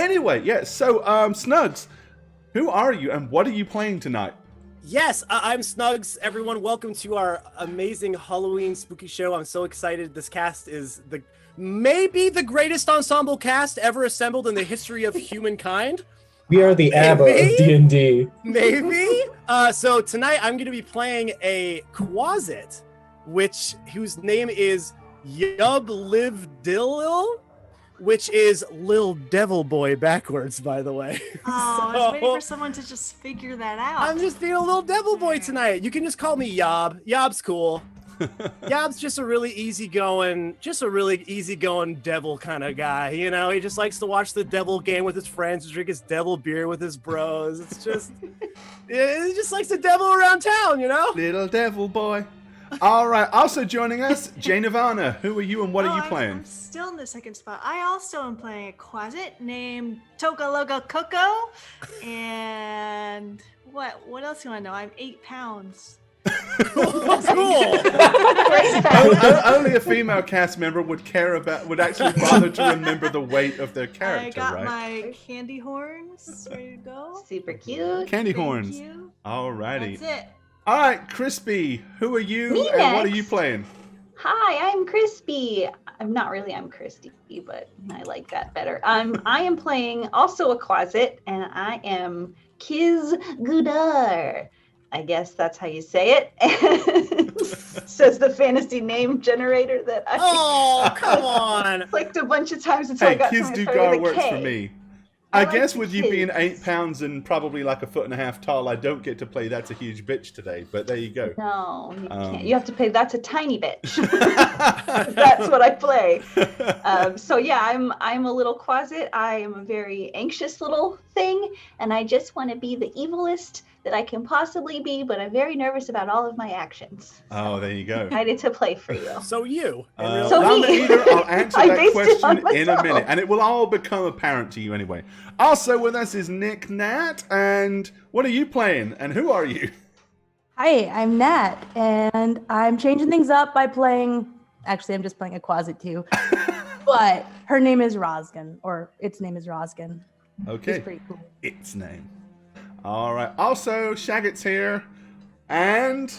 Anyway, yeah, so, Snugs, who are you and what are you playing tonight? Yes, I'm Snugs. Everyone, welcome to our amazing Halloween spooky show. I'm so excited. This cast is maybe the greatest ensemble cast ever assembled in the history of humankind. We are the ABBA of D&D. Maybe. So tonight I'm going to be playing a Quasit, whose name is Yub Liv Dillil, which is Lil Devil Boy backwards, by the way. Oh, I was waiting for someone to just figure that out. I'm just being a little devil boy tonight. You can just call me Yob. Yob's cool. Yob's just a really easygoing devil kind of guy. You know, he just likes to watch the devil game with his friends, drink his devil beer with his bros. It's just, he just likes the devil around town, you know? Little devil boy. All right. Also joining us, Jay Nirvana. Who are you and what are you playing? I'm still in the second spot. I also am playing a Quasit named Toka Loga Coco. And what else do you want to know? I'm 8 pounds. Cool. Only a female cast member would actually bother to remember the weight of their character, I got right? my candy horns ready to go. Super cute. Candy Thank horns. you. Alrighty. That's it. All right, Crispy, who are you Me and what are next. you playing? Hi, I'm Crispy. I'm Christy, but I like that better. I am playing also a Quasit, and I am Kiz Gudar. I guess that's how you say it. Says the fantasy name generator that I Come on. clicked a bunch of times until I Hey, got Kiz something that started Dugar with a works K. for me. I I like guess the with you being kids. 8 pounds and probably like 1.5 feet tall, I don't get to play That's a Huge Bitch today, but there you go. No, you Um, can't. You have to play That's a Tiny Bitch. That's what I play. So yeah, I'm a little Quasit. I am a very anxious little thing, and I just want to be the evilest that I can possibly be, but I'm very nervous about all of my actions. Oh, there you go. Excited to play for you. So you. in real So life. me. I'll answer I that based it on question in a myself. minute, and it will all become apparent to you anyway. Also with us is Nick Nat, and what are you playing, and who are you? Hi, I'm Nat, and I'm changing things up by playing. Actually, I'm just playing a Quasit too, but her name is Rosgan, or its name is Rosgan. Okay. It's pretty cool. Its name. All right. Also, Shaggett's here, and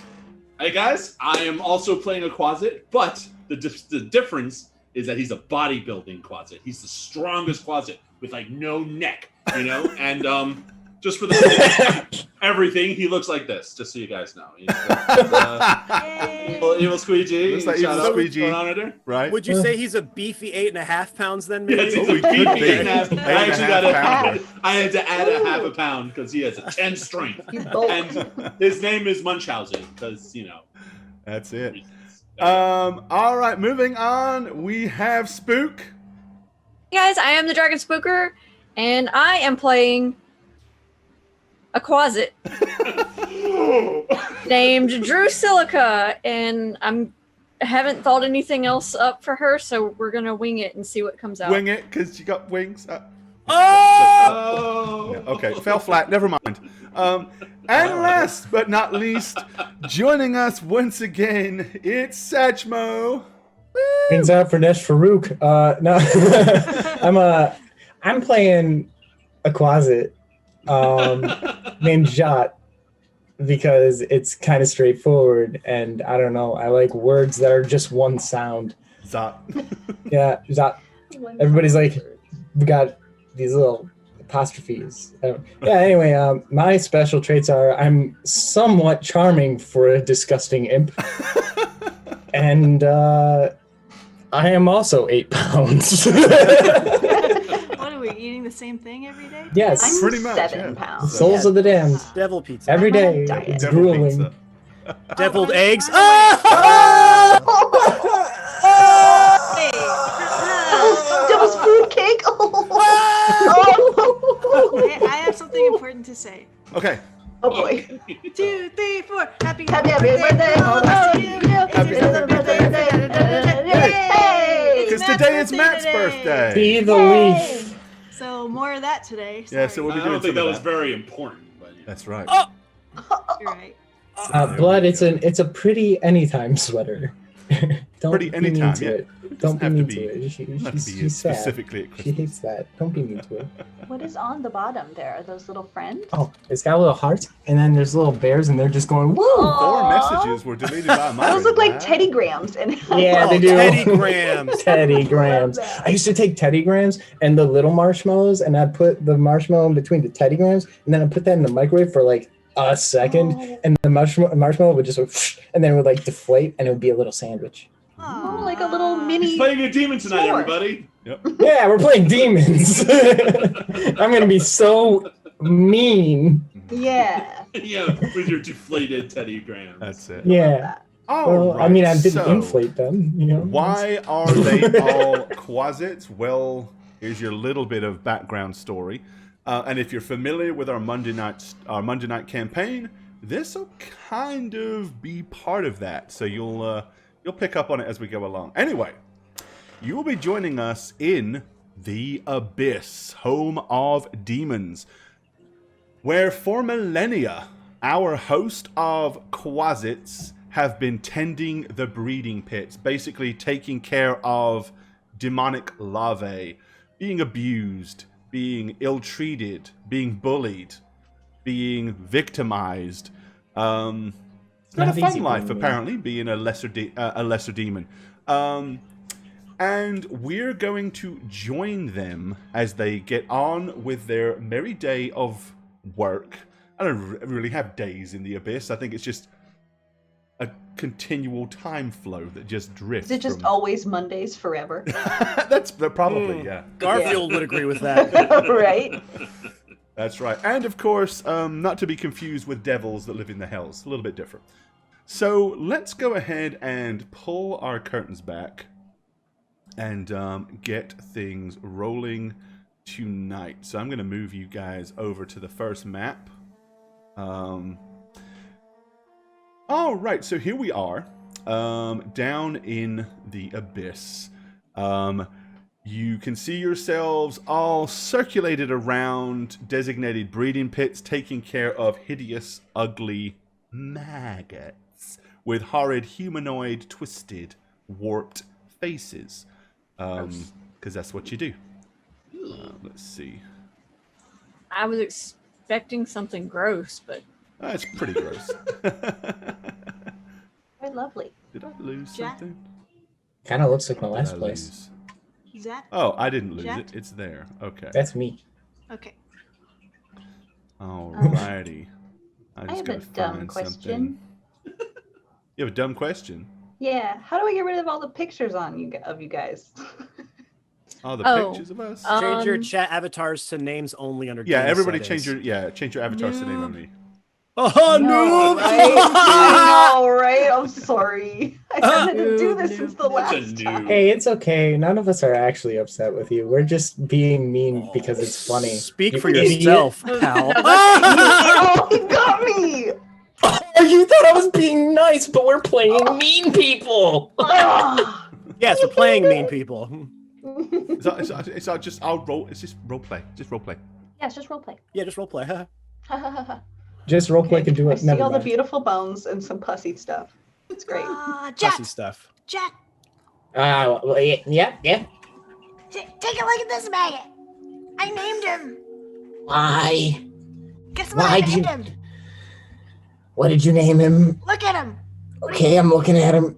Hey guys, I am also playing a Quasit, but the difference is that he's a bodybuilding Quasit. He's the strongest Quasit with like no neck, you know? And just for the everything, he looks like this, just so you guys know. He's evil squeegee. Looks like Shout evil out. squeegee. Going on right there? right? Would you say he's a beefy 8.5 pounds then, maybe? Yes, he's Oh, a he could beefy be. 8.5. I actually 8.5 pounder. I had to add a half a pound because he has a 10 strength. You both. And his name is Munchausen because, you know. That's it. reasons. All right. Moving on, we have Spook. Hey guys, I am the Dragon Spooker, and I am playing a Quasit named Drew Silica, and I haven't thought anything else up for her, so we're gonna wing it and see what comes out. Wing it, because you got wings. Oh! Yeah, okay, fell flat. Never mind. And last but not least, joining us once again, it's Satchmo. Hands out for Nesh Farouk. No, I'm playing a Quasit named Jot because it's kind of straightforward, and I don't know. I like words that are just one sound. Zot. Yeah, Jot. Everybody's like, we got these little apostrophes. Anyway, my special traits are I'm somewhat charming for a disgusting imp. And I am also 8 pounds. What are we eating the same thing every day? Yes. I'm Pretty much, 7 yeah. pounds. Souls of the damned. Devil pizza. Every I'm on a day. diet. It's Devil grueling. pizza. Deviled I'm eggs. trying Hey. Devil's food cake. I have something important to say. Okay. Oh boy. 2, 3, 4. Happy Happy birthday. Oh, Happy birthday. Hey! Because today is Matt's birthday. Be the leaf. So more of that today. Yeah, so we'll I be doing don't think some that of was very important. But, yeah. That's right. Oh! You're right. Blood, it's a pretty anytime sweater. Don't Pretty be anytime, mean to yeah. it. Doesn't Don't be have to mean be- to it. doesn't have to be She's sad. specifically at She Christmas. hates that. Don't be mean to her. What is on the bottom there? Are those little friends? Oh, it's got little hearts, and then there's little bears, and they're just going, woo! Four Aw. messages were deleted by mine. Those look like Wow. Teddy Grahams. And Yeah, they Oh, do. Teddy Grahams. Teddy Grahams. Love that. I used to take Teddy Grahams and the little marshmallows, and I'd put the marshmallow in between the Teddy Grahams, and then I'd put that in the microwave for like a second, Oh. and the marshmallow would just go, and then it would like deflate, and it would be a little sandwich. Oh, like a little He's mini. playing a demon tonight, Sure. everybody. Yeah, we're playing demons. I'm gonna be so mean. Yeah. Yeah, with your deflated Teddy Grahams. That's it. Yeah. All Well, I right, mean, I didn't so inflate them. You know. Why are they all Quasits? Well, here's your little bit of background story. And if you're familiar with our Monday night campaign, this will kind of be part of that. So you'll pick up on it as we go along. Anyway, you will be joining us in the Abyss, home of demons, where for millennia our host of Quasits have been tending the breeding pits, basically taking care of demonic larvae, being abused, being ill-treated, being bullied, being victimized. It's not Not a fun easy life, being me. apparently, being a lesser demon. And we're going to join them as they get on with their merry day of work. I don't really have days in the Abyss. I think it's just a continual time flow that just drifts. Is it just from... always Mondays forever? That's probably, yeah. Garfield would agree with that. Right? That's right. And of course, not to be confused with devils that live in the hells. A little bit different. So let's go ahead and pull our curtains back and get things rolling tonight. So I'm going to move you guys over to the first map. All right, so here we are, down in the Abyss. You can see yourselves all circulated around designated breeding pits, taking care of hideous, ugly maggots with horrid, humanoid, twisted, warped faces. Because that's what you do. Let's see. I was expecting something gross, but That's pretty gross. Very lovely. Did I lose Jack? something? Kind of looks like my Did last I place. lose? Is that Oh, I didn't lose Jack? it. It's there. Okay. That's me. okay? Alrighty. I just have a gotta dumb find question. something. You have a dumb question? Yeah. How do I get rid of all the pictures on you guys? Oh, the Oh, pictures of us? Change your Um, chat avatars to names only under Yeah, game everybody settings. change your avatars to name Noob. only. Oh, No, noob! right? I know, right? I'm sorry. I haven't had to do this Noob, since the noob. last Such a time. noob. Hey, it's okay. None of us are actually upset with you. We're just being mean because it's funny. Speak You for idiot. yourself, pal. Oh, he got me! Oh, you thought I was being nice, but we're playing mean people. Ah. Yes, we're playing mean people. I'll roll. It's just role play. Just role play. Yeah, it's just roleplay. Yeah, just roleplay. Just real quick and do I it. see Never all the mind. beautiful bones and some pussy stuff. It's great. Jack, Pussy stuff. Jack, Well, yeah. take a look at this maggot. I named him. Why? Guess what? Why I did you- named him. What did you name him? Look at him. Okay, I'm looking at him.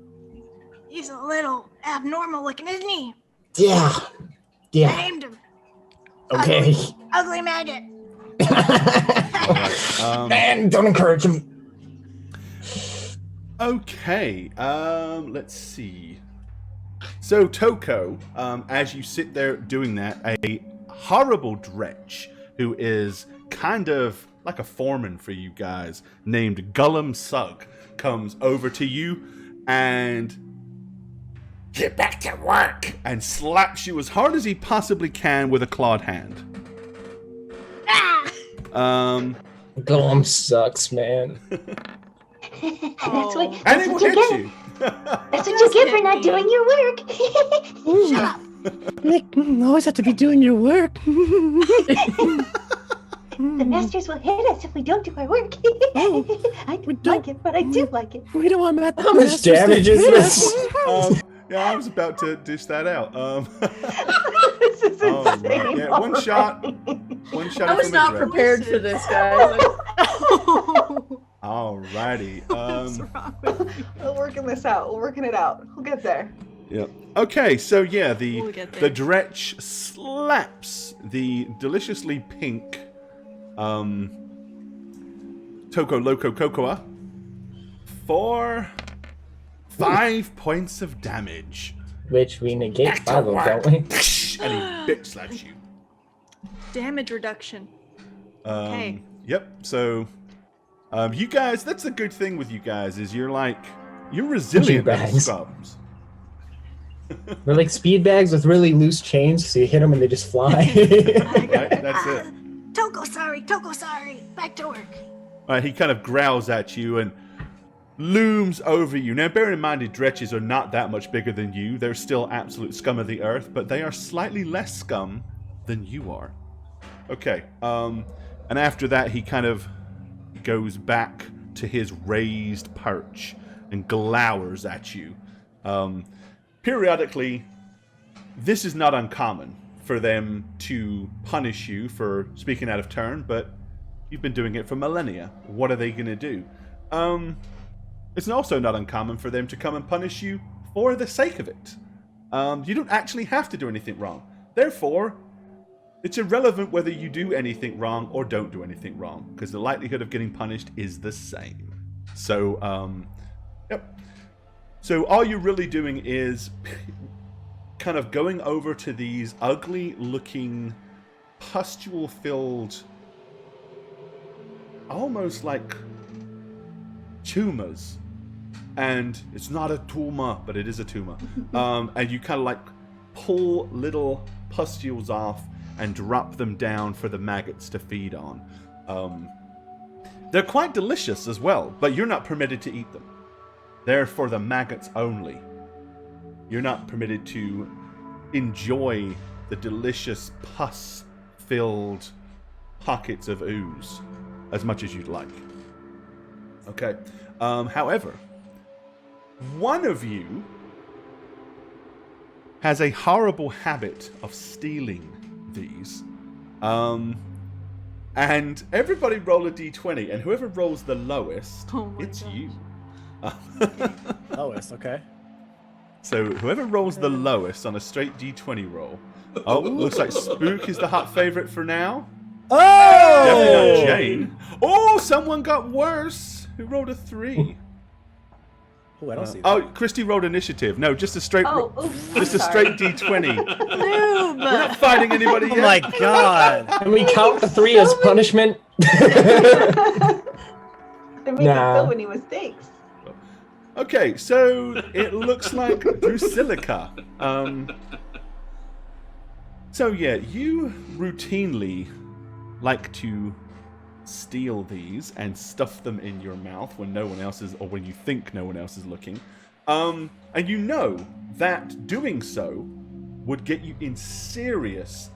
He's a little abnormal looking, isn't he? Yeah. I Yeah. named him Okay. Ugly Maggot. Man, don't encourage him. Okay, let's see. So, Toko, as you sit there doing that, a horrible dretch who is kind of like a foreman for you guys, named Gullum Sug, comes over to you and get back to work and slaps you as hard as he possibly can with a clawed hand. Glum sucks, man. That's what, And that's he will what you hit get. you. That's what you get for not doing your work. Shut up. Nick, always have to be doing your work. The masters will hit us if we don't do our work. I don't like it, but I do like it. We don't want that. How much damage is this? Yeah, I was about to dish that out. This is insane. Right. Yeah, one shot. I was not prepared for this, guys. Alrighty. We're working this out. We're working it out. We'll get there. Yep. Okay, so yeah, the We'll get there. Dretch slaps the deliciously pink Toco Loco Cocoa for 5 points of damage. Which we negate 5 of, don't we? And he bitch slaps you. Damage reduction. Okay. Yep. So, you guys, that's the good thing with you guys is you're resilient little bags. scums. We're like speed bags with really loose chains, so you hit them and they just fly. Right? That's it. Toko, sorry. Back to work. He kind of growls at you and looms over you. Now, bear in mind, the Dretches are not that much bigger than you. They're still absolute scum of the earth, but they are slightly less scum than you are. Okay. And after that, he kind of goes back to his raised perch and glowers at you. Periodically, this is not uncommon for them to punish you for speaking out of turn, but you've been doing it for millennia. What are they going to do? It's also not uncommon for them to come and punish you for the sake of it. You don't actually have to do anything wrong. Therefore, it's irrelevant whether you do anything wrong or don't do anything wrong, because the likelihood of getting punished is the same. So, yep. So all you're really doing is kind of going over to these ugly-looking, pustule-filled, almost like tumors. And it's not a tumor, but it is a tumor. And you kind of like pull little pustules off and drop them down for the maggots to feed on. They're quite delicious as well, but you're not permitted to eat them. They're for the maggots only. You're not permitted to enjoy the delicious pus-filled pockets of ooze as much as you'd like. Okay. However, one of you has a horrible habit of stealing these. And everybody roll a d20, and whoever rolls the lowest, it's you. Lowest, okay. So whoever rolls the lowest on a straight d20 roll. Oh, looks like Spook is the hot favorite for now. Oh! Definitely not Jane. Oh, someone got worse. Who rolled a 3? Oh, I don't see that. Oh, Christy rolled initiative. No, just a straight just a straight d20. We're not fighting anybody yet. Oh my god. And we count the 3 as punishment. They're making Nah. so many mistakes. Okay, so it looks like Drusilica. So yeah, you routinely like to steal these and stuff them in your mouth when no one else is, or when you think no one else is looking. And you know that doing so would get you in serious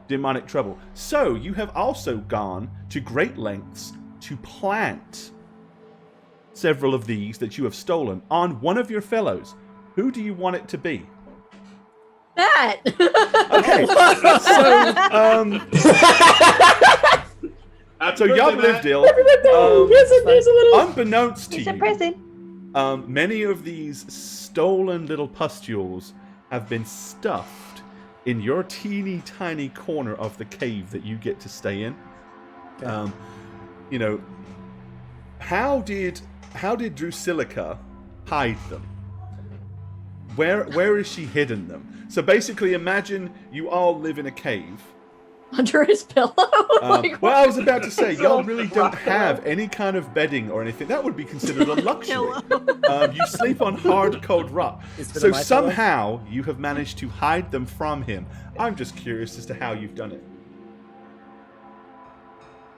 demonic trouble. So you have also gone to great lengths to plant several of these that you have stolen on one of your fellows. Who do you want it to be? That. Okay, so Yablivdil, unbeknownst to He's a you, prison. many of these stolen little pustules have been stuffed in your teeny tiny corner of the cave that you get to stay in. Okay. You know, how did Drusilica hide them? Where is she hidden them? So basically, imagine you all live in a cave. Under his pillow. Like, Well, I was about to say, y'all really don't have any kind of bedding or anything. That would be considered a luxury. You sleep on hard, cold rock. Is it So my pillow? somehow you have managed to hide them from him. I'm just curious as to how you've done it.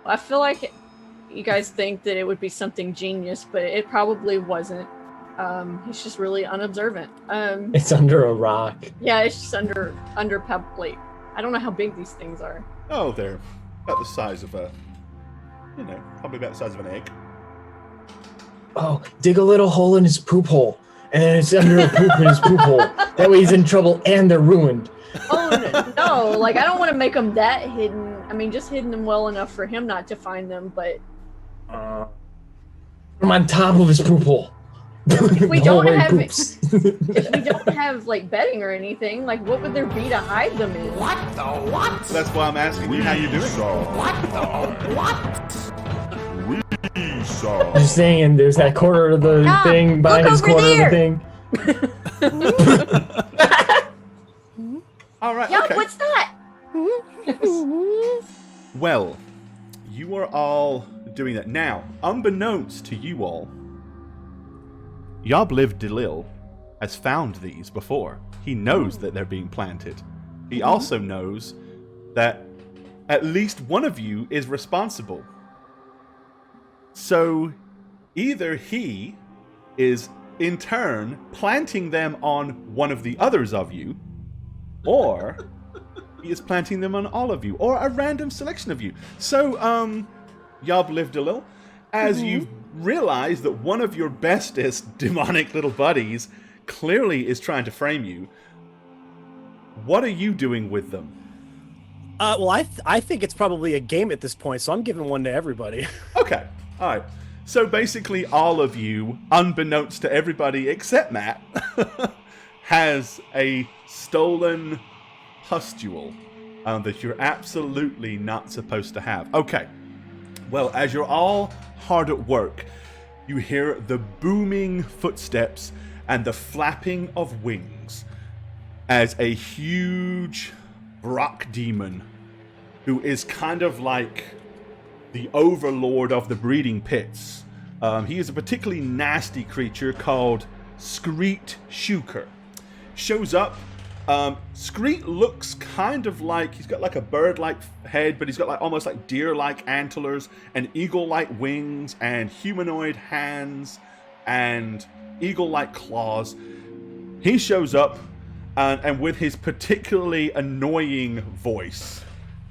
I feel like you guys think that it would be something genius, but it probably wasn't. He's just really unobservant. It's under a rock. Yeah, it's just under pebble. Like, I don't know how big these things are. Oh, they're about the size of a, probably about the size of an egg. Oh, dig a little hole in his poop hole, and then it's under a poop in his poop hole. That way he's in trouble and they're ruined. Oh no! Like I don't want to make them that hidden. I mean, just hidden them well enough for him not to find them. But I'm on top of his poop hole. if we The whole don't way he have, poops. if we don't have like bedding or anything, like what would there be to hide them in? What the what? That's why I'm asking you how you're doing. What the what? I'm just saying, and there's that corner of the thing by look his over corner there. of the thing. All right. Yeah, Okay. what's that? Well, you are all doing that now. Unbeknownst to you all, Yobliv Delil has found these before. He knows that they're being planted. He also knows that at least one of you is responsible. So either he is in turn planting them on one of the others of you, or he is planting them on all of you, or a random selection of you. So, Yobliv Delil, as you realize that one of your bestest demonic little buddies clearly is trying to frame you, what are you doing with them? Well, I think it's probably a game at this point, so I'm giving one to everybody. Okay, all right. So basically, all of you, unbeknownst to everybody except Matt, has a stolen pustule that you're absolutely not supposed to have. Okay. Well, as you're all hard at work, you hear the booming footsteps and the flapping of wings as a huge rock demon, who is kind of like the overlord of the breeding pits. He is a particularly nasty creature called Screet Shuker. Shows up. Screet looks kind of like he's got like a bird-like head, but he's got like almost like deer-like antlers and eagle-like wings and humanoid hands and eagle-like claws. He shows up and with his particularly annoying voice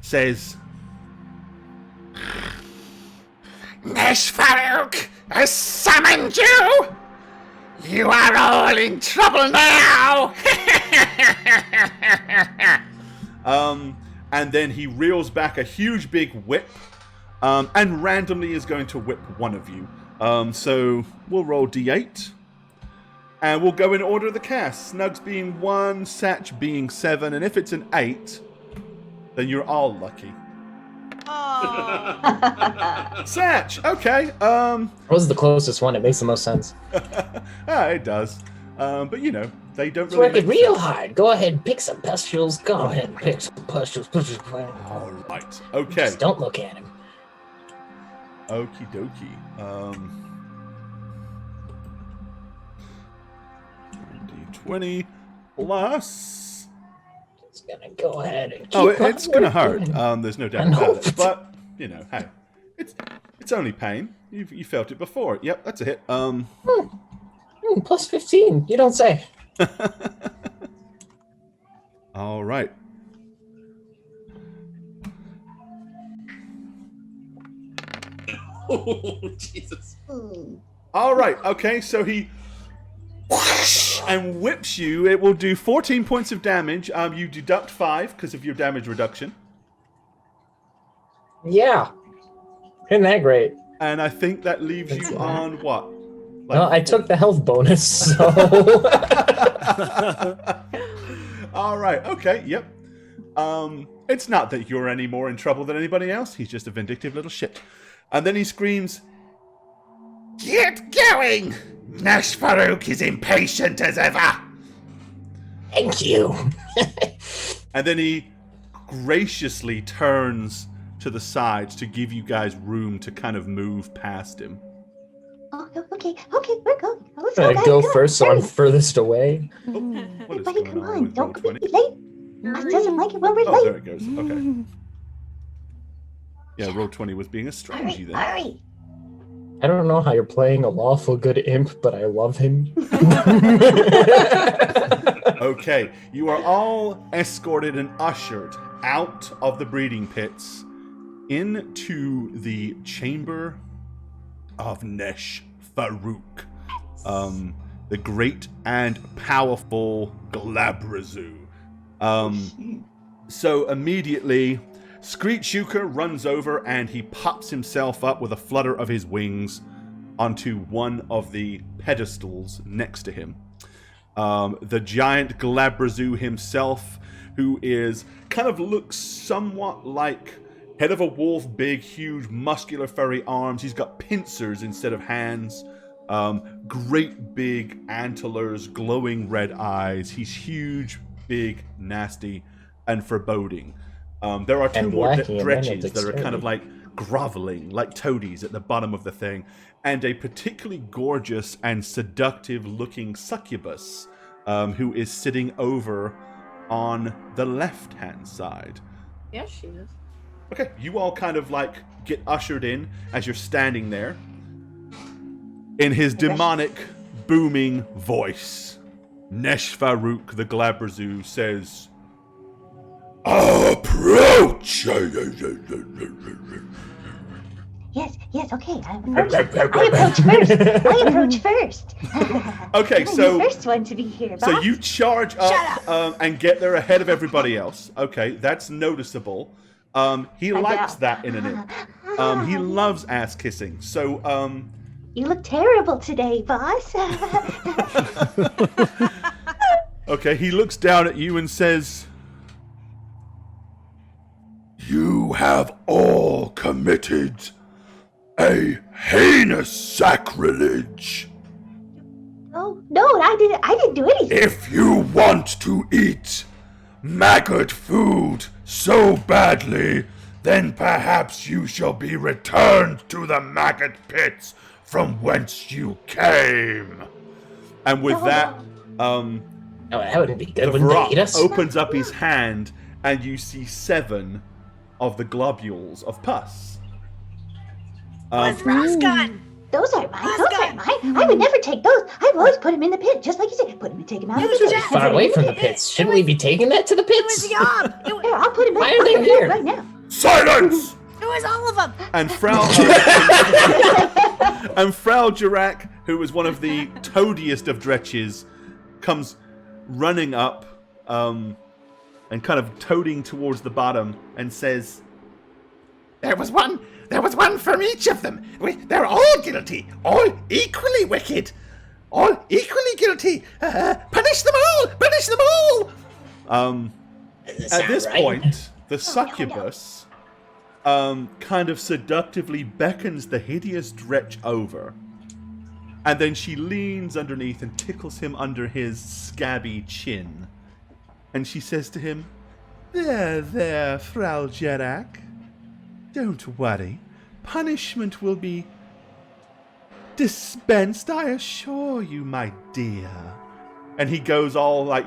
says, Neshfaruk has summoned you! You are all in trouble now! And then he reels back a huge big whip and randomly is going to whip one of you. So we'll roll d8. And we'll go in order of the cast. Snugs being 1, Satch being 7, and if it's an 8, then you're all lucky. Oh. Satch, okay. That was the closest one. It makes the most sense. It does. But they don't It's really working make real sense. hard. Go ahead and pick some pustules. Go ahead and pick some pustules. All right. Okay. Just don't look at him. Okie dokie. 20 plus. It's gonna go ahead and Oh, keep on it's gonna hurt. working. There's no doubt I know. about it. But hey, it's only pain. You felt it before. Yep, that's a hit. Plus 15. You don't say. All right. Oh, Jesus. All right. Okay. So he whoosh and whips you. It will do 14 points of damage. You deduct 5 because of your damage reduction. Yeah. Isn't that great? And I think that leaves That's you all right. on what? Well, I took the health bonus, so. All right. Okay. Yep. It's not that you're any more in trouble than anybody else. He's just a vindictive little shit. And then he screams, Get going! Neshfaruk is impatient as ever! Thank you. and then he graciously turns to the sides to give you guys room to kind of move past him. Oh, okay, we're going. Let's I guys, go come on, first, so I'm hurry. furtest away. Oh, what is Everybody, going come on on. with Don't roll be 20? late. I doesn't like it when we're Oh, late. there it goes. Okay. Yeah, roll 20 was being a strategy then. Hurry. I don't know how you're playing a lawful good imp, but I love him. Okay, you are all escorted and ushered out of the breeding pits into the chamber of Nesh Farouk, the great and powerful Glabrazu. So immediately, Screechuka runs over and he pops himself up with a flutter of his wings onto one of the pedestals next to him. The giant Glabrazu himself, who is kind of looks somewhat like head of a wolf, big, huge, muscular, furry arms. He's got pincers instead of hands. Great big antlers, glowing red eyes. He's huge, big, nasty, and foreboding. There are two more dredges that are kind of like groveling, like toadies at the bottom of the thing, and a particularly gorgeous and seductive-looking succubus who is sitting over on the left-hand side. Yes, she is. Okay, you all kind of like get ushered in as you're standing there. In his demonic, booming voice, Nesh Farouk the Glabrazu says, "Approach!" Yes, okay. I approach first. Okay, so I'm the first one to be here, boss. So you charge up and get there ahead of everybody else. Okay, that's noticeable. He likes that in an imp. He loves ass kissing. So, You look terrible today, boss. okay, he looks down at you and says, "You have all committed a heinous sacrilege. Oh, no, I didn't do anything. If you want to eat maggot food so badly, then perhaps you shall be returned to the maggot pits from whence you came." And with that, that wouldn't be good. the Wouldn't they Varrock eat us? opens up his hand, and you see 7 of the globules of pus. What's Rosgun? Those are mine. I would never take those. I've always put them in the pit, just like you said. Put them and take them out of the pit. Far away from the pits. Shouldn't we be taking that to the pits? It was Yob. Here, I'll put them Why back are they right here? right now. Silence! It was all of them. And Frau Jirak, who is one of the toadiest of dretches, comes running up and kind of toading towards the bottom and says, There was one from each of them. They're all guilty, all equally wicked, all equally guilty. Punish them all! Punish them all! At this point, the succubus kind of seductively beckons the hideous dretch over. And then she leans underneath and tickles him under his scabby chin. And she says to him, There, Frau Jerak. Don't worry. Punishment will be dispensed, I assure you, my dear." And he goes all like...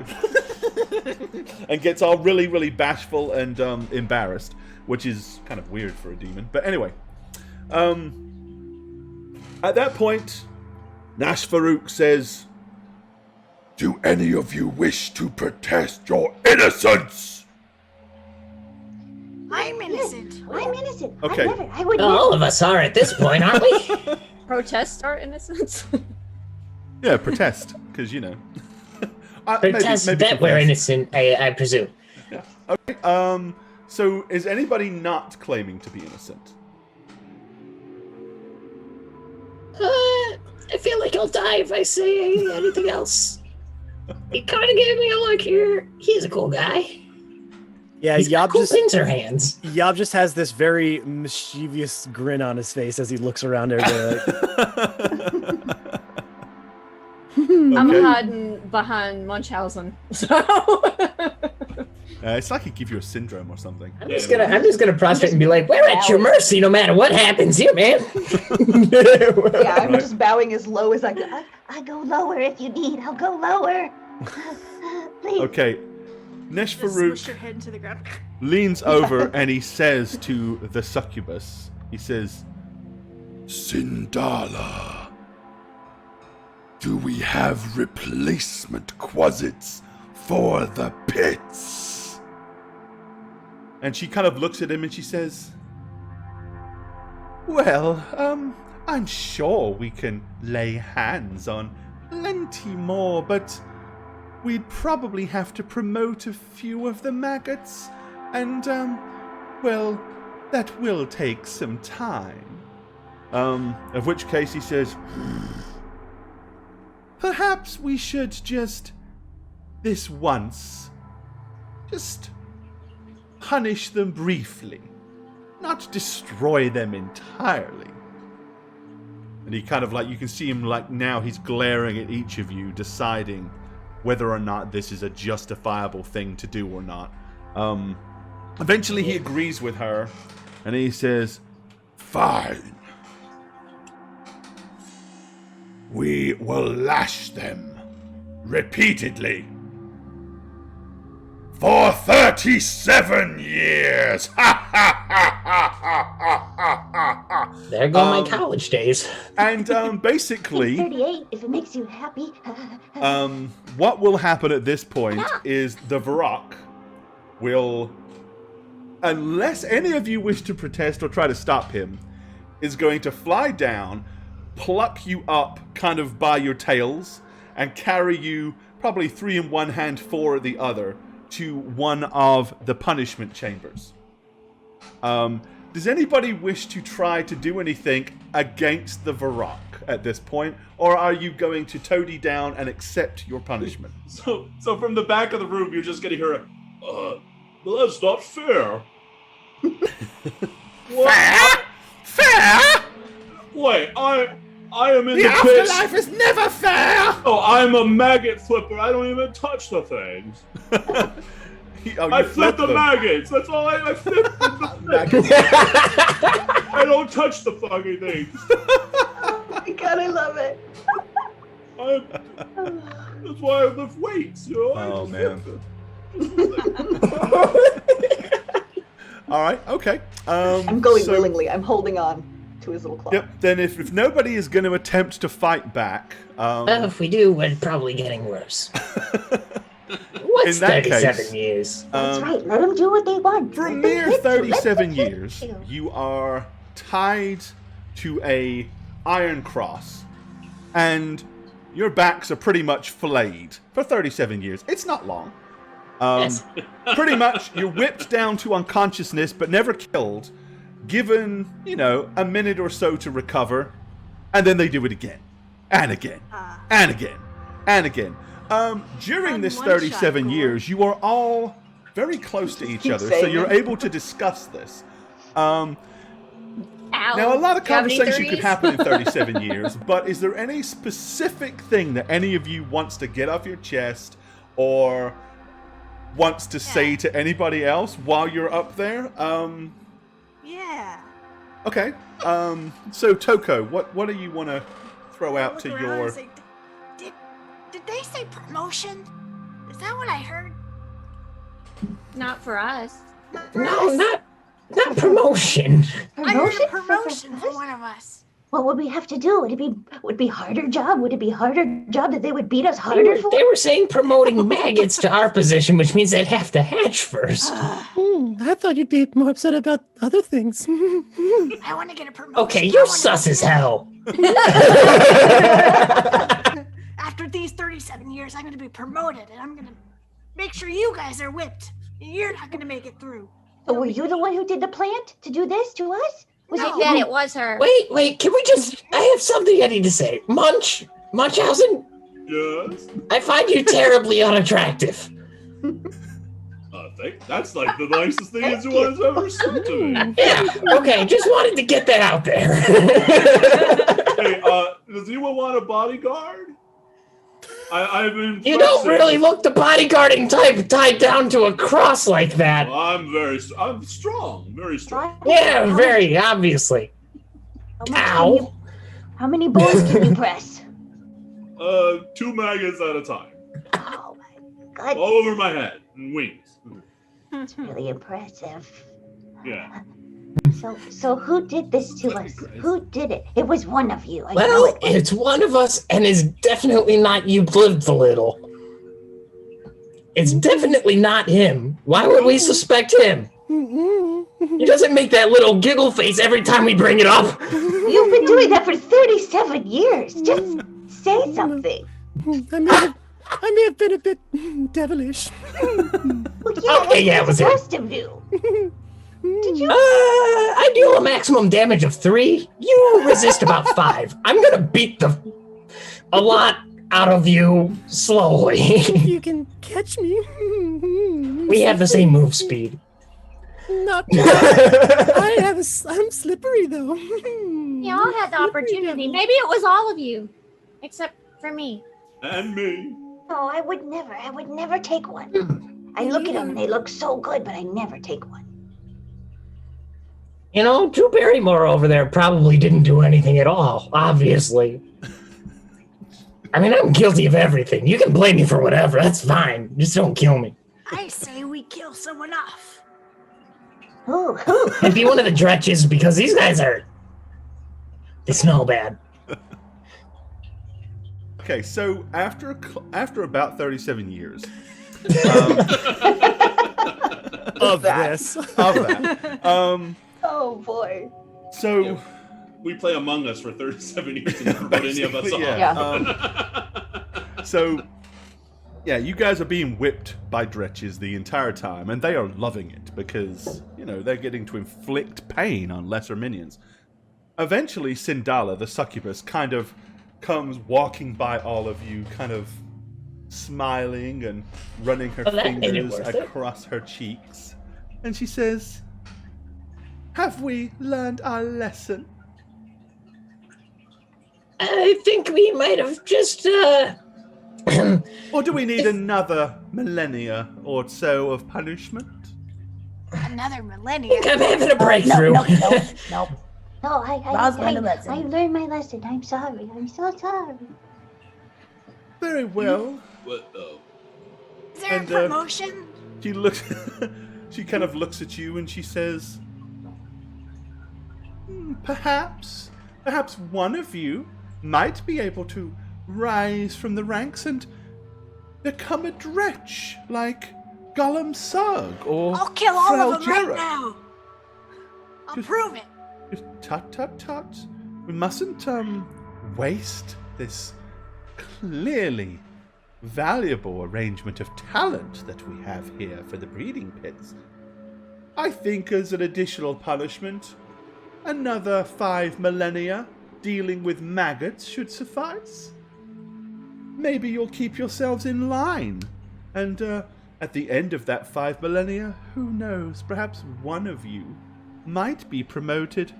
and gets all really, really bashful and embarrassed, which is kind of weird for a demon. But anyway. At that point, Nesh Farouk says, "Do any of you wish to protest your innocence?" I'm innocent. I'm innocent. Okay. I would All never. of us are at this point, aren't we? Protest our innocence. Yeah, protest, because, you know. Protest that we're innocent, I presume. Okay, so is anybody not claiming to be innocent? I feel like I'll die if I say anything else. He kind of gave me a look here. He's a cool guy. Yeah, He's got Yob cool just pincer hands. Yob just has this very mischievous grin on his face as he looks around everywhere. I'm Okay. hiding behind Munchausen. So It's like he give you a syndrome or something. I'm just gonna prostrate and be like, "We're at your mercy, no matter what happens here, man." Yeah, I'm Right. just bowing as low as I go. I go lower if you need. I'll go lower. Please. Okay, Nesh Just smush Farouk your head into the ground. leans over and he says to the succubus, he says, "Sindala, do we have replacement quasits for the pits?" And she kind of looks at him and she says, Well, I'm sure we can lay hands on plenty more, but we'd probably have to promote a few of the maggots, and, well, that will take some time. Of which case he says, perhaps we should just, this once, just punish them briefly, not destroy them entirely. And he kind of like, you can see him like now he's glaring at each of you, deciding whether or not this is a justifiable thing to do or not. Eventually he agrees with her, and he says, fine. We will lash them repeatedly for 37 years. There go my college days. And basically, 38, if it makes you happy. what will happen at this point is the Varrock will, unless any of you wish to protest or try to stop him, is going to fly down, pluck you up kind of by your tails, and carry you, probably 3 in one hand, 4 in the other, to one of the punishment chambers. Does anybody wish to try to do anything against the Varrock at this point, or are you going to toady down and accept your punishment? So from the back of the room, you're just gonna hear well, that's not fair. Fair? Wait, I am in The the pits. afterlife is never fair! Oh, I'm a maggot flipper. I don't even touch the things. I flip the maggots. That's all I flip the maggots. I don't touch the fucking things. Oh my god, I love it. That's why I lift weights, you know? Oh, man. All right, okay. I'm going willingly. I'm holding on to his little claw. Yep, then if nobody is going to attempt to fight back... Well, if we do, we're probably getting worse. What's in that 37 case, years? That's right. Let them do what they want. For a Let them mere hit you. Let them 37 hit years, you. you are tied to a iron cross, and your backs are pretty much filleted for 37 years. It's not long. Yes. Pretty much, you're whipped down to unconsciousness, but never killed, given, a minute or so to recover, and then they do it again, and again, and again, and again. During this 37 years, you are all very close to each other, so you're able to discuss this. Now, a lot of conversation could happen in 37 years, but is there any specific thing that any of you wants to get off your chest or wants to say to anybody else while you're up there? Yeah. Okay. So, Toko, what do you want to throw out to your... Did they say promotion? Is that what I heard? Not for us. No, not promotion. I heard a promotion for one of us. What would we have to do? Would it be harder job? Would it be harder job that they would beat us harder for? They were saying promoting maggots to our position, which means they'd have to hatch first. I thought you'd be more upset about other things. I want to get a promotion. Okay, you're sus as hell. After these 37 years, I'm going to be promoted, and I'm going to make sure you guys are whipped. You're not going to make it through. So were you the one who did the plant to do this to us? Was I it bet you? it was her. Wait, can we just... I have something I need to say. Munchausen, Yes. I find you terribly unattractive. I think that's like the nicest thing anyone's ever said to me. Yeah, okay, just wanted to get that out there. Hey, does anyone want a bodyguard? I've been. You don't really look the bodyguarding type tied down to a cross like that. Well, I'm strong, very strong. Yeah, very obviously. Ow. How many balls can you press? 2 maggots at a time. Oh my god. All over my head and wings. That's really impressive. Yeah. So who did this to us? Who did it? It was one of you. I know Well, it's one of us, and it's definitely not you lived the little. It's definitely not him. Why would we suspect him? He doesn't make that little giggle face every time we bring it up. You've been doing that for 37 years. Just say something. I may have been a bit devilish. Well, yeah, Okay, yeah, it was him. supposed to do. Did you? I deal a maximum damage of 3. You resist about 5. I'm gonna beat a lot out of you slowly. You can catch me. We have the same move speed. Not. I'm slippery though. You all had the opportunity. Maybe it was all of you, except for me. And me. No, I would never take one. I look at them and they look so good, but I never take one. You know, Drew Barrymore over there probably didn't do anything at all, obviously. I mean, I'm guilty of everything. You can blame me for whatever, that's fine. Just don't kill me. I say we kill someone off. Who? And be one of the Dretches, because these guys they smell bad. Okay, so after about 37 years Of this. of that, Oh boy. so Yeah. We play Among Us for 37 years and never put any of us basically, on. yeah. So, yeah, you guys are being whipped by Dretches the entire time, and they are loving it because, they're getting to inflict pain on lesser minions. Eventually, Sindala, the succubus, kind of comes walking by all of you, kind of smiling and running her that made it fingers worth it. across her cheeks. And she says, "Have we learned our lesson?" I think we might have just, Or do we need another millennia or so of punishment? Another millennia. I'm having a breakthrough. Nope. No, Roz learned a lesson. I learned my lesson. I'm sorry. I'm so sorry. Very well. What though? Is there And, a promotion? She looks. She kind of looks at you and she says, Perhaps one of you might be able to rise from the ranks and become a Dretch like Gollum Sug or I'll kill all Frau of them right Jarrett." now. I'll Just- prove it. Just tut. We mustn't waste this clearly valuable arrangement of talent that we have here for the breeding pits. I think as an additional punishment, another 5 millennia dealing with maggots should suffice. Maybe you'll keep yourselves in line, and at the end of that 5 millennia, who knows, perhaps one of you might be promoted.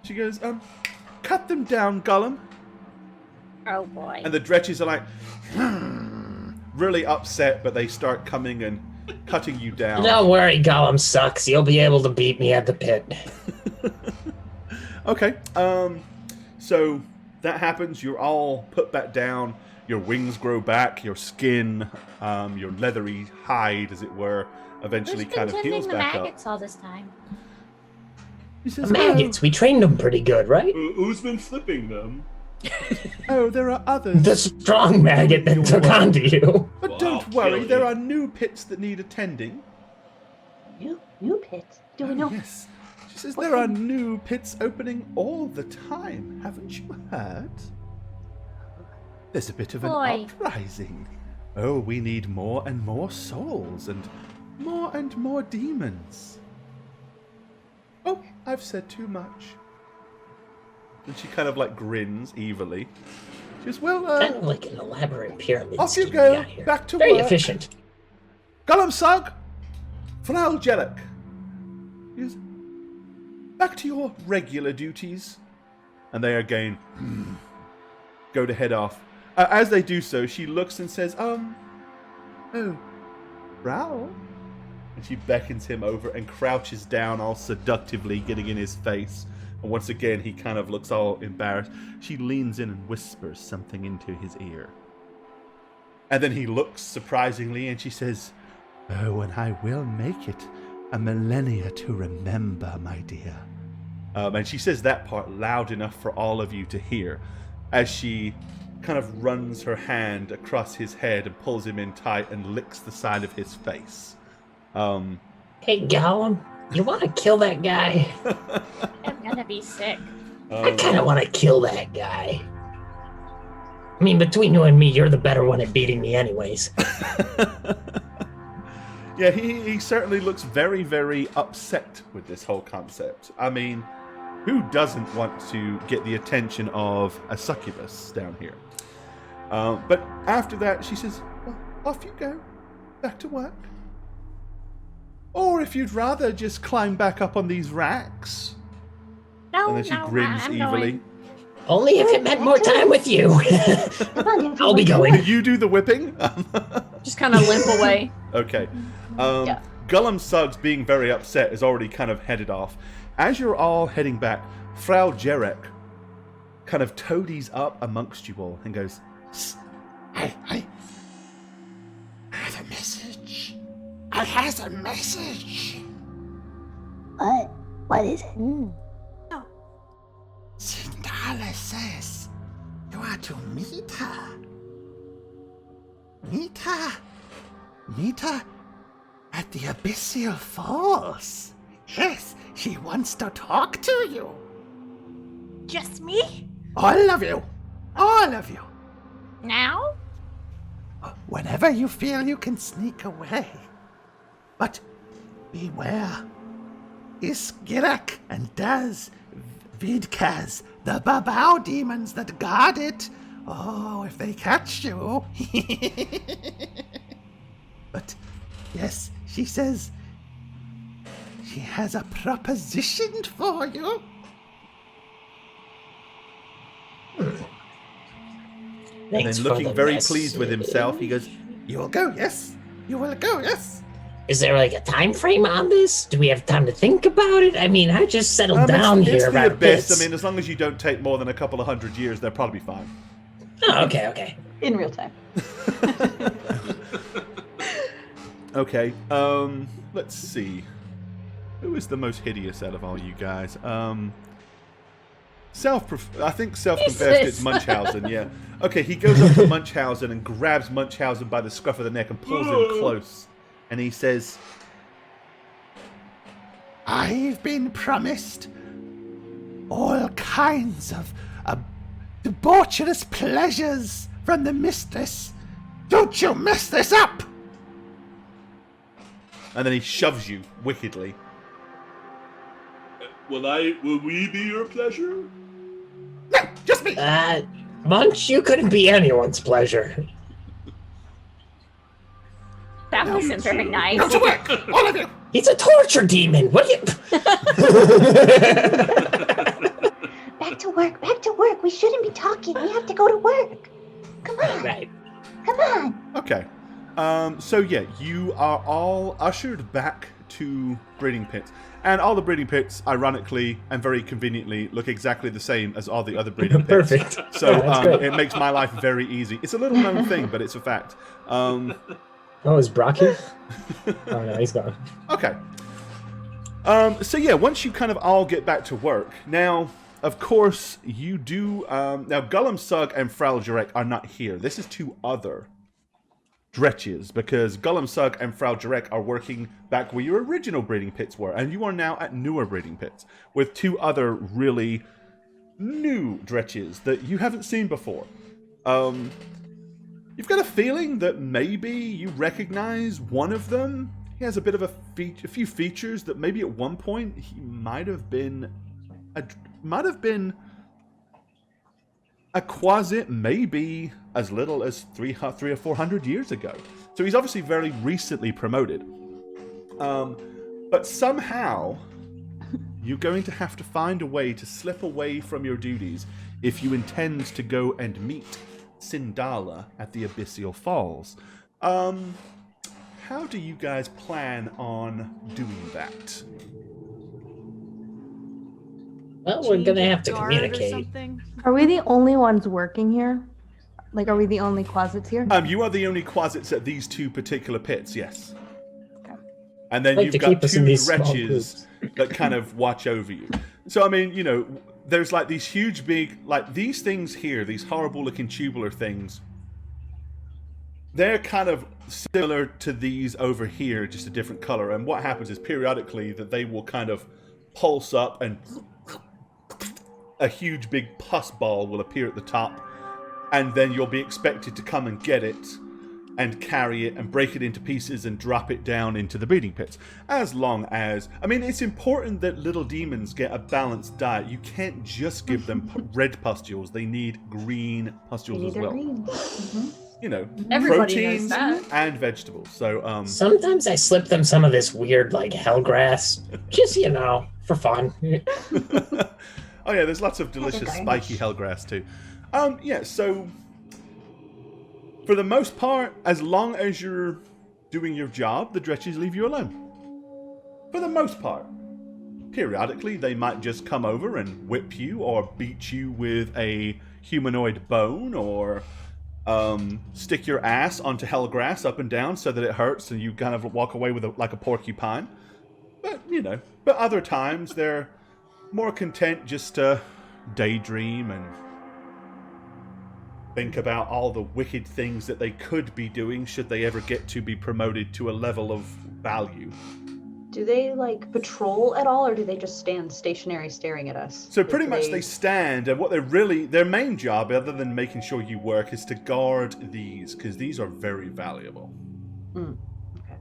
She goes, cut them down, Gollum. Oh boy. And the Dretches are like, really upset, but they start coming and cutting you down. Don't worry, Gollum sucks. You'll be able to beat me at the pit. Okay, so that happens. You're all put back down. Your wings grow back. Your skin, your leathery hide, as it were, eventually Who's kind of been heals tending the back up. maggots all this time? He says, The maggots, we trained them pretty good, right? Who's been flipping them? Oh, there are others. The strong maggot that took onto you. But Well, don't I'll worry, kill there you. are new pits that need attending. New pits? Do we know? Yes. She says there are new pits opening all the time. Haven't you heard? There's a bit of an Boy. uprising. Oh, we need more and more souls and more demons. Oh, I've said too much. And she kind of like grins evilly. She says, well, Kind of like an elaborate pyramid off you scheme go, we got here. back to Very work. efficient. Gollum Sug, Frau Jellic. Yes. Back to your regular duties. And they again go to head off. As they do so, she looks and says, oh, Frau? And she beckons him over and crouches down all seductively, getting in his face. And once again, he kind of looks all embarrassed. She leans in and whispers something into his ear. And then he looks surprisingly and she says, oh, and I will make it a millennia to remember, my dear. And she says that part loud enough for all of you to hear as she kind of runs her hand across his head and pulls him in tight and licks the side of his face. Hey, Gollum, you want to kill that guy? I'm gonna be sick. I kind of want to kill that guy. I mean, between you and me, you're the better one at beating me anyways. Yeah, he certainly looks very, very upset with this whole concept. I mean, who doesn't want to get the attention of a succubus down here? But after that, she says, well, off you go. Back to work. Or if you'd rather just climb back up on these racks. No, And then she no, grins I'm evilly. going. Only if it meant more time with you. Come on, I'll be everyone. going. Do you do the whipping? Just kind of limp away. Okay. Yeah. Gullum Suggs, being very upset, is already kind of headed off. As you're all heading back, Frau Jarek kind of toadies up amongst you all and goes, I have a message. I has a message. What? What is it? Sindala says you are to meet her. Meet her. Meet her at the Abyssal Falls. Yes, she wants to talk to you. Just me? All of you. All of you. Now? Whenever you feel you can sneak away. But beware. Iskirak and Daz Vidkaz, the Babao demons that guard it. Oh, if they catch you. But yes, she says she has a proposition for you. and Thanks then for looking the very message. pleased with himself, he goes, You will go, yes. You will go, yes. Is there like a time frame on this? Do we have time to think about it? I mean, I just settled down it's here the around abyss. this. I mean, as long as you don't take more than a couple of 100 years, they'll probably be fine. Oh, okay. In real time. Okay, let's see. Who is the most hideous out of all you guys? I think self-confessed it's Jesus. Munchausen, yeah. Okay, he goes up to Munchausen and grabs Munchausen by the scruff of the neck and pulls him close. And he says, I've been promised all kinds of debaucherous pleasures from the mistress. Don't you mess this up! and then he shoves you wickedly. Will we be your pleasure? No, just me. Munch, you couldn't be anyone's pleasure. That wasn't very nice. Go to work, all of you. He's a torture demon. What do you... Back to work. Back to work. We shouldn't be talking. We have to go to work. Come on. Right. Come on. Okay. So yeah, you are all ushered back to breeding pits. And all the breeding pits, ironically and very conveniently, look exactly the same as all the other breeding pits. Perfect. So Yeah, that's great. it makes my life very easy. It's a little known thing, but it's a fact. Oh, is Brock here? Oh no, he's gone. Okay. So yeah, once you kind of all get back to work, now, of course, you do... now, Gullum Sug and Frau Jarek are not here. This is two other Dretches, because Gullum Sug and Frau Jarek are working back where your original breeding pits were, and you are now at newer breeding pits, with two other really new Dretches that you haven't seen before. You've got a feeling that maybe you recognize one of them. He has a bit of a few features that maybe at one point he might have been a Quasit, maybe as little as 300 or 400 years ago. So he's obviously very recently promoted. But somehow you're going to have to find a way to slip away from your duties if you intend to go and meet Sindala at the Abyssal Falls. How do you guys plan on doing that? Well, we're gonna have to Guard or communicate. something? Are we the only ones working here? Like, are we the only Quasits here? You are the only Quasits at these two particular pits, yes. Okay. And then Like you've to got keep us in two these small Dretches that kind of watch over you. So, I mean, you know, there's like these huge big, like these things here, these horrible looking tubular things. they're kind of similar to these over here, just a different color. And what happens is periodically that they will kind of pulse up and a huge big pus ball will appear at the top. And then you'll be expected to come and get it and carry it and break it into pieces and drop it down into the breeding pits. As long as... I mean, it's important that little demons get a balanced diet. You can't just give them red pustules. They need green pustules as well. You know, Everybody proteins knows that. and vegetables. So, Sometimes I slip them some of this weird, like, hellgrass. Just, for fun. oh yeah, there's lots of delicious spiky hellgrass too. Yeah, so... For the most part, as long as you're doing your job, the Dretches leave you alone. For the most part. Periodically, they might just come over and whip you or beat you with a humanoid bone or stick your ass onto hellgrass up and down so that it hurts and you kind of walk away with like a porcupine. But, but other times they're more content just to daydream and think about all the wicked things that they could be doing should they ever get to be promoted to a level of value. Do they patrol at all, or do they just stand stationary staring at us? So pretty much they stand, and what their main job, other than making sure you work, is to guard these, because these are very valuable. Okay.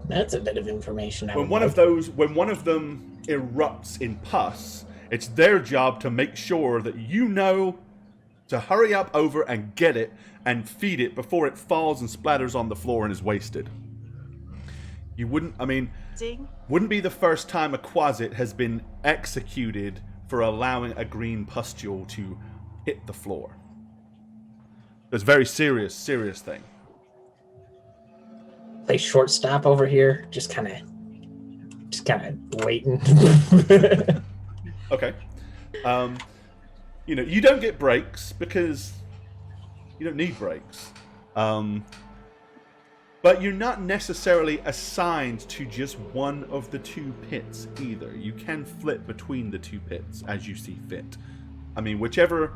That's a bit of information. When one of them erupts in pus, it's their job to make sure that to hurry up over and get it and feed it before it falls and splatters on the floor and is wasted. Wouldn't be the first time a Quasit has been executed for allowing a green pustule to hit the floor. It's a very serious thing. Play shortstop over here, just kind of waiting. Okay. You don't get breaks because you don't need breaks. But you're not necessarily assigned to just one of the two pits either. You can flip between the two pits as you see fit. I mean, whichever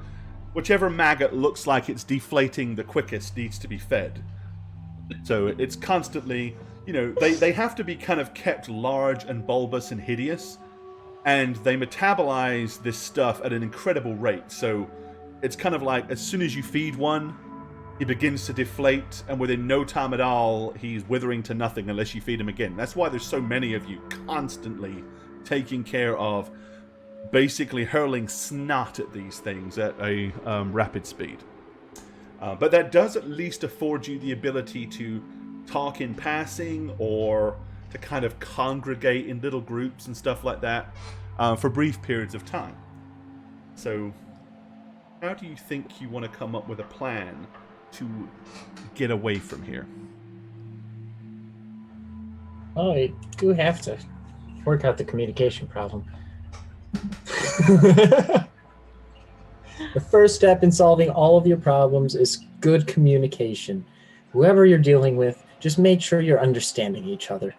maggot looks like it's deflating the quickest needs to be fed. So it's constantly, they have to be kind of kept large and bulbous and hideous. And they metabolize this stuff at an incredible rate. So it's kind of like as soon as you feed one, he begins to deflate, and within no time at all, he's withering to nothing unless you feed him again. That's why there's so many of you constantly taking care of basically hurling snot at these things at a rapid speed. But that does at least afford you the ability to talk in passing or to kind of congregate in little groups and stuff like that for brief periods of time. So, how do you think you want to come up with a plan to get away from here? Oh, you do have to work out the communication problem. The first step in solving all of your problems is good communication. Whoever you're dealing with, just make sure you're understanding each other.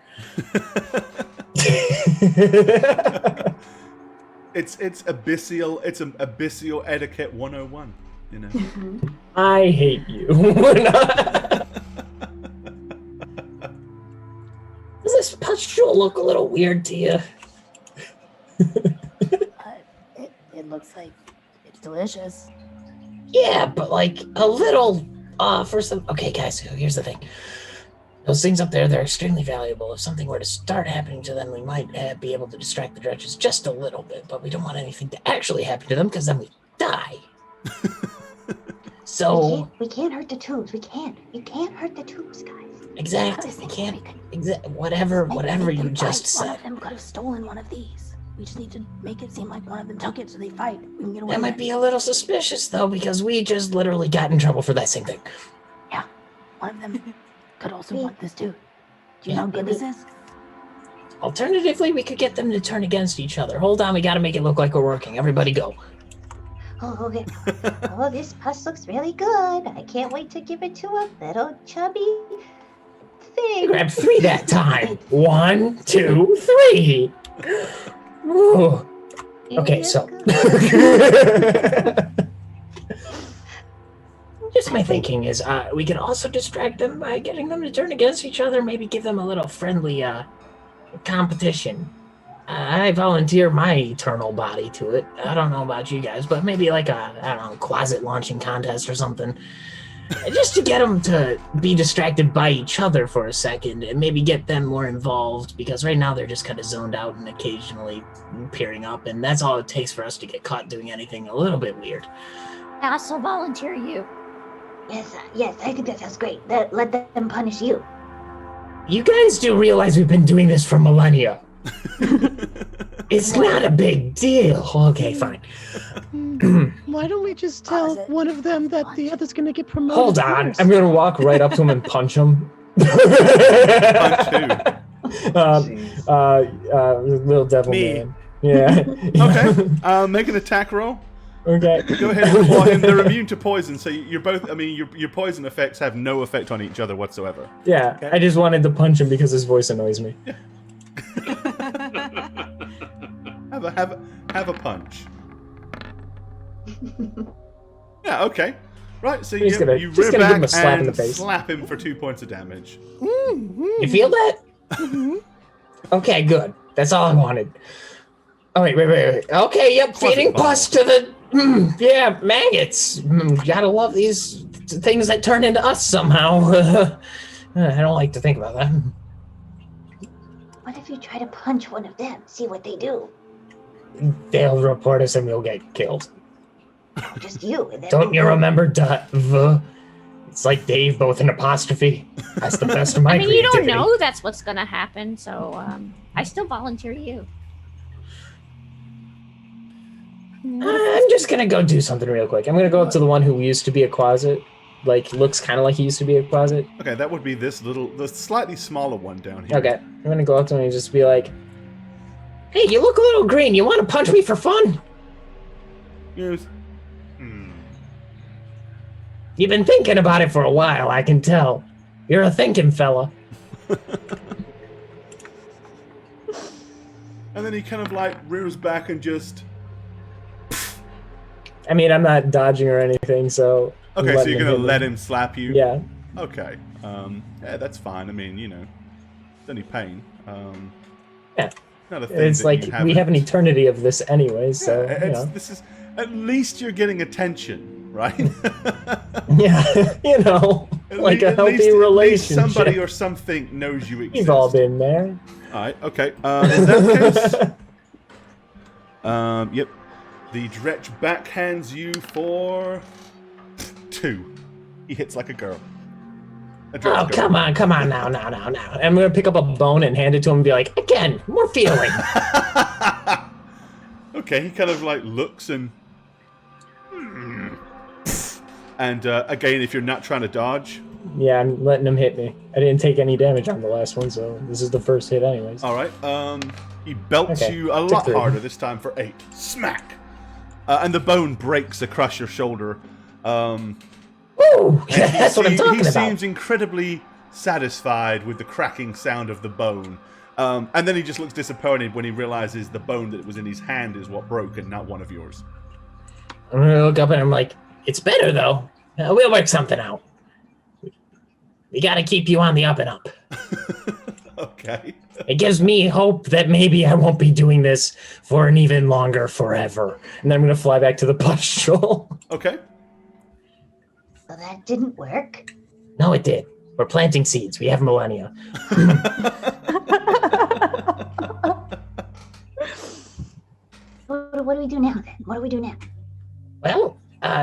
It's an abyssal etiquette 101, I hate you. Does this pustule look a little weird to you? It looks like it's delicious. Yeah, but a little for some... Okay, guys, so here's the thing. Those things up there, they're extremely valuable. If something were to start happening to them, we might be able to distract the Dretches just a little bit, but we don't want anything to actually happen to them because then we die. So... We can't hurt the tubes. We can't. You can't hurt the tubes, guys. Exactly. We can't... Whatever you just said. One of them could have stolen one of these. We just need to make it seem like one of them took it so they fight. We can get away That with might be a little suspicious, though, because we just literally got in trouble for that same thing. Yeah. One of them could also want this too. Do you know how good this is? Alternatively, we could get them to turn against each other. Hold on, we gotta make it look like we're working. Everybody go. Oh, okay. Oh, this pus looks really good. I can't wait to give it to a little chubby thing. Grab 3 that time. 1, 2, 3. Ooh. Okay, so Just my thinking is we could also distract them by getting them to turn against each other, maybe give them a little friendly competition. I volunteer my eternal body to it. I don't know about you guys, but maybe like a, I don't know, Quasit launching contest or something. Just to get them to be distracted by each other for a second and maybe get them more involved, because right now they're just kind of zoned out and occasionally peering up, and that's all it takes for us to get caught doing anything a little bit weird. I also volunteer you. Yes, I think that sounds great. Let them punish you. You guys do realize we've been doing this for millennia. It's not a big deal. Okay, fine. Why don't we just tell one of them that the other's gonna get promoted? Hold on. first? I'm going to walk right up to him and punch him. Punch who? Little devil Me. man. Yeah. Okay. Make an attack roll. Okay. Go ahead and roll him. They're immune to poison, so you're both. I mean, your poison effects have no effect on each other whatsoever. Yeah. I just wanted to punch him because his voice annoys me. Have a punch. Yeah. Okay. Right. So you Just rear gonna give him back a slap in the and face. slap him for 2 points of damage. You feel that? Okay, good. That's all I wanted. Oh, wait. Okay, yep, feeding pus to the, maggots. Gotta love these things that turn into us somehow. I don't like to think about that. What if you try to punch one of them? See what they do. They'll report us and we'll get killed. Just you. And then Don't you remember the? It's like Dave, both an apostrophe. That's the best of my I mean, you creativity. don't know that's what's gonna happen, so I still volunteer you. I'm just gonna go do something real quick. I'm gonna go up to the one who used to be a Quasit. Like, looks kind of like he used to be a Quasit. Okay, that would be the slightly smaller one down here. Okay, I'm gonna go up to him and just be like, "Hey, you look a little green. You want to punch me for fun?" Yes. You've been thinking about it for a while, I can tell. You're a thinking fella. And then he kind of like rears back and just. I mean, I'm not dodging or anything, so. I'm Okay, so letting you're him gonna hit me. let him slap you? Yeah. Okay. Yeah, that's fine. I mean, it's only pain. Yeah. Not a thing It's that like you we have an eternity of this anyway, so Yeah, this is at least you're getting attention, right? yeah, like a healthy relationship. Somebody or something knows you exist. We've all been there. All right. Okay. In that case, yep. The Dretch backhands you for 2. He hits like a girl. Oh, come on now. I'm gonna pick up a bone and hand it to him and be like, again, more feeling. Okay, he kind of like looks and again, if you're not trying to dodge. Yeah, I'm letting him hit me. I didn't take any damage on the last one, so this is the first hit anyways. All right. He belts you a lot harder this time for 8. Smack. And the bone breaks across your shoulder. Ooh, that's what I'm talking about. He seems incredibly satisfied with the cracking sound of the bone. And then he just looks disappointed when he realizes the bone that was in his hand is what broke and not one of yours. I'm gonna look up and I'm like, it's better though. We'll work something out. We gotta keep you on the up and up. Okay. It gives me hope that maybe I won't be doing this for an even longer forever. And then I'm gonna fly back to the pustule. Okay. So that didn't work. No, it did. We're planting seeds. We have millennia. What do we do now then? What do we do now? Well,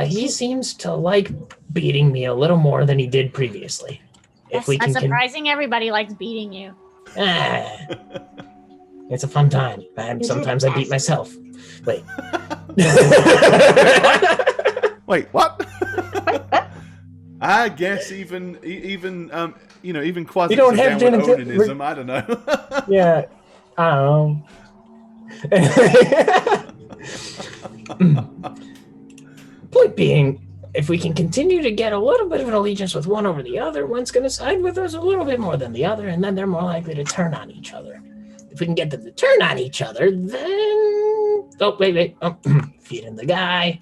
he seems to like beating me a little more than he did previously. That's not surprising. Everybody likes beating you. It's a fun time. And sometimes I beat myself. Wait. Wait, what? I guess even Quasit You don't have down with genital- onanism, I don't know. Yeah, I don't know. Point being, if we can continue to get a little bit of an allegiance with one over the other, one's going to side with us a little bit more than the other, and then they're more likely to turn on each other. If we can get them to turn on each other, then... Oh, wait. Oh, feeding the guy.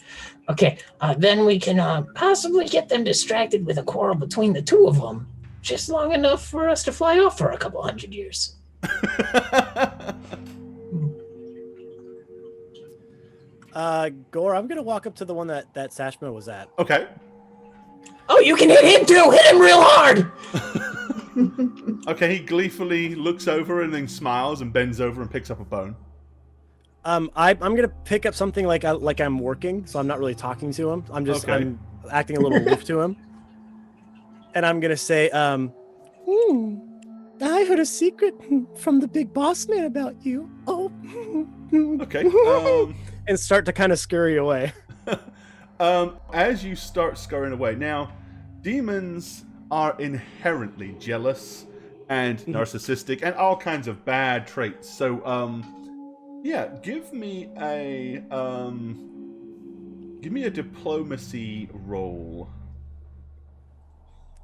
Okay, then we can possibly get them distracted with a quarrel between the two of them, just long enough for us to fly off for a couple 100 years. Gore, I'm gonna walk up to the one that Sashmo was at. Okay. Oh, you can hit him too! Hit him real hard! Okay, he gleefully looks over and then smiles and bends over and picks up a bone. I'm gonna pick up something like I'm working, so I'm not really talking to him. I'm acting a little aloof to him, and I'm gonna say, I heard a secret from the big boss man about you. Oh, okay. And start to kind of scurry away. As you start scurrying away, now demons are inherently jealous and narcissistic and all kinds of bad traits. So, yeah, give me a diplomacy roll.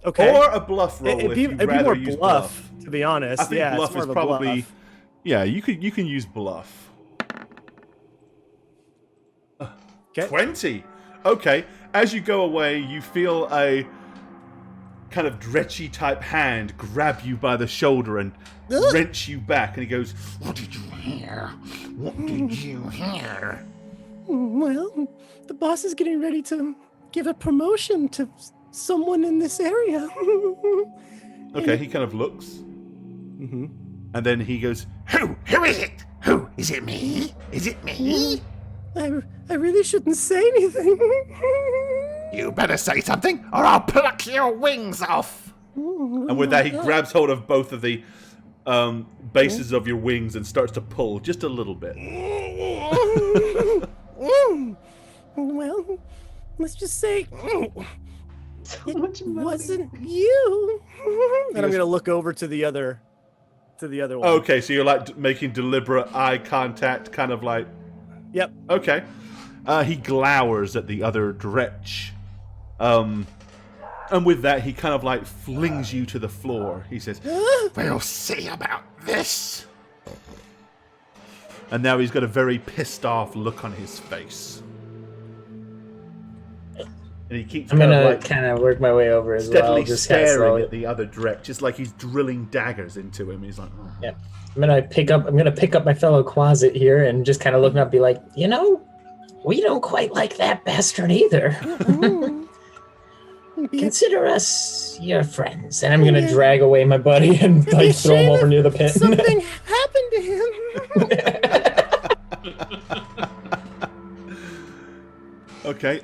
Okay. Or a bluff roll. It'd be more bluff, to be honest. I think bluff is probably. Bluff. Yeah, you can use bluff. Okay. 20. Okay. As you go away, you feel a kind of dretchy type hand grab you by the shoulder and wrench you back, and he goes, "What did you hear? What did you hear?" Well, the boss is getting ready to give a promotion to someone in this area. Okay, he kind of looks. Mm-hmm. And then he goes, Who is it? Who? Is it me? Is it me? I really shouldn't say anything. You better say something, or I'll pluck your wings off. And with that, he grabs hold of both of the bases of your wings and starts to pull just a little bit. Well, let's just say it wasn't you. And I'm gonna look over to the other one. Okay, so you're like making deliberate eye contact, kind of like. Yep. Okay. He glowers at the other Dretch. And with that, he kind of like flings you to the floor. He says, We'll see about this. And now he's got a very pissed off look on his face. And he keeps I'm gonna kind of work my way over as well. steadily Just kinda staring slowly. at the other Dretch, just like he's drilling daggers into him. He's like, oh. Yeah. I'm gonna pick up my fellow Quasit here and just kind of look up, and be like, we don't quite like that bastard either. Consider us your friends. And I'm gonna drag away my buddy and like throw him over near the pit. Something happened to him. Okay,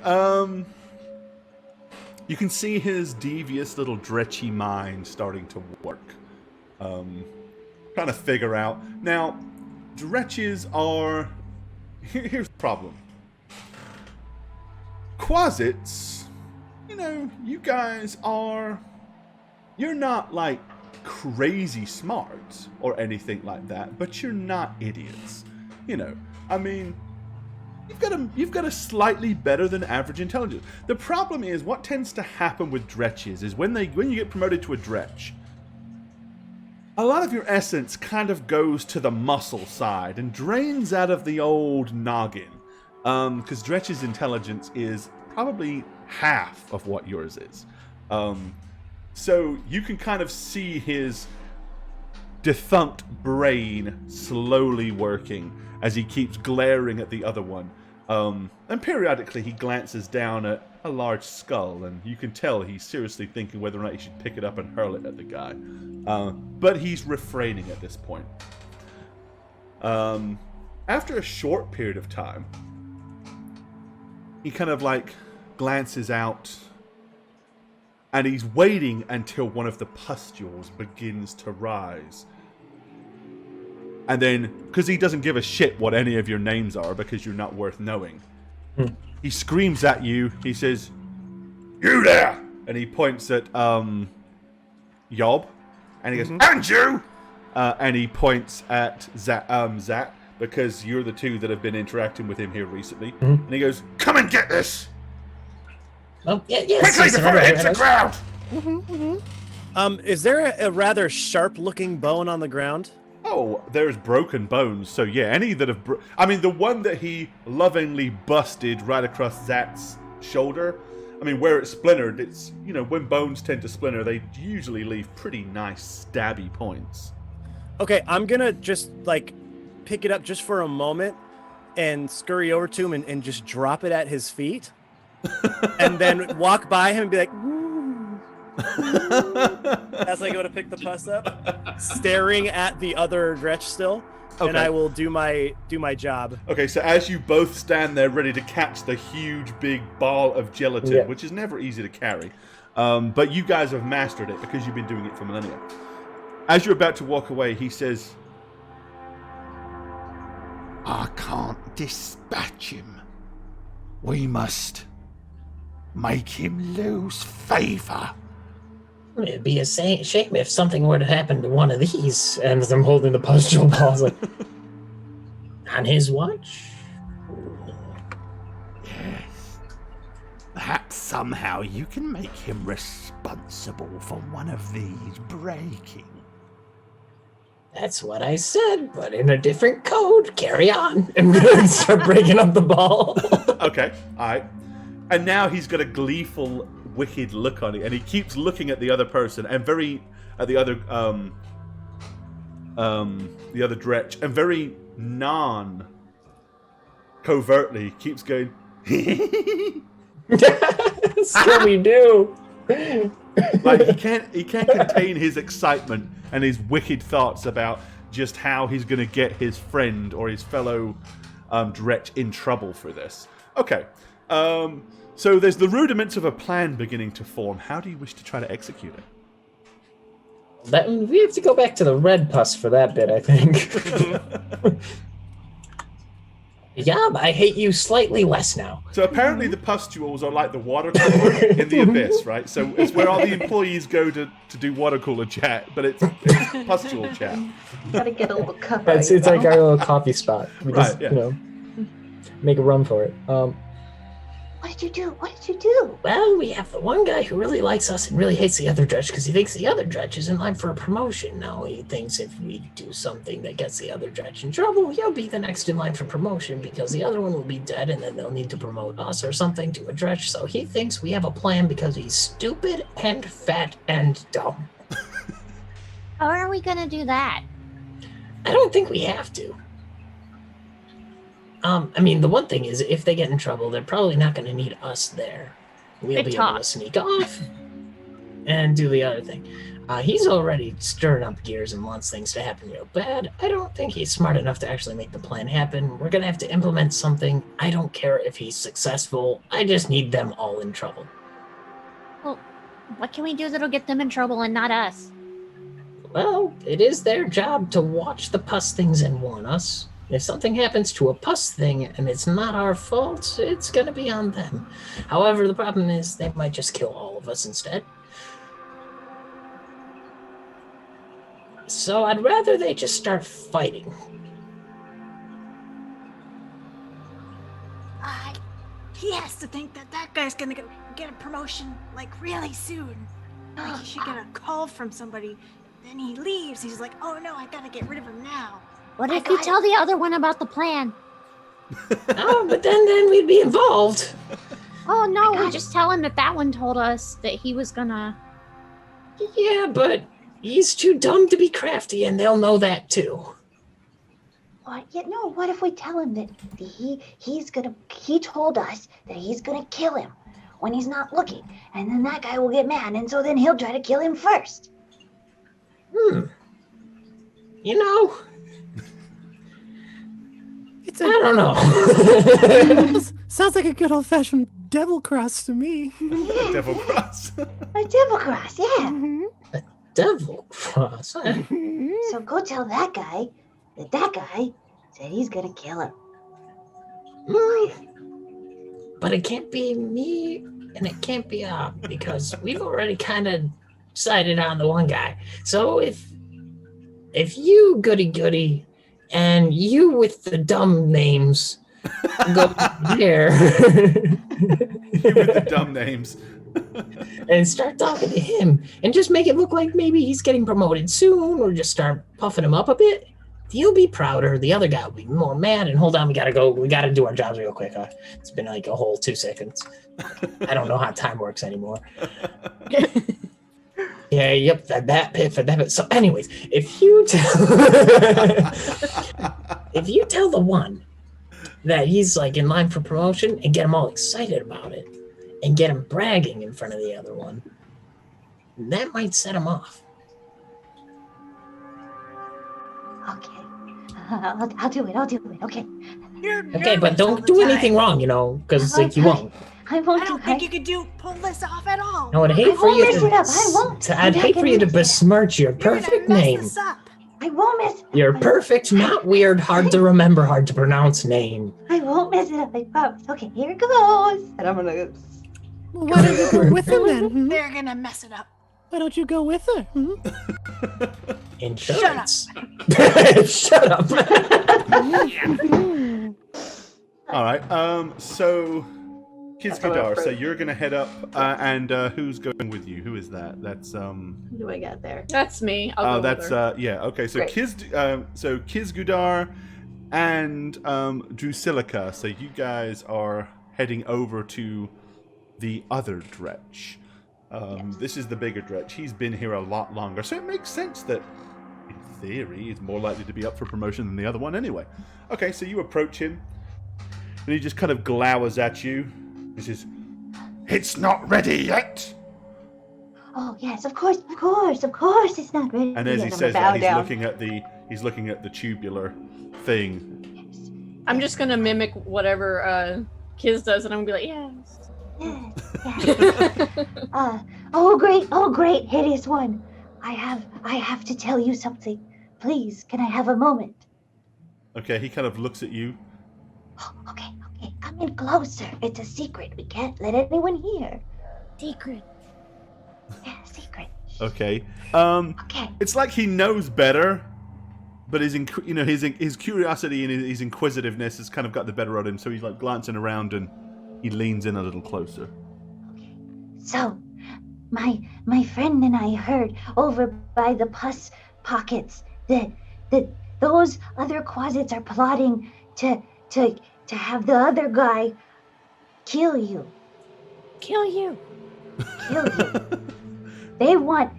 you can see his devious little dretchy mind starting to work. Trying to figure out. Now, dretches are... Here's the problem. Quasits, you guys are... You're not, like, crazy smart or anything like that, but you're not idiots. I mean... You've got a slightly better than average intelligence. The problem is, what tends to happen with Dretches is when you get promoted to a Dretch, a lot of your essence kind of goes to the muscle side and drains out of the old noggin. Because Dretch's intelligence is probably half of what yours is. So you can kind of see his defunct brain slowly working as he keeps glaring at the other one. And periodically he glances down at a large skull, and you can tell he's seriously thinking whether or not he should pick it up and hurl it at the guy. But he's refraining at this point. After a short period of time, he kind of like glances out, and he's waiting until one of the pustules begins to rise. And then, because he doesn't give a shit what any of your names are, because you're not worth knowing, he screams at you. He says, "You there!" And he points at Yob, and he goes, "And you!" And he points at Zat, because you're the two that have been interacting with him here recently. And he goes, "Come and get this!" Oh, yeah, quickly before it hits the ground! Is there a rather sharp-looking bone on the ground? Oh, there's broken bones. So yeah, any that have... the one that he lovingly busted right across Zat's shoulder, where it's splintered, it's, when bones tend to splinter, they usually leave pretty nice stabby points. Okay, I'm gonna just, pick it up just for a moment and scurry over to him and just drop it at his feet. And then walk by him and be like, "Woo." As I go to pick the pus up, staring at the other Dretch still. Okay. And I will do my job. Okay, so as you both stand there ready to catch the huge big ball of gelatin, which is never easy to carry, but you guys have mastered it because you've been doing it for millennia. As you're about to walk away, he says, I can't dispatch him. We must make him lose favor. It'd be a shame if something were to happen to one of these. And as I'm holding the pustule balls, on his watch? Yes. Perhaps somehow you can make him responsible for one of these breaking. That's what I said, but in a different code. Carry on. I'm going to start breaking up the ball. Okay, all right. And now he's got a gleeful, wicked look on it, and he keeps looking at the other person and the other Dretch, and very covertly keeps going. Scooby-Doo. He can't contain his excitement and his wicked thoughts about just how he's going to get his friend or his fellow Dretch in trouble for this. Okay. So there's the rudiments of a plan beginning to form. How do you wish to try to execute it? We have to go back to the red pus for that bit, I think. Yeah, but I hate you slightly less now. So apparently the pustules are like the water cooler in the abyss, right? So it's where all the employees go to do water cooler chat, but it's pustule chat. Gotta get a little cup. It's like our little coffee spot. We just, yeah. Make a run for it. What did you do? What did you do? Well, we have the one guy who really likes us and really hates the other Dretch because he thinks the other Dretch is in line for a promotion. Now he thinks if we do something that gets the other Dretch in trouble, he'll be the next in line for promotion because the other one will be dead and then they'll need to promote us or something to a Dretch. So he thinks we have a plan because he's stupid and fat and dumb. How are we gonna do that? I don't think we have to. The one thing is, if they get in trouble, they're probably not going to need us there. We'll be able to sneak off and do the other thing. He's already stirring up gears and wants things to happen real bad. I don't think he's smart enough to actually make the plan happen. We're going to have to implement something. I don't care if he's successful. I just need them all in trouble. Well, what can we do that'll get them in trouble and not us? Well, it is their job to watch the pus things and warn us. If something happens to a pus thing and it's not our fault, it's going to be on them. However, the problem is they might just kill all of us instead. So I'd rather they just start fighting. He has to think that guy's gonna get a promotion really soon. He should get a call from somebody. Then he leaves. He's like, oh no, I gotta get rid of him now. What if you tell the other one about the plan? Oh, but then we'd be involved. Oh no, we just tell him that one told us that he was gonna... Yeah, but he's too dumb to be crafty, and they'll know that too. What if we tell him that he told us that he's gonna kill him when he's not looking, and then that guy will get mad, and so then he'll try to kill him first. I don't know. Sounds like a good old-fashioned devil cross to me. Devil cross. A devil cross, yeah. A devil cross. So go tell that guy that guy said he's gonna kill him. But it can't be me, and it can't be because we've already kind of decided on the one guy. So if you goody and you with the dumb names go there. You with the dumb names. And start talking to him and just make it look like maybe he's getting promoted soon or just start puffing him up a bit. He'll be prouder. The other guy will be more mad. And hold on, we gotta go. We gotta do our jobs real quick. It's been like a whole 2 seconds. I don't know how time works anymore. Yeah, yep, that bit. So, anyways, if you tell the one that he's like in line for promotion and get him all excited about it and get him bragging in front of the other one, that might set him off. Okay. I'll do it. Okay. Okay, but don't do anything wrong, because like you won't. I won't. I don't think you could pull this off at all. No, I'd hate for you mess it up. I won't. I'd hate for you to besmirch your perfect name. I won't mess. Your perfect, not weird, hard to remember, hard to pronounce name. I won't mess it up. I promise. Okay, here it goes. And I'm gonna. Well, why don't you go with him then? Hmm? They're gonna mess it up. Why don't you go with her? Hmm? Insurance. Shut up. Shut up. All right. So, Kids Gudar, so you're gonna head up, and who's going with you? Who is that? That's Who do I got there? That's me. I'll go with her. Yeah. Okay. So Great. Kiz Gudar and Drusilica. So you guys are heading over to the other Dretch. This is the bigger Dretch. He's been here a lot longer, so it makes sense that, in theory, he's more likely to be up for promotion than the other one anyway. Okay, so you approach him, and he just kind of glowers at you. He says, "It's not ready yet." Oh yes, of course, it's not ready. And as he yet. says I'm that, gonna bow he's looking at the tubular thing. I'm just gonna mimic whatever Kiz does, and I'm gonna be like, yes. Oh great, hideous one. I have to tell you something. Please, can I have a moment? Okay, he kind of looks at you. Oh, okay, come in closer. It's a secret. We can't let anyone hear. Secret. Yeah, secret. Okay. Okay. It's like he knows better, but his curiosity and his inquisitiveness has kind of got the better of him. So he's like glancing around and he leans in a little closer. Okay. So, my friend and I heard over by the pus pockets that those other Quasits are plotting to have the other guy kill you. Kill you. They want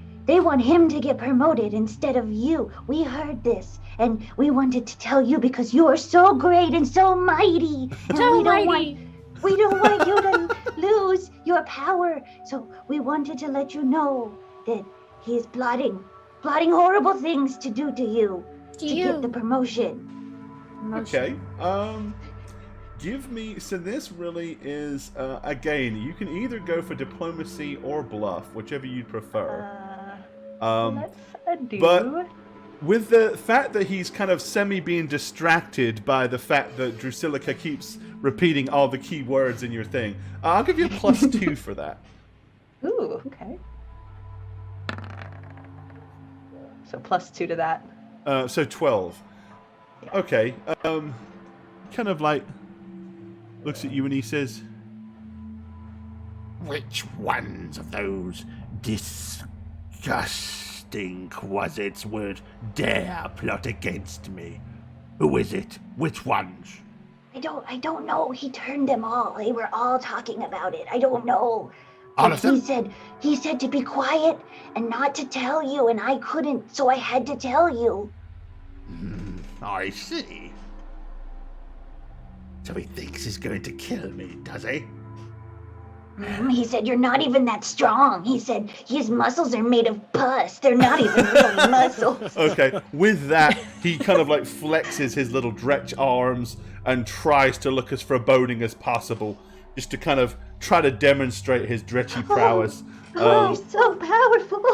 him to get promoted instead of you. We heard this, and we wanted to tell you because you are so great and so mighty. And So we don't mighty. We don't want you to lose your power. So we wanted to let you know that he is plotting horrible things to do to you get the promotion. Okay. Give me. So this really is again. You can either go for diplomacy or bluff, whichever you prefer. Let's do. But with the fact that he's kind of being distracted by the fact that Drusilica keeps repeating all the key words in your thing, I'll give you a +2 for that. Ooh, okay. So +2 to that. So 12. Okay. Kind of like looks at you and he says, Which ones of those disgusting Quasits would dare plot against me? Who is it? Which ones? I don't know. He turned them all. They were all talking about it. I don't know. All of them? He said to be quiet and not to tell you, and I couldn't, so I had to tell you. I see. So he thinks he's going to kill me, does he? He said you're not even that strong. He said his muscles are made of pus. They're not even really muscles. okay. With that, he kind of like flexes his little Dretch arms and tries to look as foreboding as possible, just to kind of try to demonstrate his Dretchy prowess. You're so powerful.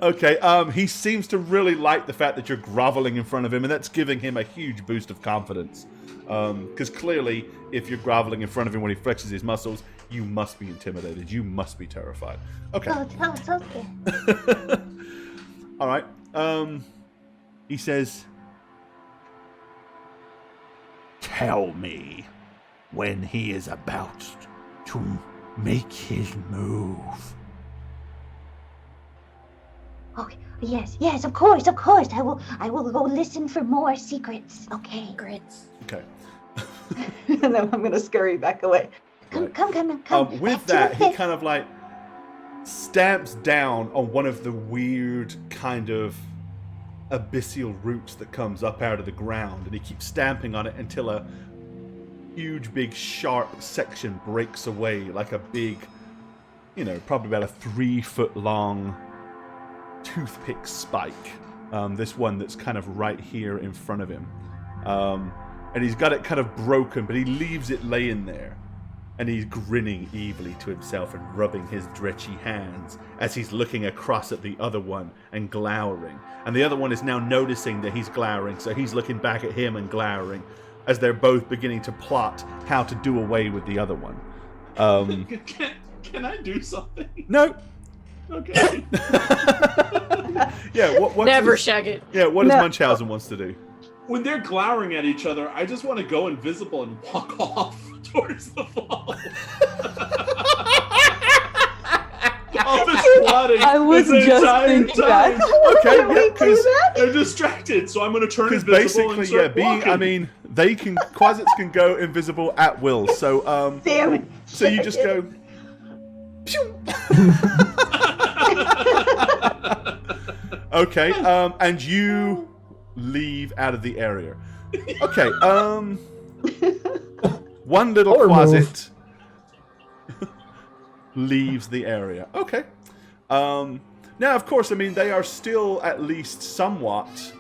Okay, he seems to really like the fact that you're groveling in front of him, and that's giving him a huge boost of confidence. Because clearly, if you're groveling in front of him when he flexes his muscles, you must be intimidated. You must be terrified. Okay. Oh, it's okay. All right. He says, Tell me when he is about to make his move. Yes, of course. I will go listen for more secrets. Okay. Grits. Okay. And then I'm gonna scurry back away. Come. With that, he kind of like stamps down on one of the weird kind of abyssal roots that comes up out of the ground, and he keeps stamping on it until a huge, big, sharp section breaks away like a big, probably about a 3-foot long toothpick spike. This one that's kind of right here in front of him. And he's got it kind of broken, but he leaves it laying there. And he's grinning evilly to himself and rubbing his dretchy hands as he's looking across at the other one and glowering. And the other one is now noticing that he's glowering, so he's looking back at him and glowering as they're both beginning to plot how to do away with the other one. Can I do something? No. Okay. Yeah. What Never shag it. Yeah. What does Munchausen wants to do? When they're glowering at each other, I just want to go invisible and walk off towards the fall. I'll be squatting. I was the just entire thinking time. that. Okay, because they're distracted, so I'm going to turn invisible basically, and start walking. they can Quasits can go invisible at will. So Damn it. So you just go. Pew! Okay, and you leave out of the area. Okay, one little Quasit leaves the area. Okay. Now, of course, they are still at least somewhat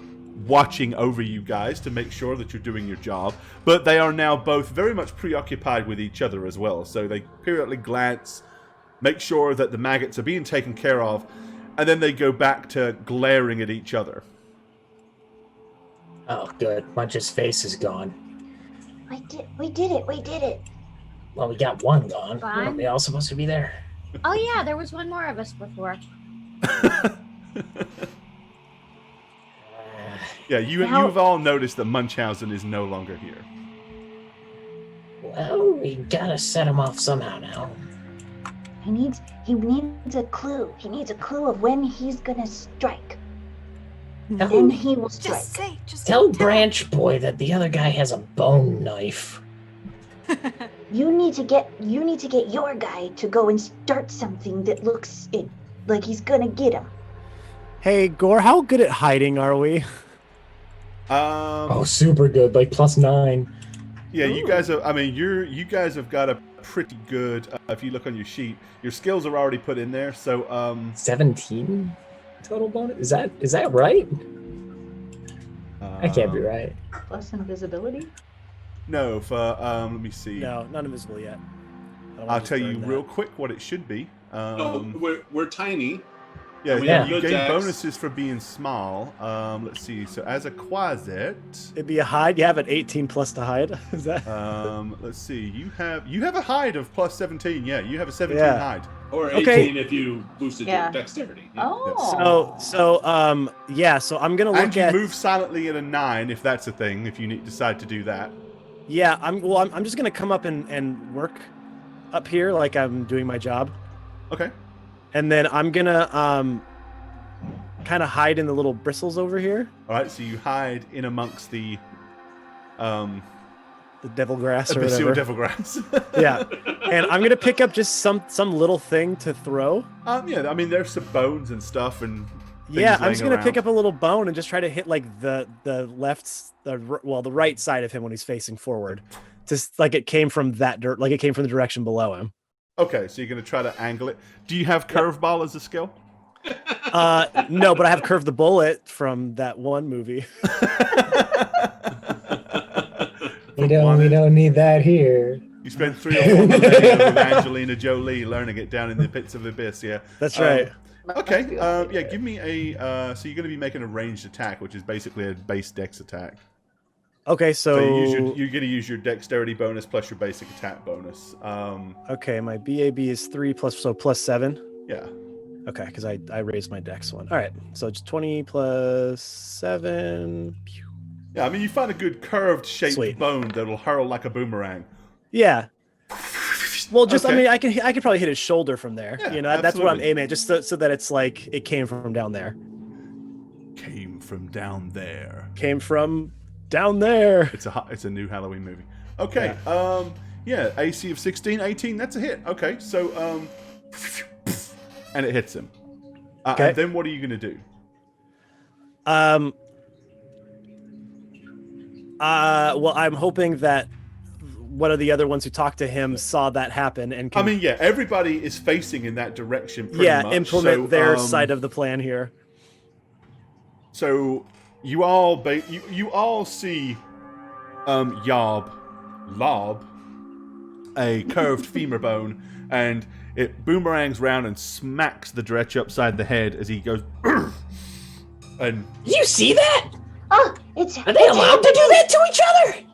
watching over you guys to make sure that you're doing your job, but they are now both very much preoccupied with each other as well. So they periodically glance, make sure that the maggots are being taken care of, and then they go back to glaring at each other. Oh, good. Munch's face is gone. We did it. Well, we got one gone. Fine. Aren't they all supposed to be there? Oh yeah, there was one more of us before. Yeah, you've all noticed that Munchausen is no longer here. Well, we gotta set him off somehow now. He needs a clue. He needs a clue of when he's gonna strike. Then he will strike. Tell Branch Boy that the other guy has a bone knife. You need to get your guy to go and start something that looks like he's gonna get him. Hey, Gore, how good at hiding are we? Oh, super good, like +9. Yeah, you guys are. You guys have got a pretty good. If you look on your sheet, your skills are already put in there. So 17 total bonus. Is that right? That can't be right. Plus invisibility? No, for let me see. No, not invisible yet. I'll tell you real quick what it should be. We're tiny. Yeah, you gain bonuses for being small. Let's see. So as a Quasit, it'd be a hide. You have an 18 plus to hide. Is that? Let's see. You have a hide of +17. Yeah, you have a 17 hide. Or 18 if you boosted your dexterity. Yeah. Oh. So I'm gonna look and you at. move silently at a 9 if that's a thing. If you decide to do that. Yeah, I'm just gonna come up and work up here like I'm doing my job. Okay. And then I'm gonna kind of hide in the little bristles over here. All right, so you hide in amongst the devil grass or whatever. Devil grass. Yeah, and I'm gonna pick up just some little thing to throw. Yeah, there's some bones and stuff and. Yeah, I'm just gonna pick up a little bone and just try to hit like the right side of him when he's facing forward, just like it came from it came from the direction below him. Okay, so you're gonna try to angle it. Do you have curveball as a skill? No, but I have curved the bullet from that one movie. We don't need that here. You spent 3 or 4 millennia with Angelina Jolie learning it down in the pits of the abyss. Yeah, that's right. Okay, give me a. So you're going to be making a ranged attack, which is basically a base dex attack. Okay, so you're going to use your dexterity bonus plus your basic attack bonus. Okay, my BAB is 3 plus 7. Yeah. Okay, because I raised my dex one. All right, so it's 20 plus 7. Yeah, you find a good curved shaped bone that'll hurl like a boomerang. Yeah. Well, just okay. I could probably hit his shoulder from there. Yeah, that's what I'm aiming at, just so that it's like it came from down there. from down there. Came from down there. It's a new Halloween movie. Okay. Yeah. AC of 16, 18. That's a hit. Okay. So and it hits him. Okay. And then what are you gonna do? Well, I'm hoping that one of the other ones who talked to him saw that happen and can, I mean, yeah, everybody is facing in that direction pretty much. implement their side of the plan here. So you all you all see lob a curved femur bone, and it boomerangs round and smacks the Dretch upside the head as he goes and Did you see that? Oh, Are they allowed to do that to each other?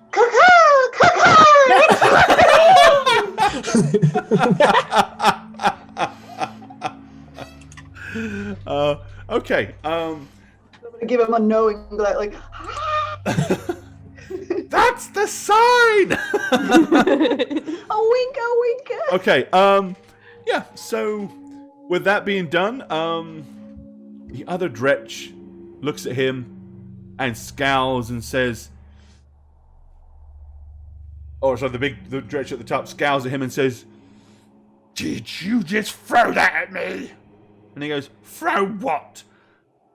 okay. I'm gonna give him a knowing like. That's the sign. A wink, a wink. Okay. Yeah. So, with that being done, the other Dretch looks at him and scowls and says, "Oh, so the Dretch at the top scowls at him and says, "Did you just throw that at me?" And he goes, "Throw what?"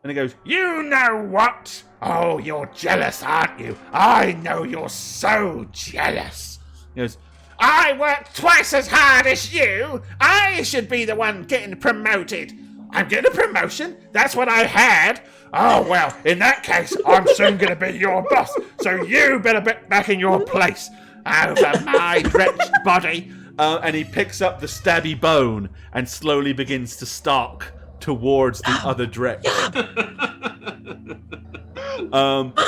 And he goes, "You know what? Oh, you're jealous, aren't you? I know you're so jealous." He goes, "I work twice as hard as you. I should be the one getting promoted. I'm getting a promotion? That's what I had. Oh, well, in that case, I'm soon going to be your boss. So you better be back in your place over my wretched body." And he picks up the stabby bone and slowly begins to stalk towards the other Dretch.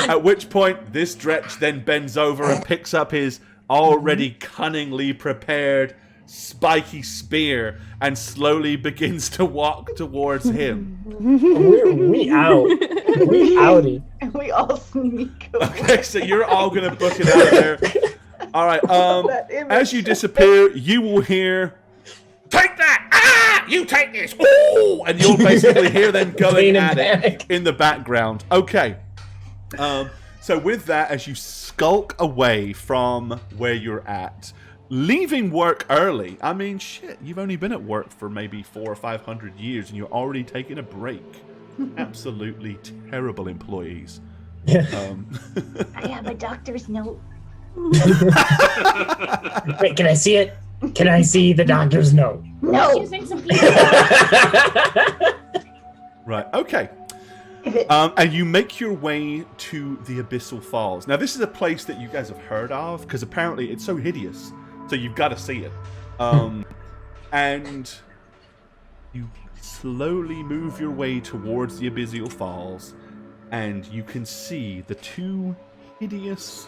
At which point, this Dretch then bends over and picks up his already cunningly prepared spiky spear and slowly begins to walk towards him. We out. We outie. And we all sneak away. Okay, so you're all gonna book it out of there. All right. As you disappear, you will hear, "Take that! Ah! You take this! Oh!" And you'll basically hear them going at it in the background. Okay. So with that, as you skulk away from where you're at, leaving work early. I mean, shit, you've only been at work for maybe 400 or 500 years, and you're already taking a break. Absolutely terrible employees. I have a doctor's note. Wait, can I see it? Can I see the doctor's note? No. Using some people. Right, okay. And you make your way to the Abyssal Falls. Now, this is a place that you guys have heard of, because apparently it's so hideous, so you've got to see it. And you slowly move your way towards the Abyssal Falls, and you can see the two hideous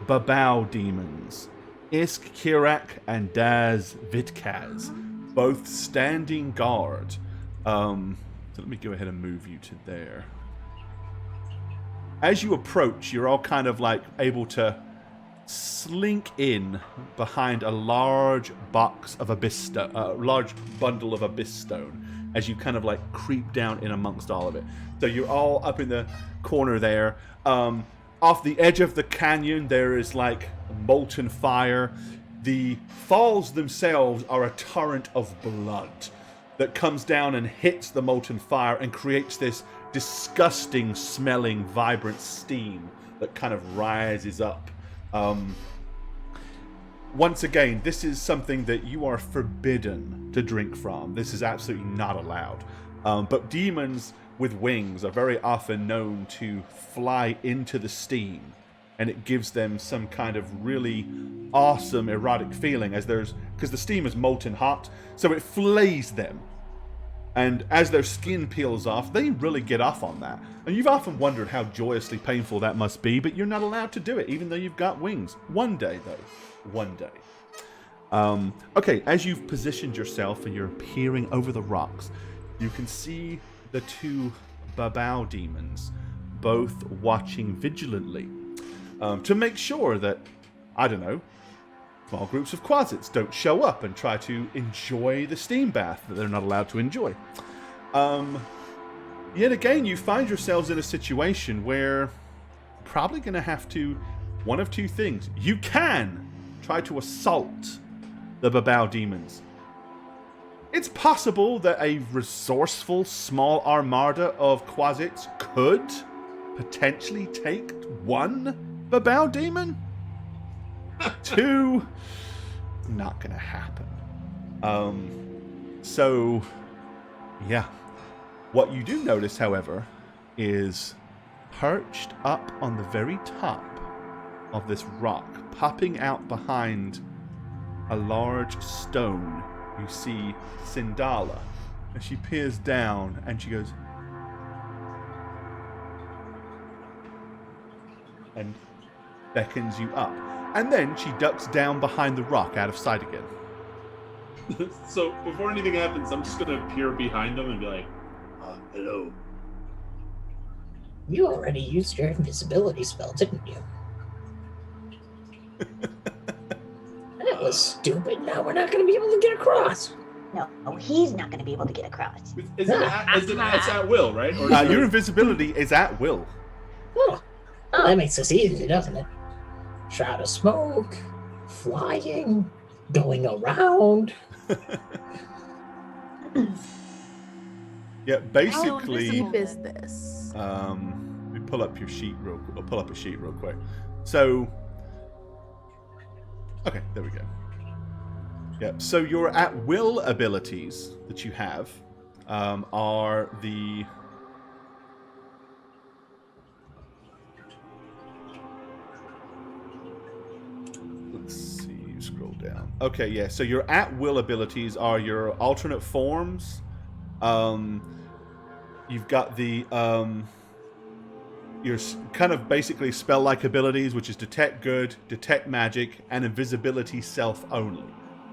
Babao demons, Isk Kirak and Daz Vitkaz, both standing guard. So let me go ahead and move you to there. As you approach, you're all kind of like able to slink in behind a large box of large bundle of abyss stone as you kind of like creep down in amongst all of it. So you're all up in the corner there. Off the edge of the canyon, there is like molten fire. The falls themselves are a torrent of blood that comes down and hits the molten fire and creates this disgusting smelling vibrant steam that kind of rises up. Once again, this is something that you are forbidden to drink from. This is absolutely not allowed. But demons with wings are very often known to fly into the steam, and it gives them some kind of really awesome erotic feeling because the steam is molten hot, so it flays them. And as their skin peels off, they really get off on that. And you've often wondered how joyously painful that must be, but you're not allowed to do it, even though you've got wings. One day, though. One day. Okay, as you've positioned yourself and you're peering over the rocks, you can see the two Babao demons both watching vigilantly to make sure that, I don't know, small groups of Quasits don't show up and try to enjoy the steam bath that they're not allowed to enjoy. yet again, you find yourselves in a situation where you're probably going to have to, one of two things. You can try to assault the Babao demons. It's possible that a resourceful small armada of Quasits could potentially take one Babao demon. 2, not gonna happen. So, yeah. What you do notice, however, is perched up on the very top of this rock, popping out behind a large stone, you see Sindala. And she peers down and she goes, and beckons you up. And then she ducks down behind the rock out of sight again. So before anything happens, I'm just gonna peer behind them and be like, hello. You already used your invisibility spell, didn't you? That was stupid. Now we're not going to be able to get across. No, he's not going to be able to get across. Is it at will, right? Or Your invisibility is at will. Oh, that makes this easy, doesn't it? Shroud of smoke, flying, going around. Yeah, basically. How deep is this? Let me pull up your sheet real quick. I'll pull up a sheet real quick. So, okay, there we go. Yeah, so your at-will abilities that you have are the... Let's see, scroll down. Okay, yeah, so your at-will abilities are your alternate forms. You've got the... your kind of basically spell-like abilities, which is Detect Good, Detect Magic, and Invisibility Self only.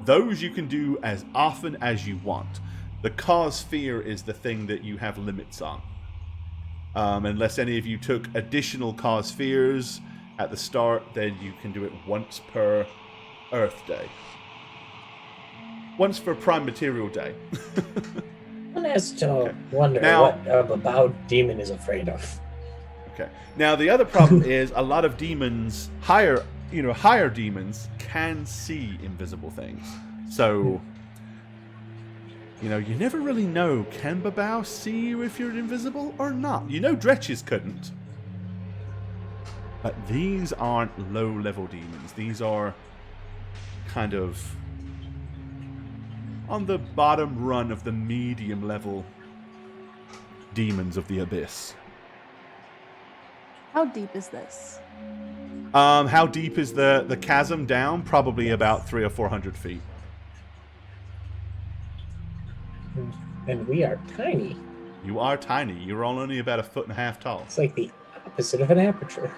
Those you can do as often as you want. The Cause Fear is the thing that you have limits on. Unless any of you took additional Cause Fears at the start, then you can do it once per Earth Day. Once for Prime Material Day. One has to wonder Now- what a Babao demon is afraid of. Okay. Now the other problem is a lot of demons, higher demons can see invisible things. So, you never really know, can Babao see you if you're invisible or not? Dretches couldn't. But these aren't low-level demons. These are kind of on the bottom run of the medium-level demons of the Abyss. How deep is this? How deep is the chasm down? Probably about 300 or 400 feet. And we are tiny. You are tiny. You're all only about 1.5 feet tall. It's like the opposite of an aperture.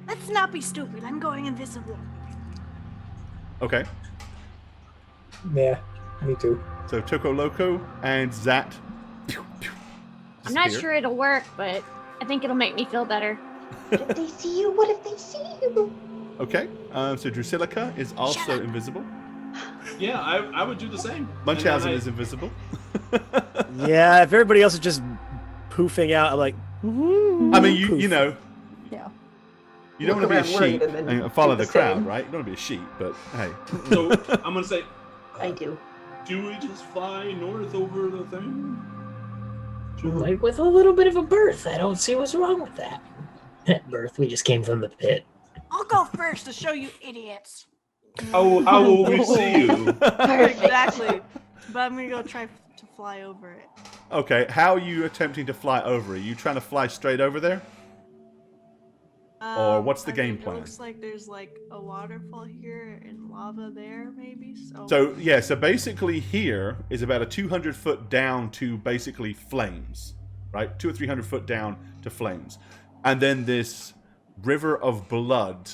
Let's not be stupid. I'm going invisible. Okay. Yeah, me too. So Toko Loco and Zat. I'm not disappear. sure it'll work, but I think it'll make me feel better. What if they see you? What if they see you? Okay. So Drusilica is also invisible. Yeah, I would do the same. Munchausen is invisible. Yeah, if everybody else is just poofing out, I'm like, I mean, you know. Yeah. You don't want to be a sheep and follow the crowd, right? You don't want to be a sheep, but hey. So I'm gonna say, I do. do we just fly north over the thing? Like with a little bit of a berth. I don't see what's wrong with that. Berth, we just came from the pit. I'll go first to show you idiots. How will we see you? Exactly. But I'm gonna go try to fly over it. Okay, how are you attempting to fly over? Are you trying to fly straight over there? Or what's the game plan? It looks like there's like a waterfall here and lava there, maybe. So basically here is about a 200-foot down to basically flames, right? 200 or 300 foot down to flames. And then this river of blood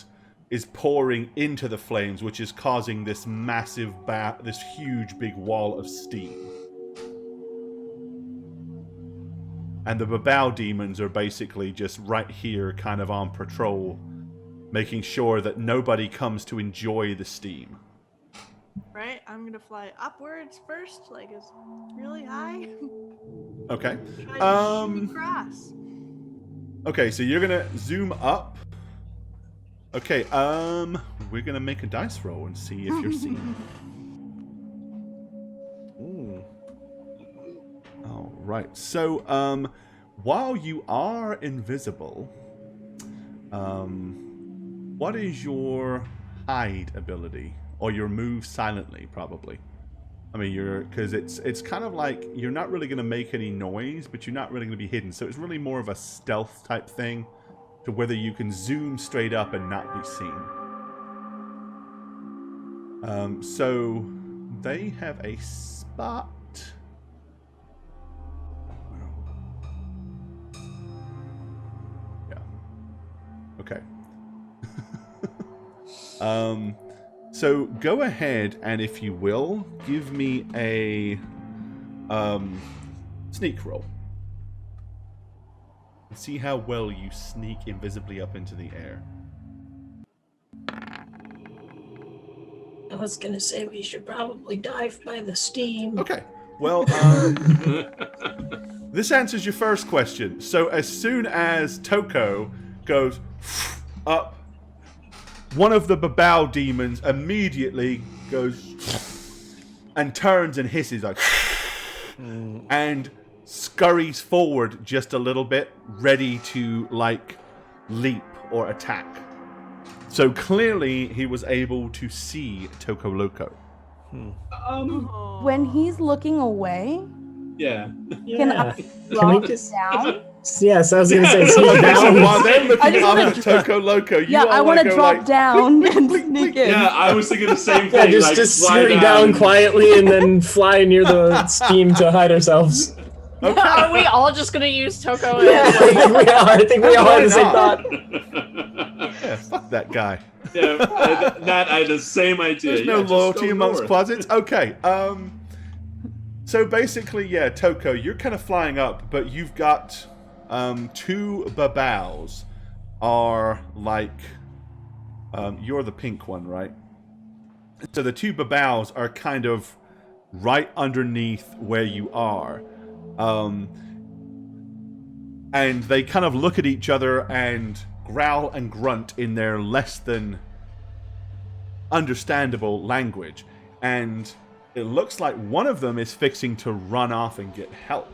is pouring into the flames, which is causing this massive, this huge big wall of steam. And the Babao demons are basically just right here, kind of on patrol, making sure that nobody comes to enjoy the steam. Right? I'm gonna fly upwards first, like it's really high. Okay. Try to shoot across. Okay, so you're gonna zoom up. Okay, we're gonna make a dice roll and see if you're seen. Ooh. All right. So, while you are invisible, what is your hide ability or your move silently? Probably. I mean, because it's kind of like you're not really going to make any noise, but you're not really going to be hidden. So it's really more of a stealth type thing, to whether you can zoom straight up and not be seen. So they have a spot. Yeah. Okay. So go ahead and, if you will, give me a sneak roll. And see how well you sneak invisibly up into the air. I was gonna say we should probably dive by the steam. Okay. Well, this answers your first question. So as soon as Toko goes up, one of the Babao demons immediately goes and turns and hisses like, and scurries forward just a little bit, ready to like leap or attack. So clearly he was able to see Toko Loco. When he's looking away, Yeah. can I drop down? Yes, I was gonna say So sneak down. while they're looking up at Toko Loco, you Yeah, I all want to go drop like, down and sneak in. Yeah, I was thinking the same Yeah, thing. just fly scurry down quietly and then fly near the steam to hide ourselves. Are we all just gonna use Toko? Yeah, I think we all had the same thought. Yeah, fuck that guy. Yeah, Nat, I had the same idea. There's no just loyalty go amongst north. Quasits. Okay. So basically, yeah, Toko, you're kind of flying up, but you've got two Babaos are like you're the pink one, right? So the two Babaos are kind of right underneath where you are. And they kind of look at each other and growl and grunt in their less than understandable language. And it looks like one of them is fixing to run off and get help,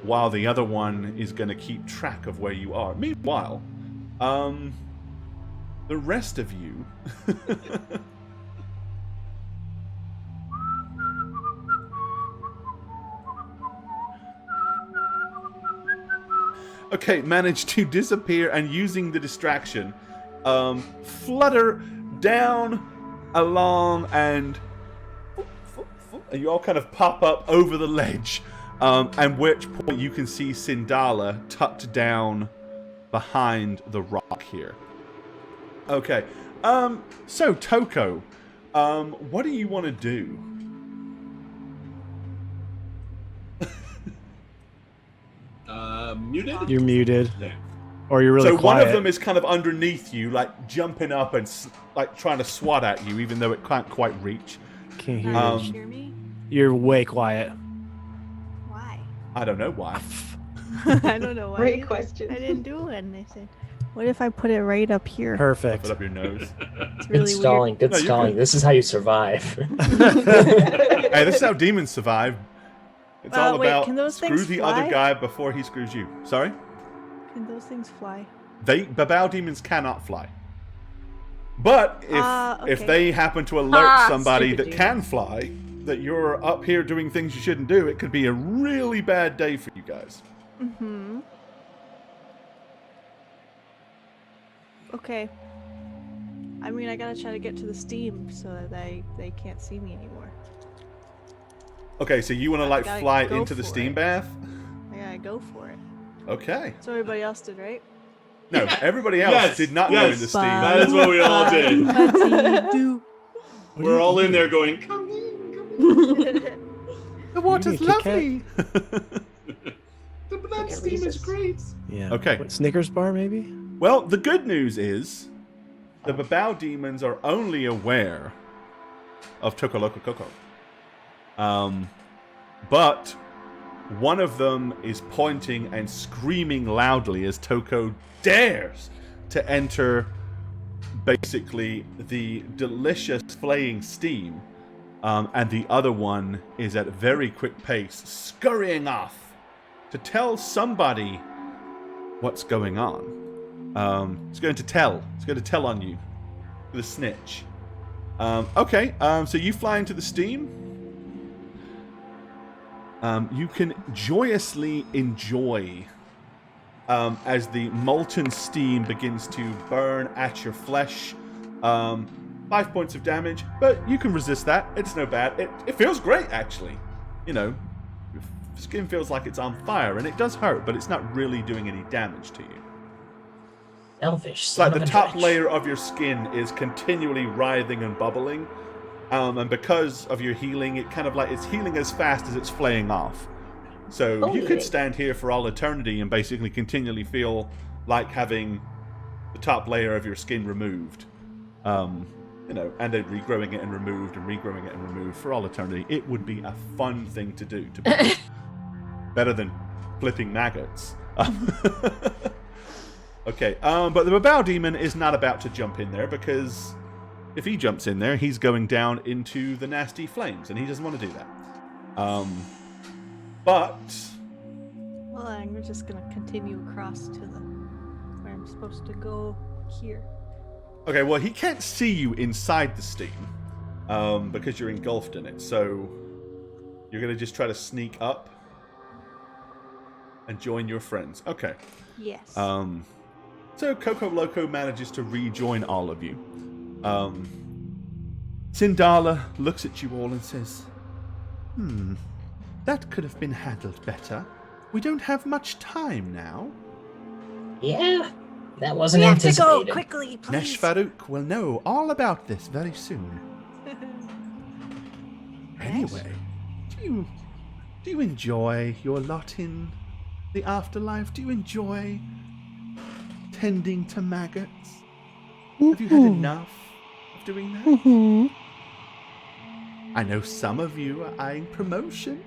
while the other one is going to keep track of where you are. Meanwhile, the rest of you... Okay, managed to disappear and, using the distraction, flutter down along and you all kind of pop up over the ledge, at which point you can see Sindala tucked down behind the rock here. Okay, so Toko, what do you want to do? Muted? You're muted. Yeah. Or you're really so quiet. one of them is kind of underneath you, like jumping up and like trying to swat at you, even though it can't quite reach. Can't hear Can you. you hear me? You're way quiet. Why? I don't know why. I don't know why. Great either. question. I didn't do anything. What if I put it right up here? Perfect. Put up your nose. It's Good really stalling. weird. Good No, you're stalling. good. This is how you survive. Hey, this is how demons survive. It's all Wait, about can those screw things the fly? other guy before he screws you. Sorry? Can those things fly? Babao demons cannot fly. But if okay. they happen to alert somebody that stupid can fly, that you're up here doing things you shouldn't do, it could be a really bad day for you guys. Mm-hmm. Okay. I mean, I gotta try to get to the steam so that they can't see me anymore. Okay, so you want to like gotta fly go into the for steam it. bath? I gotta go for it. Okay. So everybody else did, right? No, everybody else Yes, did not go yes. in the steam. That is what we all did. do. We're all in there going, come The water's You need a Kit lovely. the blood steam is great. Yeah. Okay. What, Snickers bar, maybe? Well, the good news is the Babao demons are only aware of Tokoloco Coco. But one of them is pointing and screaming loudly as Toko dares to enter basically the delicious flaying steam. And the other one is at a very quick pace, scurrying off to tell somebody what's going on. It's going to tell. It's going to tell on you. The snitch. Okay, so you fly into the steam. You can joyously enjoy as the molten steam begins to burn at your flesh. 5 points of damage, but you can resist that. It's no bad. It feels great, actually. You know, your skin feels like it's on fire, and it does hurt, but it's not really doing any damage to you. Elvish. It's like the top layer of your skin is continually writhing and bubbling, and because of your healing, it kind of like it's healing as fast as it's flaying off. So you could stand here for all eternity and basically continually feel like having the top layer of your skin removed. You know, and then regrowing it and removed and regrowing it and removed for all eternity. It would be a fun thing to do. To be better than flipping maggots. Okay, but the Babao Demon is not about to jump in there because if he jumps in there, he's going down into the nasty flames, and he doesn't want to do that. But Well, I'm just gonna continue across to the where I'm supposed to go here. okay, well, he can't see you inside the steam because you're engulfed in it. So you're gonna just try to sneak up and join your friends. Okay. Yes. So Coco Loco manages to rejoin all of you. Sindala looks at you all and says, that could have been handled better. We don't have much time now. Yeah, that wasn't We have to anticipated. go quickly, please. Nesh Farouk will know all about this very soon. Anyway, do you enjoy your lot in the afterlife? Do you enjoy tending to maggots? Have you had enough of doing that? I know some of you are eyeing promotion.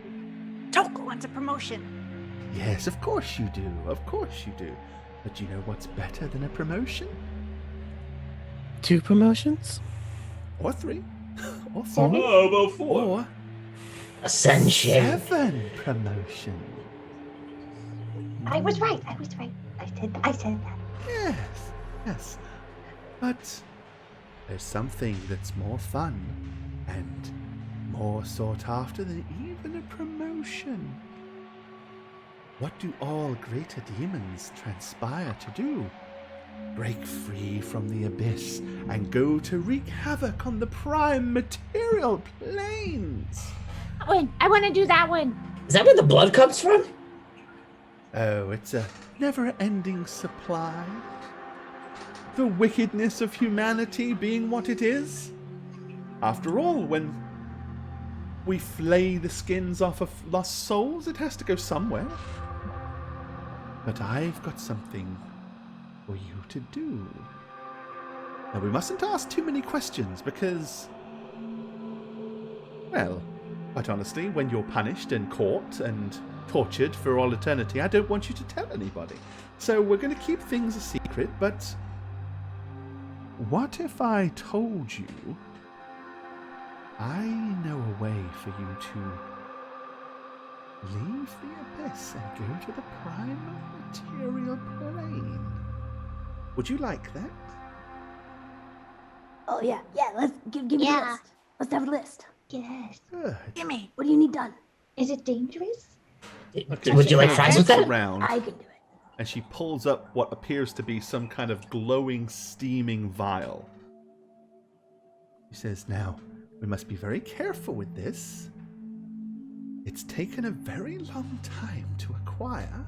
Toko wants a promotion. Yes, of course you do. Of course you do. But you know what's better than a promotion? 2 promotions? Or 3. Or 4. Oh, about 4. Or Ascension. 7 promotions. I was right. I said that. Yes. But there's something that's more fun and more sought after than even a promotion. What do all greater demons transpire to do? Break free from the abyss and go to wreak havoc on the prime material planes. That one. I want to do that one. Is that where the blood comes from? Oh, it's a never-ending supply. The wickedness of humanity being what it is. After all, when we flay the skins off of lost souls, it has to go somewhere. But I've got something for you to do. Now, we mustn't ask too many questions because, well, quite honestly, when you're punished and caught and tortured for all eternity, I don't want you to tell anybody. So we're going to keep things a secret, but what if I told you I know a way for you to leave the abyss and go to the prime material plane? Would you like that? Oh yeah. Let's give me the list. Let's have a list. Yes. Good. Gimme. What do you need done? Is it dangerous? Okay, Would she you like kind of fries with looks that? around, I can do it. and she pulls up what appears to be some kind of glowing, steaming vial. She says, now, we must be very careful with this. It's taken a very long time to acquire.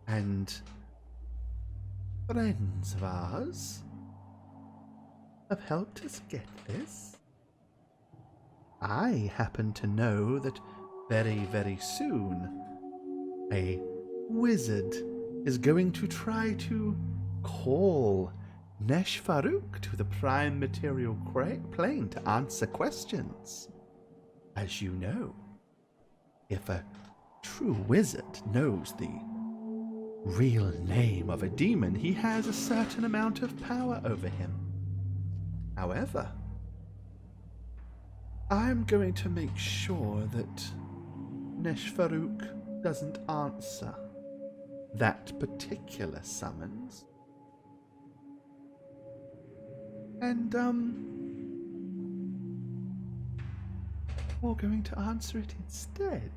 And friends of ours have helped us get this. I happen to know that very, very soon a wizard is going to try to call Nesh Farouk to the prime material plane to answer questions. As you know, if a true wizard knows the real name of a demon, he has a certain amount of power over him. However, I'm going to make sure that Nesh Farouk doesn't answer that particular summons. And, we're going to answer it instead.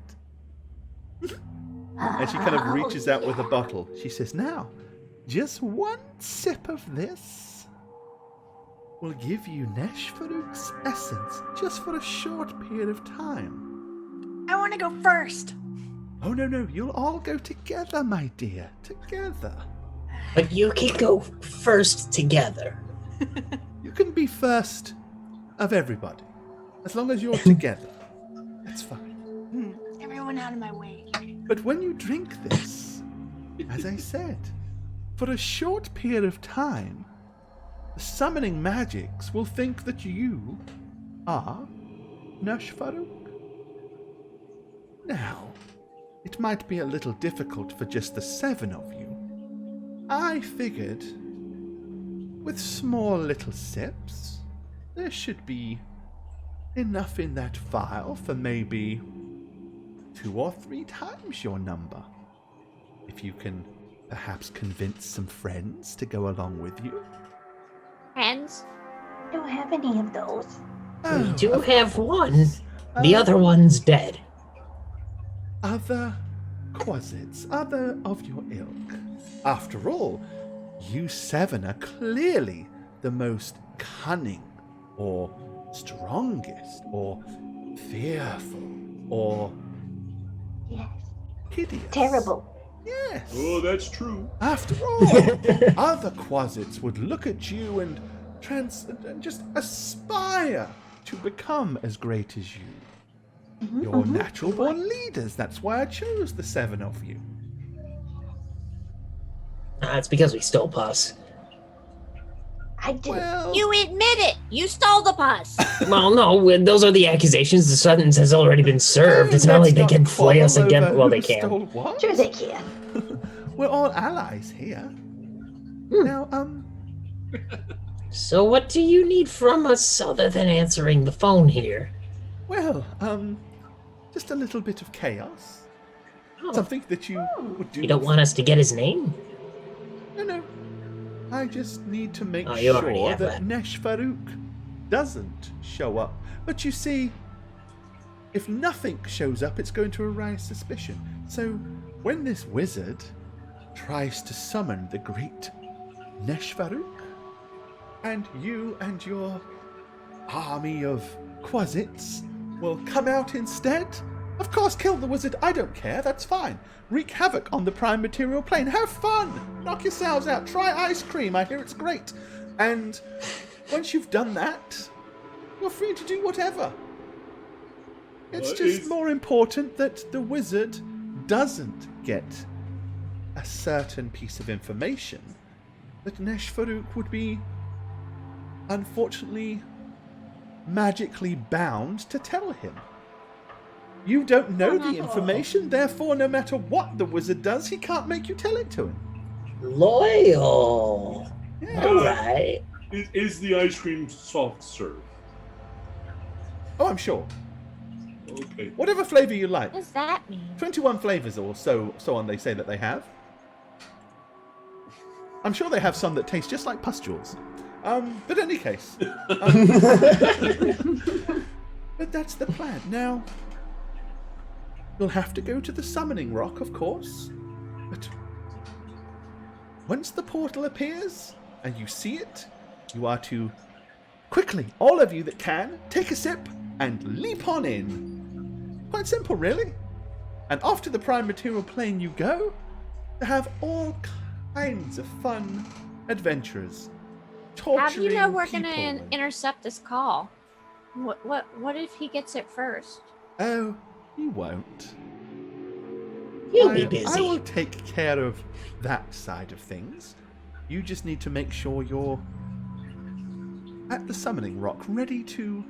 And she kind of reaches out with a bottle. She says, now, just one sip of this will give you Nesh Farouk's essence just for a short period of time. I want to go first. Oh, no, you'll all go together, my dear. Together. But you can go first together. You can be first of everybody. As long as you're together. That's fine. Everyone out of my way. But when you drink this, as I said, for a short period of time, the summoning magics will think that you are Nesh Farouk. Now, it might be a little difficult for just the 7 of you. I figured, with small little sips, there should be enough in that vial for maybe 2 or 3 times your number. If you can perhaps convince some friends to go along with you. Friends? I don't have any of those. We do have one. The other one's dead. Other Quasits, other of your ilk. After all, you 7 are clearly the most cunning, or strongest, or fearful, or Yes. hideous. Terrible. Yes. Oh, that's true. After all, other Quasits would look at you and just aspire to become as great as you. You're natural born leaders. That's why I chose the 7 of you. It's because we stole pus. I did. Well, You admit it! You stole the pus! Well, no, those are the accusations. The sentence has already been served. It's not like they can flay us again. Well, they can. What? Sure they can. We're all allies here. Now, So what do you need from us other than answering the phone here? well, just a little bit of chaos. Something that you would do. You don't want us to get his name? No. I just need to make You already sure have that that. Nesh Farouk doesn't show up. But you see, if nothing shows up, it's going to arouse suspicion. So when this wizard tries to summon the great Nesh Farouk, and you and your army of Quasits will come out instead, of course, kill the wizard. I don't care. That's fine. Wreak havoc on the prime material plane. Have fun. Knock yourselves out. Try ice cream. I hear it's great. And once you've done that, you're free to do whatever. It's just more important that the wizard doesn't get a certain piece of information that Nesh Farouk would be, unfortunately, magically bound to tell him. You don't know the information, therefore no matter what the wizard does, he can't make you tell it to him. Loyal. Yeah. Alright. Is the ice cream soft serve? Oh, I'm sure. Okay. Whatever flavor you like. What does that mean? 21 flavors or so on they say that they have. I'm sure they have some that taste just like pustules. But in any case. But that's the plan. Now, you'll have to go to the summoning rock, of course. But once the portal appears and you see it, you are to quickly, all of you that can, take a sip and leap on in. Quite simple, really. And off to the prime material plane you go to have all kinds of fun adventures. How do you know we're people. gonna intercept this call? What if he gets it first? Oh, he won't. He'll be busy. I will take care of that side of things. You just need to make sure you're at the summoning rock, ready to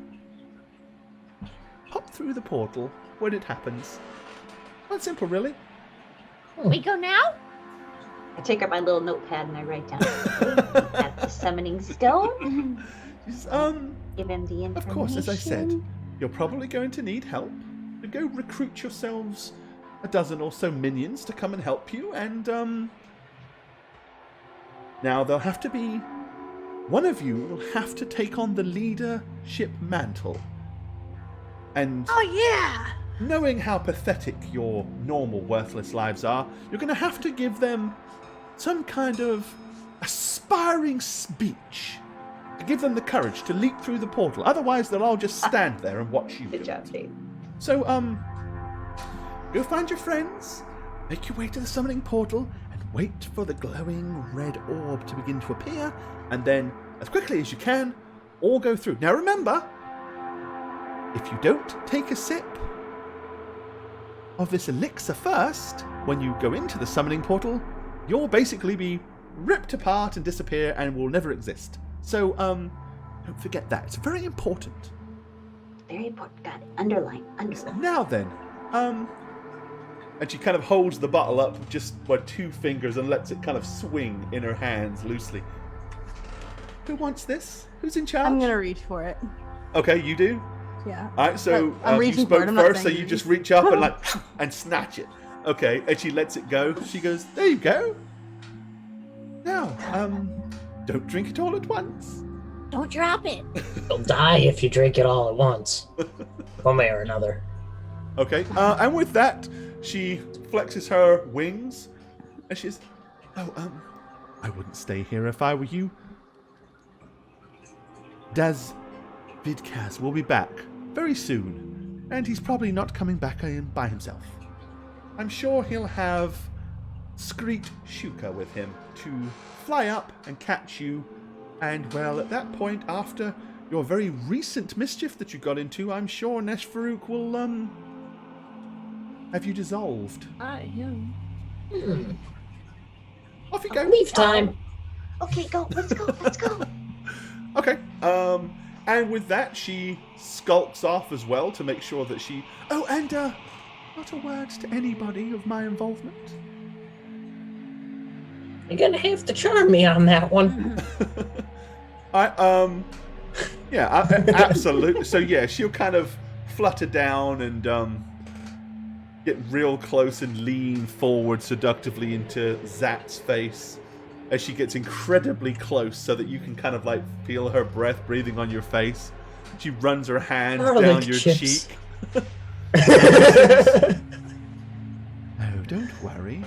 hop through the portal when it happens. Quite simple, really. We go now? I take out my little notepad and I write down at the summoning stone. Give him the information. Of course, as I said, you're probably going to need help. So go recruit yourselves a dozen or so minions to come and help you, and now there'll have to be one of you will have to take on the leadership mantle. And knowing how pathetic your normal worthless lives are, you're going to have to give them some kind of aspiring speech to give them the courage to leap through the portal. Otherwise, they'll all just stand there and watch you. Good job, Dave. So, go find your friends, make your way to the summoning portal, and wait for the glowing red orb to begin to appear, and then, as quickly as you can, all go through. Now remember, if you don't take a sip of this elixir first, when you go into the summoning portal, you'll basically be ripped apart and disappear and will never exist. So, don't forget that. It's very important. Very important. Got it. Underline. Now then, and she kind of holds the bottle up just with 2 fingers and lets it kind of swing in her hands loosely. Who wants this? Who's in charge? I'm gonna reach for it. Okay, you do? Yeah. Alright, so I'm you reaching spoke for it. I'm not first, so saying you just reach up and and snatch it. Okay, and she lets it go. She goes, there you go. Now, don't drink it all at once. Don't drop it. You'll die if you drink it all at once. One way or another. Okay, and with that, she flexes her wings, and she's, I wouldn't stay here if I were you. Daz Vidkaz will be back very soon, and he's probably not coming back by himself. I'm sure he'll have Screet Shuka with him to fly up and catch you, and well, at that point, after your very recent mischief that you got into, I'm sure Nesh Farouk will, have you dissolved. I am. Off you go. Leave time. Okay, go. Let's go. Okay. And with that, she skulks off as well to make sure that she... Oh, and, not a word to anybody of my involvement. You're gonna have to charm me on that one. Absolutely. So, yeah, she'll kind of flutter down and, get real close and lean forward seductively into Zat's face as she gets incredibly close so that you can kind of like feel her breath breathing on your face. She runs her hand down your cheek. Oh, don't worry.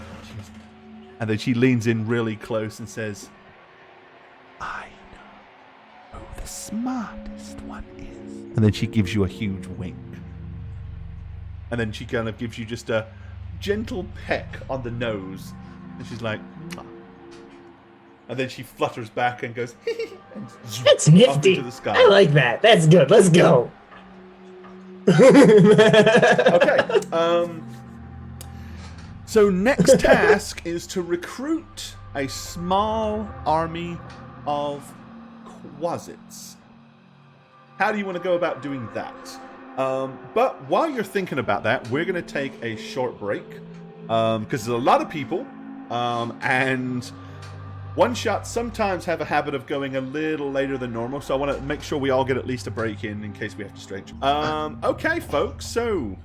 And then she leans in really close and says, I know who the smartest one is. And then she gives you a huge wink. And then she kind of gives you just a gentle peck on the nose. And she's like, mwah. And then she flutters back and goes, and that's nifty. Into the sky. I like that. That's good. Let's go. Okay. So next task is to recruit a small army of Quasits. How do you want to go about doing that? But while you're thinking about that, we're going to take a short break because there's a lot of people, and one-shots sometimes have a habit of going a little later than normal, so I want to make sure we all get at least a break in case we have to stretch. Okay, folks, so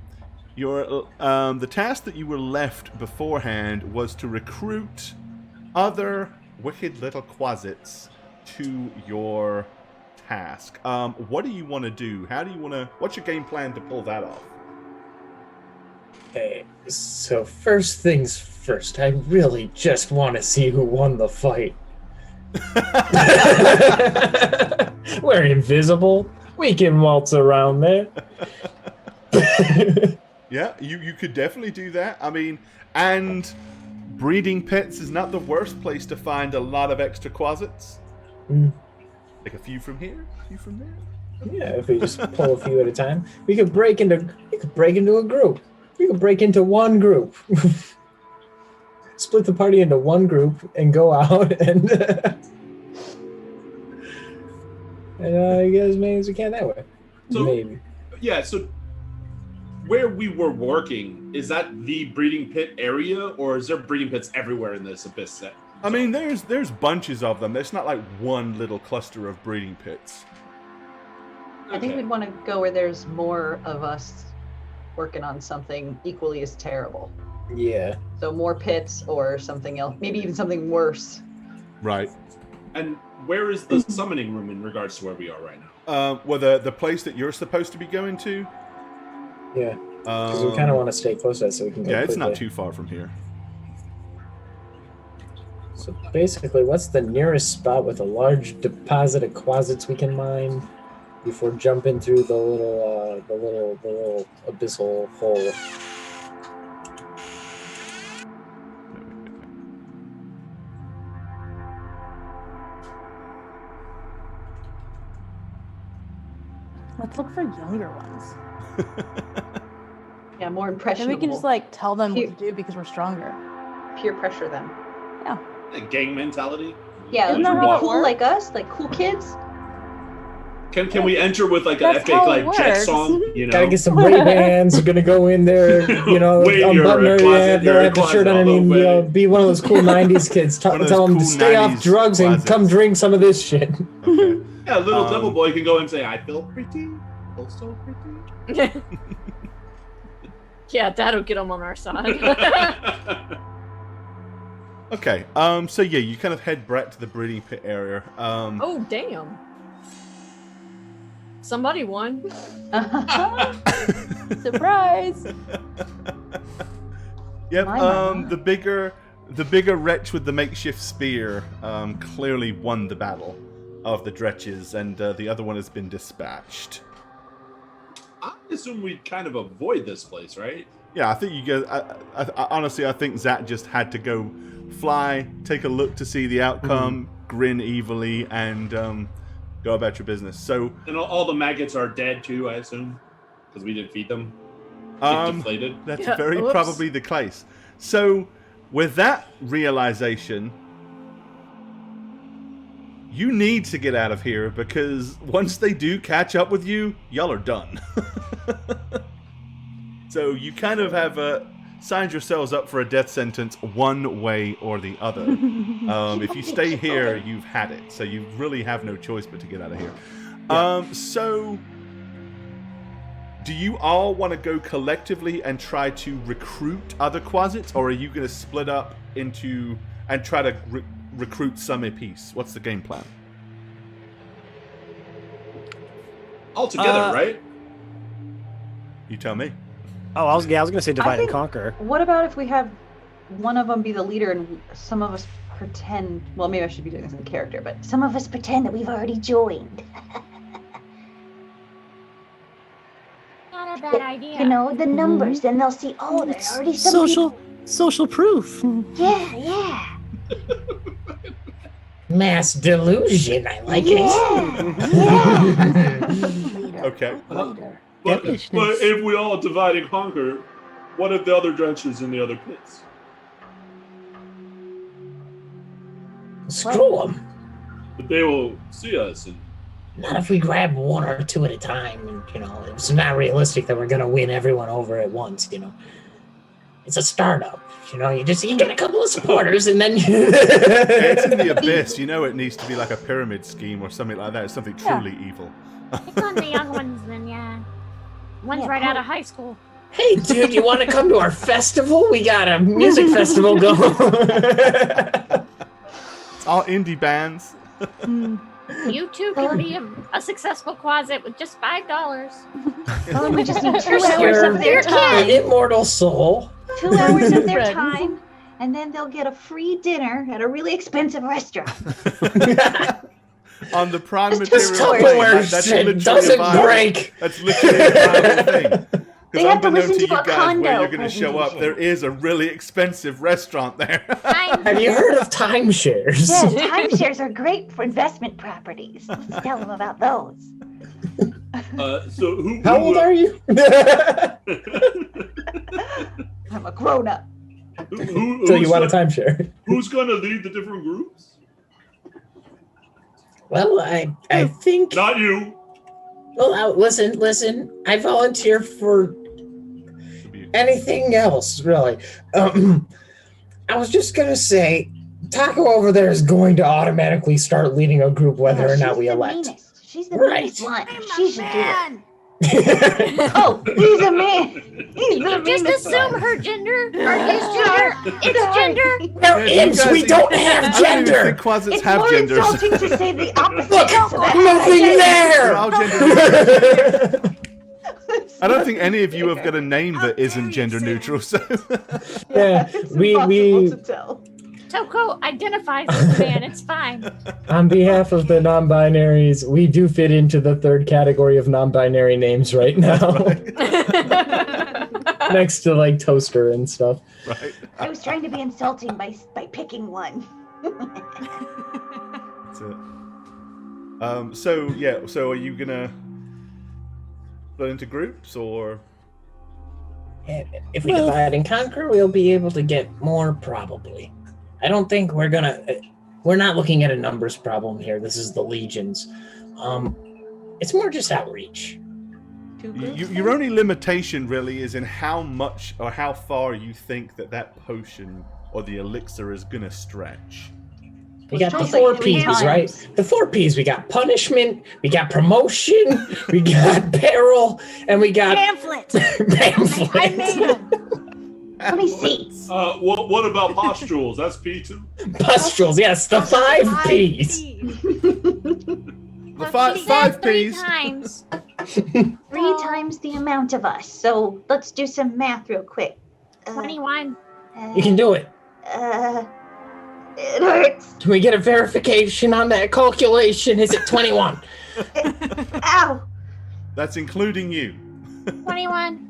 the task that you were left beforehand was to recruit other wicked little Quasits to your task. What do you want to do? What's your game plan to pull that off? Okay, so first things first, I really just want to see who won the fight. We're invisible. We can waltz around there. Yeah, you could definitely do that. I mean, and breeding pits is not the worst place to find a lot of extra Quasits. Like a few from here, a few from there. Yeah, if we just pull a few at a time, we could break into a group. We could break into one group. split the party into one group and go out and get as many as we can that way. So, Maybe. Yeah, so where we were working, is that the breeding pit area, or is there breeding pits everywhere in this abyss set? I mean, there's bunches of them. It's not like one little cluster of breeding pits. I think we'd want to go where there's more of us working on something equally as terrible. Yeah. So more pits or something else, maybe even something worse. Right. And where is the summoning room in regards to where we are right now? Well, the place that you're supposed to be going to? Yeah. Because we kind of want to stay close to that so we can go Yeah, it's quickly. not too far from here. So basically, what's the nearest spot with a large deposit of quasits we can mine before jumping through the little abyssal hole? Let's look for younger ones. Yeah, more Then impressionable. we can just like tell them what to do because we're stronger. Peer pressure them. Yeah. A gang mentality? Yeah, Isn't like that how it cool works? like us, like cool kids. Can we enter with like an That's epic how like it jet works. song? You know, Gotta get some Ray-Bans. We're gonna go in there, Wait, you're unbutton a her, closet, they'll you're a have the shirt closet, underneath, be one of those cool 90s kids. One of those Tell them cool to stay off 90s drugs and closets. come drink some of this shit. Okay. yeah, little devil boy can go and say, "I feel pretty, feel so pretty." Yeah, that'll get them on our side. Okay. So yeah, you kind of head back to the breeding pit area. Oh, damn. Somebody won. Surprise! Yep. My. The bigger wretch with the makeshift spear clearly won the battle of the dretches, and the other one has been dispatched. I assume we'd kind of avoid this place, right? Yeah, I think you guys. I honestly, I think Zach just had to go fly, take a look to see the outcome, grin evilly, and go about your business. So, And all the maggots are dead too, I assume, because we didn't feed them. Get deflated. that's Yeah, very whoops. probably the case. So, with that realization, you need to get out of here because once they do catch up with you, y'all are done. So you kind of have signed yourselves up for a death sentence one way or the other. If you stay here, you've had it. So you really have no choice but to get out of here. So do you all want to go collectively and try to recruit other Quasits, or are you going to split up into and try to recruit some apiece? What's the game plan? All together, right? You tell me. Oh, I was gonna say divide and think- conquer. What about if we have one of them be the leader and some of us pretend? Well, maybe I should be doing this in character, but Some of us pretend that we've already joined. Not a bad idea. You know, the numbers, then they'll see, oh, there's already some Social proof. people. Yeah. Mass delusion. I like it. Okay. But if we all divide and conquer, what if the other drenches in the other pits? Screw them. But they will see us and Not if we grab one or two at a time. And, it's not realistic that we're gonna win everyone over at once. It's a startup. You get a couple of supporters and then It's in the abyss. You know it needs to be like a pyramid scheme or something like that. It's something truly evil. It's on the young ones then, yeah. One's right out of high school. Hey, dude, you want to come to our festival? We got a music festival going. It's all indie bands. You too can be a successful Quasit with just $5. Oh, we just need 2 Your hours of their time. immortal soul. 2 hours of their Friends. time, and then they'll get a free dinner at a really expensive restaurant. On the prime This material thing. Tupperware That's shit literally doesn't a viable- break. That's literally a viable thing. They Because have to unbeknownst listen to you to a guys condo where you're going to show up, presentation. there is a really expensive restaurant there. Have you heard of timeshares? Yeah, timeshares are great for investment properties. Let's tell them about those. So How old are you? I'm a grown up. So you want a timeshare? Who's going to lead the different groups? Well, I think. Not you. Well, listen. I volunteer for anything else, really. I was just gonna say, Taco over there is going to automatically start leading a group, whether or not we elect. She's the Right. meanest one. She should do it. Oh, he's a man. He's the Just meanest assume one. her gender or his gender. It's gender. We're imps. We don't have I don't even gender. think Quasits It's have more genders. insulting to say the opposite. Look, so that's nothing why I there. They're all gender neutral. I don't think any of you have got a name that isn't gender neutral. So Yeah, It's we impossible to tell. Toko identifies as a man. It's fine. on behalf of the non-binaries, we do fit into the third category of non-binary names right now, next to like toaster and stuff. right. I was trying to be insulting by picking one. That's it. So are you gonna split into groups or? If we divide and conquer, we'll be able to get more, probably. I don't think we're not looking at a numbers problem here. This is the legions. It's more just outreach. Your only limitation really is in how much or how far you think that potion or the elixir is gonna stretch. We got the Like 4 3 P's, times. right? The 4 P's. We got punishment, we got promotion, we got peril, and we got Pamphlet. pamphlet. I made him. Let me see. What about postules? That's P2. Pustules, yes, the 5 P's. The five Three P's. times. 3 times the amount of us. So let's do some math real quick. 21. You can do it. It hurts. Can we get a verification on that calculation? Is it 21? Ow. That's including you. 21.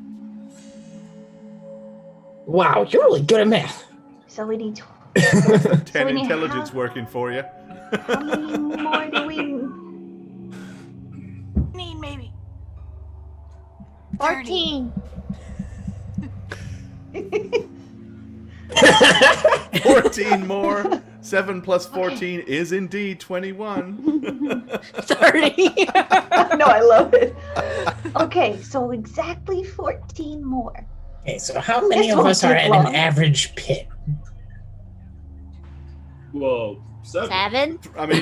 Wow, you're really good at math. So we need 10 we need intelligence working for you. how many more do we Need maybe. 14. 14 more. 7 plus 14 is indeed 21. 30. No, I love it. Okay, so exactly 14 more. Okay, so how many This of won't us are take at long. an average pit? Whoa, 7. 7. I mean,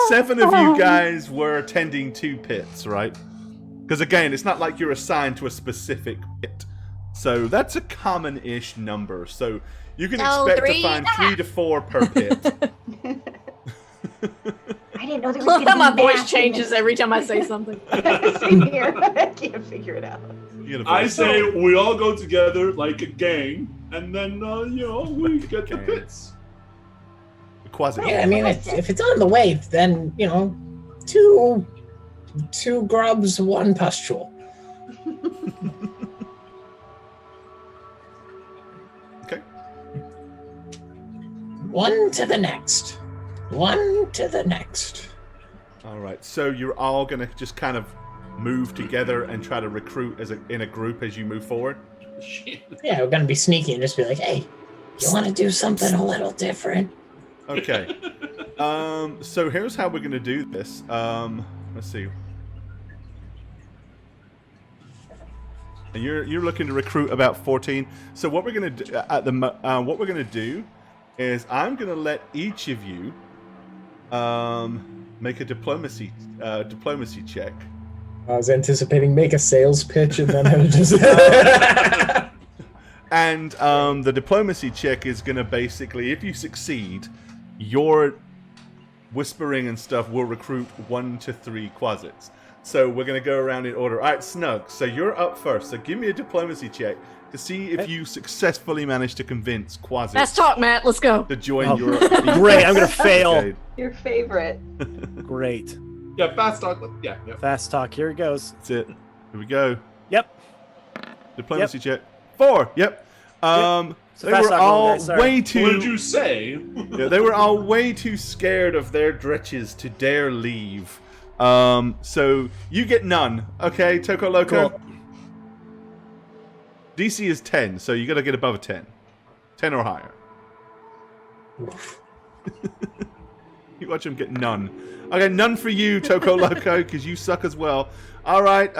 seven of you guys were attending 2 pits, right? Because again, it's not like you're assigned to a specific pit. So that's a common-ish number. So you can No, expect to 3. find 3 to 4 per pit. I didn't know there was Look gonna how my be voice math in changes this. every time I say something. Same here. I can't figure it out. You get a I voice. say we all go together like a gang, and then we get the pits. Quasit. Yeah, I mean, if it's on the way, then, two grubs, 1 pustule. Okay. One to the next. One to the next. All right. So you're all gonna just kind of move together and try to recruit in a group as you move forward. Yeah, we're gonna be sneaky and just be like, hey, you want to do something a little different? Okay. So here's how we're gonna do this. Let's see. And you're looking to recruit about 14. So what we're gonna do what we're gonna do is I'm gonna let each of you make a diplomacy check. I was anticipating make a sales pitch and then I would just. And the diplomacy check is gonna basically, if you succeed, your whispering and stuff will recruit 1 to 3 Quasits. So we're gonna go around in order. All right, Snug. So you're up first. So give me a diplomacy check to see if you successfully manage to convince Quasit. Let's talk, Matt. Let's go. To join Oh, your. great, I'm gonna fail. Okay. Your favorite. Great. Yeah, fast talk. Yeah. Fast talk. Here it goes. That's it. Here we go. Yep. Diplomacy check. 4. Yep. So They fast were talk, all guys, sorry. way too. What did you say? Yeah, they were all way too scared of their dretches to dare leave. So you get none. Okay, Toko Loco. Cool. DC is 10, so you got to get above a 10. 10 or higher. You watch him get none. Okay, none for you, Toko Loco, because you suck as well. All right,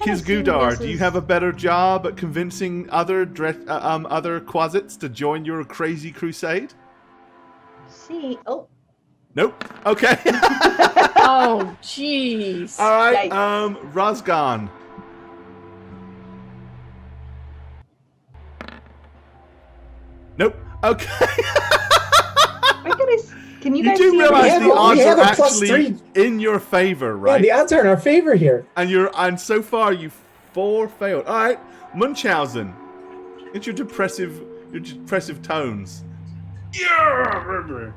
Kiz Gudar, do you have a better job at convincing other Quasits to join your crazy crusade? See, oh. Nope. Okay. Oh, jeez. All right, Yikes. Razgan. Nope. Okay. Can you You guys do see realize everything? the odds we have are a plus actually 3. in your favor, Yeah, right? the odds are in our favor here. And so far you 4 failed. All right, Munchausen, it's your depressive tones. Yeah.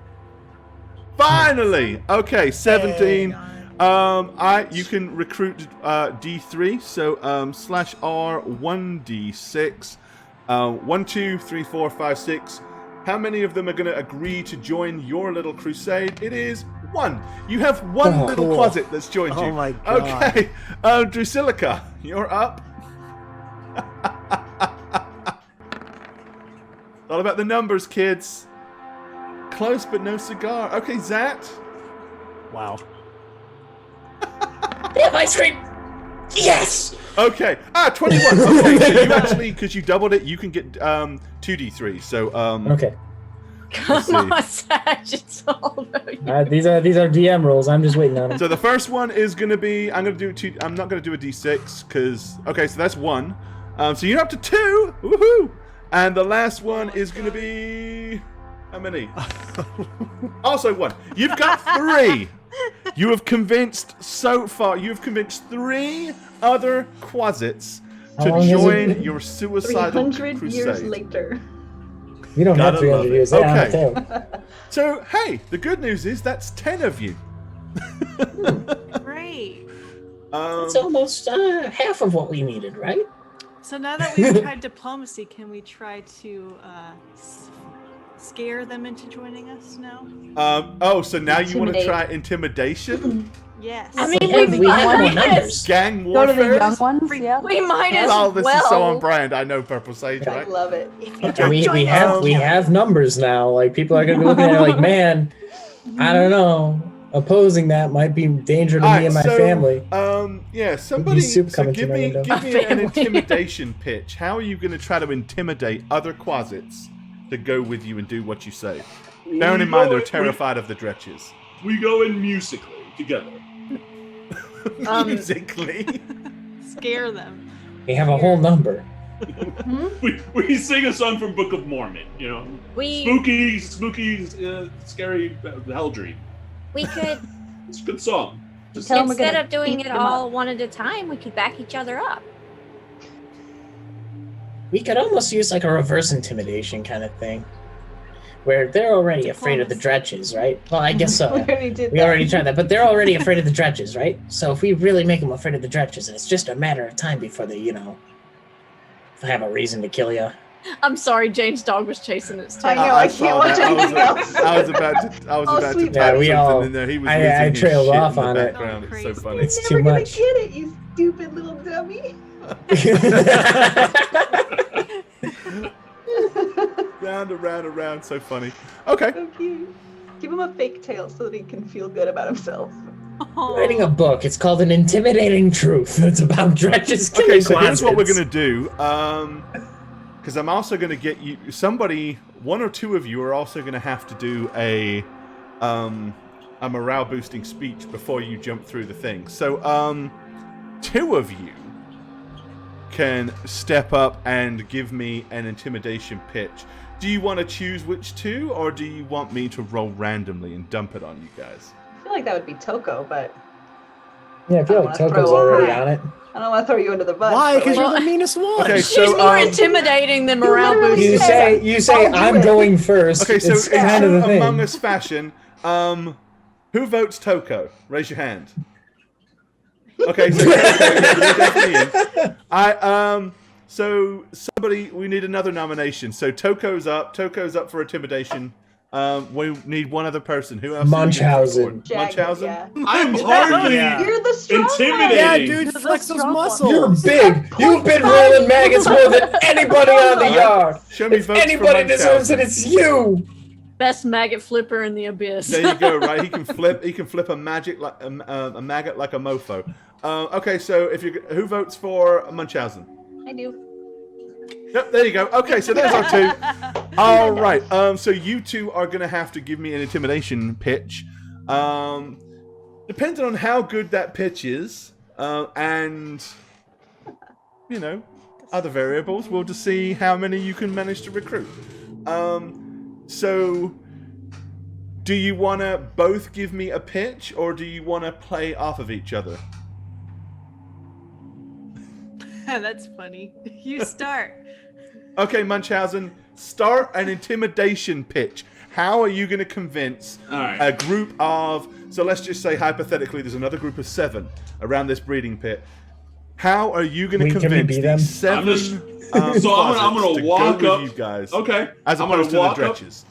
Finally, okay, 17. You can recruit D3. So /R 1D6. 1, 2, 3, 4, 5, 6. How many of them are going to agree to join your little crusade? It is 1. You have one little cool. Quasit that's joined you. Oh my god. Okay, Drusilica, you're up. All about the numbers, kids. Close, but no cigar. Okay, Zat. Wow. They have ice cream. Yes. Okay. 21. Okay, so you actually, because you doubled it, you can get 2d3. So Okay. Come on, Sag. It's all about you. These are DM rules. I'm just waiting on it. So the first one is going to be, I'm not going to do a d6 because, okay, so that's 1. So you're up to 2. Woohoo! And the last one is going to be, how many? Also 1. You've got 3. You have convinced 3 other Quasits How to long has it join been? your suicidal 300 crusade. years later. We don't have Gotta 300 love it. years. Okay. So, hey, the good news is that's 10 of you. Great. It's almost half of what we needed, right? So now that we've tried diplomacy, can we try to scare them into joining us now? So now you want to Intimidate. try intimidation? Yes. I mean, we have more might numbers. as, Gang Go to the warfare? young ones, yeah. we might as Oh, this well. is so on brand. I know Purple Sage, I right? love it. we have numbers now. Like people are gonna be looking at it like, man, I don't know. Opposing that might be danger to me and my family. Yeah, somebody soup coming give to my me window. give me an intimidation pitch. How are you going to try to intimidate other Quasits to go with you and do what you say? Bearing in mind they're terrified of the Dretches. We go in musically together. Musically. Scare them. We have a whole number. We sing a song from Book of Mormon, you know. We Spooky, scary hell dream. we could It's a good song. Tell 'em we're instead gonna of doing beat it them all up. one at a time, we could back each other up. We could almost use like a reverse intimidation kind of thing, where they're already afraid of the Dretches, right? Well, I guess so. We already did We that. already tried that, but they're already afraid of the Dretches, right? So if we really make them afraid of the Dretches, and it's just a matter of time before they, have a reason to kill you. I'm sorry, Jane's dog was chasing its I tail. know, I saw can't watch that. anything else. I was about to sweet type we something all- in there. He was I losing his trailed shit off in the on it. background. It's so Crazy. funny. It's You're too never gonna much. get it, you stupid little dummy. Round and round and round. So funny. Okay. So cute. Give him a fake tail so that he can feel good about himself. Writing a book. It's called An Intimidating Truth. It's about Dretches killing Okay, so here's what we're Quasits. gonna do. Because I'm also gonna get you somebody. 1 or 2 of you are also gonna have to do a morale boosting speech before you jump through the thing. So 2 of you can step up and give me an intimidation pitch. Do you want to choose which 2, or do you want me to roll randomly and dump it on you guys? I feel like that would be Toko, but Yeah, I feel I like don't wanna Toko's throw already her. on it. I don't want to throw you under the bus. Why? but, Because like, you're the meanest one. Okay, She's so more intimidating than morale literally boosting. You say I'll do I'm it. going first. Okay, so it's in kind of the true thing. Among Us fashion, who votes Toko? Raise your hand. Okay, so Toko, you're definitely in. So somebody, we need another nomination. So Toko's up. Toko's up for intimidation. We need one other person. Who else? Munchausen. Munchausen? Yeah. I'm hardly You're the strong intimidating. Yeah, dude, flex those muscles. You're big. You've been rolling maggots more than anybody on the yard. Show me If votes for anybody deserves Munchausen. it, it's you. Best maggot flipper in the abyss. There you go. Right, he can flip. He can flip a maggot like a maggot like a mofo. Okay, so who votes for Munchausen? I do. Yep, there you go. Okay, so there's our two. All right. So you two are gonna have to give me an intimidation pitch. Depending on how good that pitch is, and other variables, we'll just see how many you can manage to recruit. So, do you want to both give me a pitch, or do you want to play off of each other? That's funny. You start. Okay, Munchausen, start an intimidation pitch. How are you going to convince a group of... So let's just say, hypothetically, there's another group of 7 around this breeding pit. How are you going to convince these 7... I'm going to walk up. You guys, okay. as opposed to the dretches.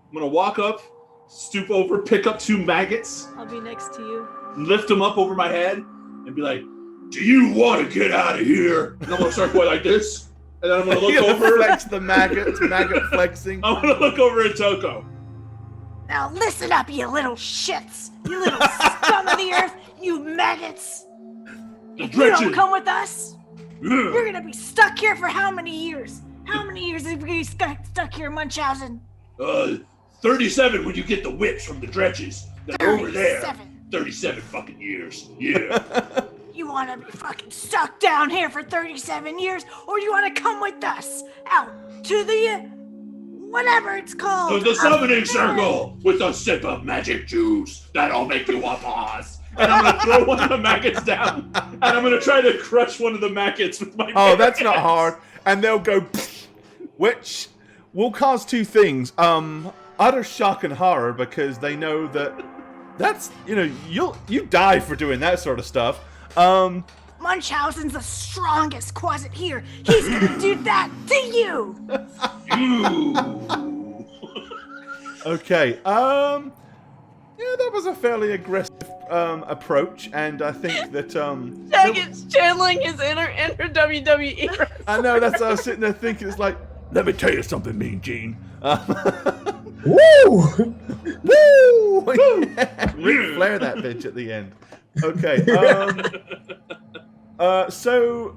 I'm going to walk up, stoop over, pick up 2 maggots. I'll be next to you. Lift them up over my head and be like, "Do you want to get out of here?" And I'm going to start going like this. And then I'm going to look over. Flex the maggots, maggot flexing. I'm going to look over at Toko. Now listen up, you little shits! You little scum of the earth! You maggots! If you don't come with us, you're gonna be stuck here for how many years? How many years have you stuck here, Munchausen? 37 when you get the whips from the dretches. They're over there. 37 fucking years. Yeah. You wanna be fucking stuck down here for 37 years, or you wanna come with us out to the whatever it's called? The summoning circle with a sip of magic juice. That'll make you a boss. And I'm gonna throw one of the maggots down, and I'm gonna try to crush one of the maggots with my. Oh, that's not hard. And they'll go, which will cause 2 things: utter shock and horror, because they know that's you die for doing that sort of stuff. Munchausen's the strongest Quasit here. He's gonna do that to you. Okay. Yeah, that was a fairly aggressive approach, and I think that Jagged's channeling his inner WWE. I know, that's what I was sitting there thinking. It's like, let me tell you something, Mean Gene. Woo! Woo! Ric Flair that bitch at the end. Okay. So,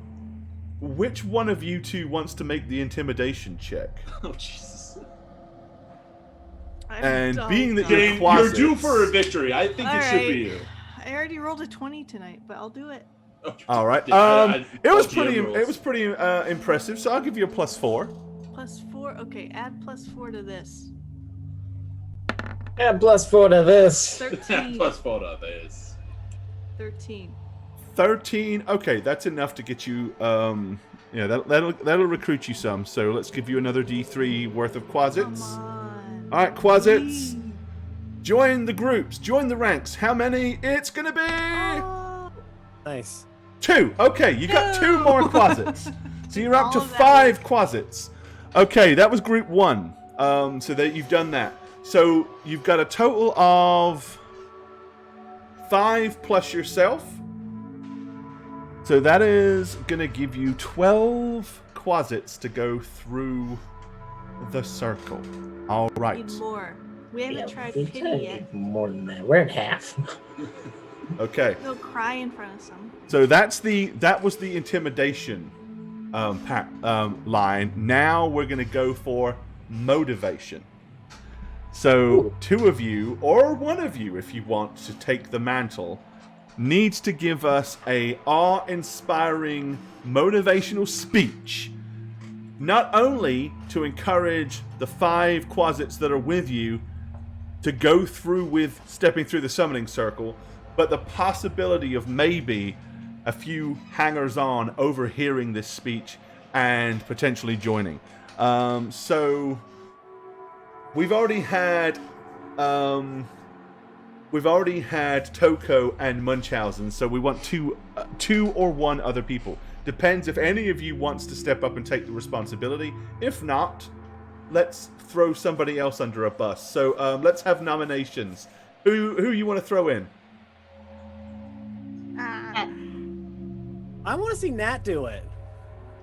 which one of you two wants to make the intimidation check? Oh Jesus! And being that Jane, you're due for a victory. I think it should be you. I already rolled a 20 tonight, but I'll do it. All right. It was pretty impressive. So I'll give you a +4. +4. Okay, add +4 to this. Add +4 to this. 13. +4 to this. 13. 13. Okay, that's enough to get you. That'll recruit you some. So let's give you another D3 worth of Quasits. All right, Quasits. Join the groups. Join the ranks. How many? It's gonna be nice. 2. Okay, you got 2 more Quasits. So you're up to 5 Quasits. Okay, that was group 1. So that you've done that. So you've got a total of 5 plus yourself. So that is gonna give you 12 Quasits to go through the circle. All right. Need more. We haven't tried pity yet. More than that. We're at half. Okay. They'll cry in front of some. So that was the intimidation line. Now we're gonna go for motivation. So 2 of you, or 1 of you, if you want to take the mantle, needs to give us a awe-inspiring motivational speech. Not only to encourage the 5 Quasits that are with you to go through with stepping through the summoning circle, but the possibility of maybe a few hangers-on overhearing this speech and potentially joining. So we've already had Toko and Munchausen, so we want 2 or 1 other people. Depends if any of you wants to step up and take the responsibility. If not, let's throw somebody else under a bus. So let's have nominations. Who you want to throw in? I want to see Nat do it.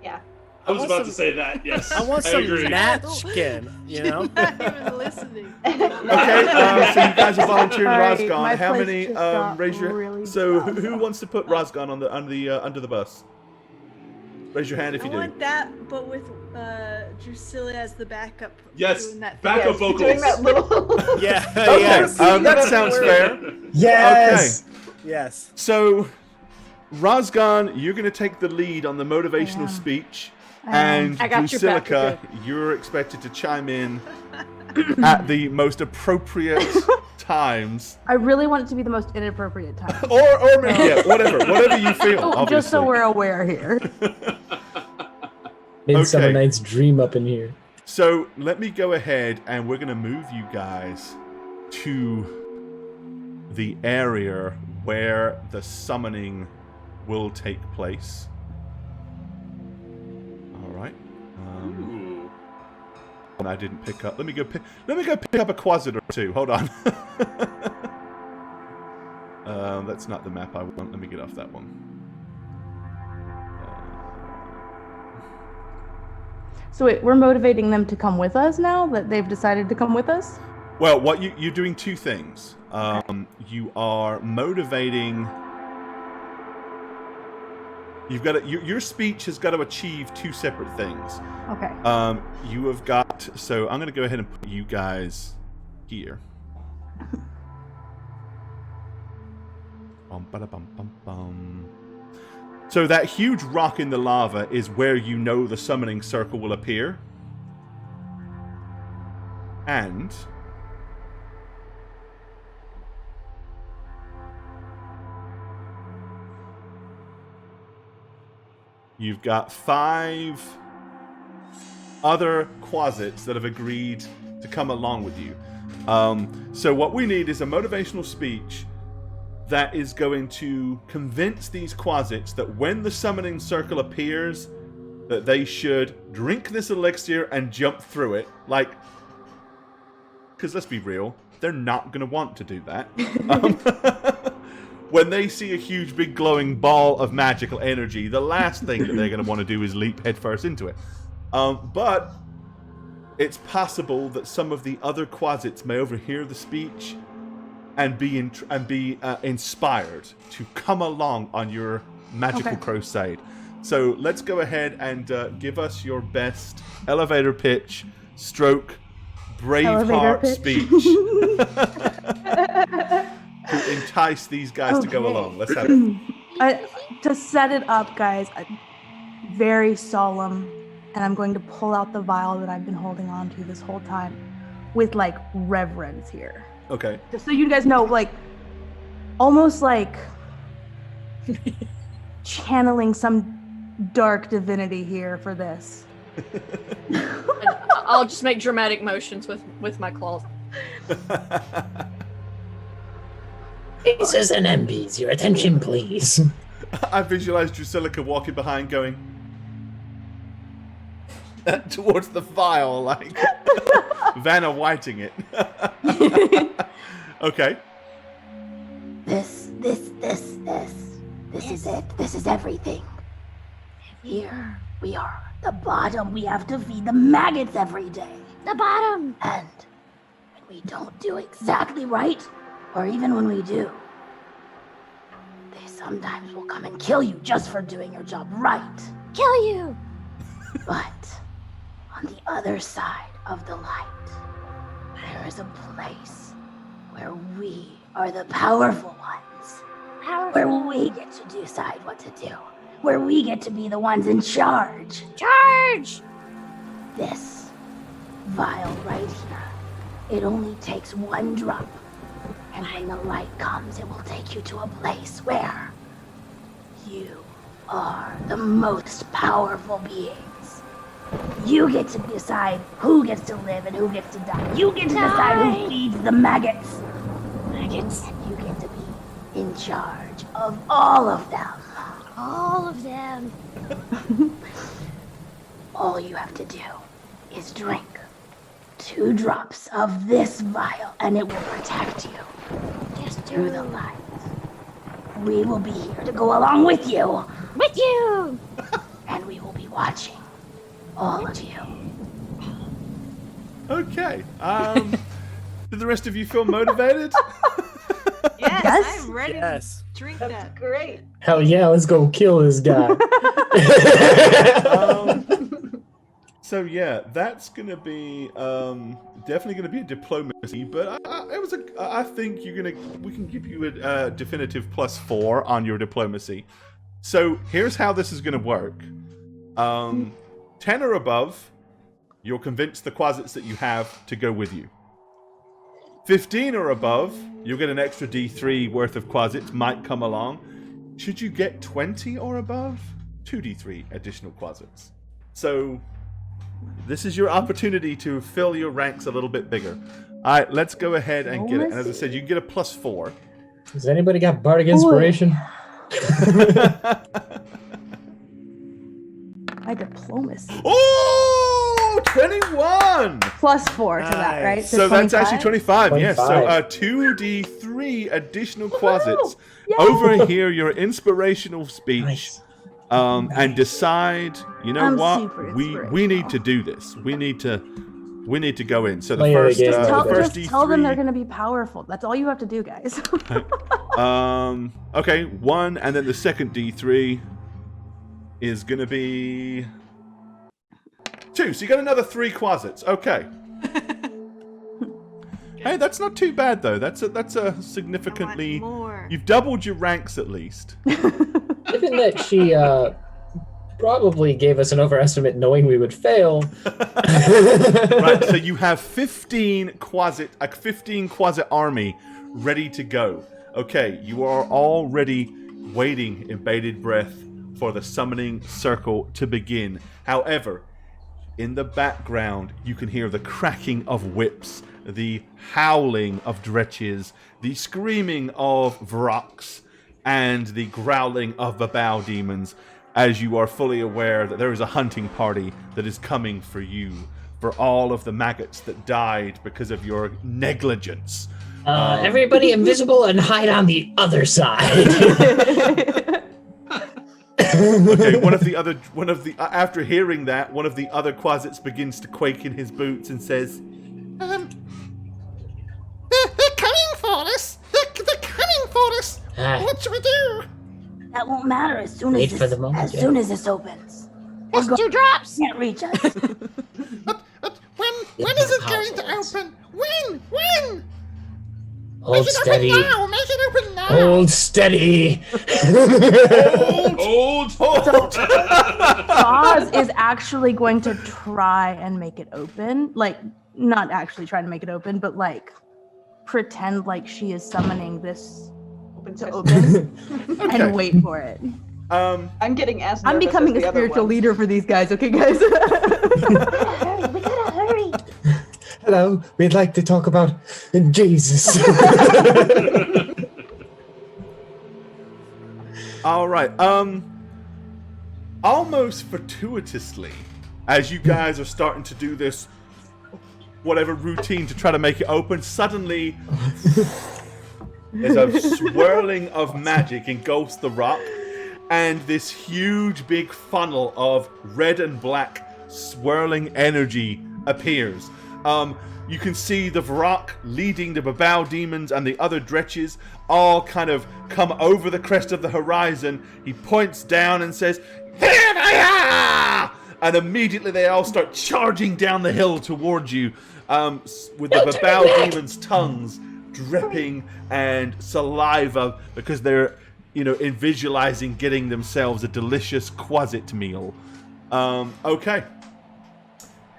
Yeah. I was about to say that. Yes. I want some agree. Nat skin. You know. Not even listening. Okay, so you guys are volunteering Sorry, my Razgon. How place many? just got Raise your. really So who wants to put Razgon on the under the bus? Raise your hand if I you do. want that, but with Drusilla as the backup. Yes, doing that backup thing. vocals. Doing that little. Yeah. Okay, Yes. that sounds fair. Yes. Yes. So, Razgon, you're going to take the lead on the motivational speech, and I got your back, Drusilica, you're expected to chime in at the most appropriate times, I really want it to be the most inappropriate time. or yeah, whatever you feel. Oh, Obviously. just so we're aware here. Midsummer Okay. Night's Dream up in here. So let me go ahead and we're going to move you guys to the area where the summoning will take place. All right. And I didn't pick up. Let me go pick up a Quasit or two. Hold on. That's not the map I want. Let me get off that one. So wait, we're motivating them to come with us now that they've decided to come with us? Well, what you're doing two things. You are motivating. You've got to, your speech has got to achieve two separate things. Okay. You have got. So I'm going to go ahead and put you guys here. So that huge rock in the lava is where you know the summoning circle will appear. And you've got 5 other Quasits that have agreed to come along with you. So what we need is a motivational speech that is going to convince these Quasits that when the summoning circle appears, that they should drink this elixir and jump through it. Like, because let's be real, they're not going to want to do that. When they see a huge, big, glowing ball of magical energy, the last thing that they're going to want to do is leap headfirst into it. But it's possible that some of the other Quasits may overhear the speech and be inspired to come along on your magical crusade. So let's go ahead and give us your best elevator pitch, stroke, Braveheart speech to entice these guys to go along. Let's have it. To set it up, guys, very solemn, and I'm going to pull out the vial that I've been holding on to this whole time with like reverence here. Okay. Just so you guys know, like, almost like channeling some dark divinity here for this. I'll just make dramatic motions with my claws. Aces and MPs, your attention, please. I visualize Drusilica walking behind, going towards the vial, like Vanna Whiting it. Okay. This is it. This is everything. Here we are. The bottom. We have to feed the maggots every day. The bottom. And when we don't do exactly right, or even when we do, they sometimes will come and kill you just for doing your job right. Kill you. But on the other side of the light, there is a place where we are the powerful ones. Where we get to decide what to do. Where we get to be the ones in charge. Charge! This vial right here, it only takes one drop. And when the light comes, it will take you to a place where you are the most powerful beings. You get to decide who gets to live and who gets to die. You get to decide who feeds the maggots. And you get to be in charge of all of them. All of them. All you have to do is drink 2 drops of this vial, and it will protect you just through the light. We will be here to go along with you. With you! And we will be watching all of you. Okay. Did the rest of you feel motivated? Yes, I'm ready Yes. to drink That's that. great. Hell yeah, let's go kill this guy. So yeah, that's gonna be definitely gonna be a diplomacy, but I think we can give you a definitive +4 on your diplomacy. So here's how this is gonna work. 10 or above, you'll convince the Quasits that you have to go with you. 15 or above, you'll get an extra D3 worth of Quasits might come along. Should you get 20 or above, 2D3 additional Quasits. So this is your opportunity to fill your ranks a little bit bigger. All right, let's go ahead and get it. And as I said, you can get a +4. Has anybody got Bardic Inspiration? My diplomacy. Oh, 21! +4 to that, right? So that's actually 25, yes. So 25. 2D3 additional Quasits. Over here, your inspirational speech. And decide, you know what? We need to do this. We need to go in. So the first just tell them they're going to be powerful. That's all you have to do, guys. Okay, 1, and then the second D3 is going to be 2. So you got another 3 Quasits. Okay. Hey, that's not too bad though. That's a significantly. You've doubled your ranks at least. Given that she probably gave us an overestimate knowing we would fail. Right, so you have 15 Quasit army ready to go. Okay, you are already waiting in bated breath for the summoning circle to begin. However, in the background, you can hear the cracking of whips, the howling of dretches, the screaming of Vroks, and the growling of Babao demons, as you are fully aware that there is a hunting party that is coming for you, for all of the maggots that died because of your negligence. Everybody invisible and hide on the other side. Okay, after hearing that, one of the other Quasits begins to quake in his boots and says, They're coming for us! They're coming for us! What should we do? That won't matter as soon as soon as this opens. There's 2 drops! Can't reach us. When is it going to open? When? Hold steady. Make it open now! Hold steady. Hold. Oz is actually going to try and make it open. Like, not actually try to make it open, but like pretend like she is summoning this to open and wait for it. I'm getting asked. I'm becoming a spiritual leader for these guys, okay, guys? We gotta hurry. Hello, we'd like to talk about Jesus. all right, almost fortuitously, as you guys are starting to do this whatever routine to try to make it open, suddenly there's a swirling of magic engulfs the rock, and this huge big funnel of red and black swirling energy appears. You can see the Vrok leading the Babao demons and the other dretches all kind of come over the crest of the horizon. He points down and says, "Here they are!" And immediately they all start charging down the hill towards you, with the Babao demons' tongues dripping and saliva because they're, in visualizing getting themselves a delicious Quasit meal. Okay.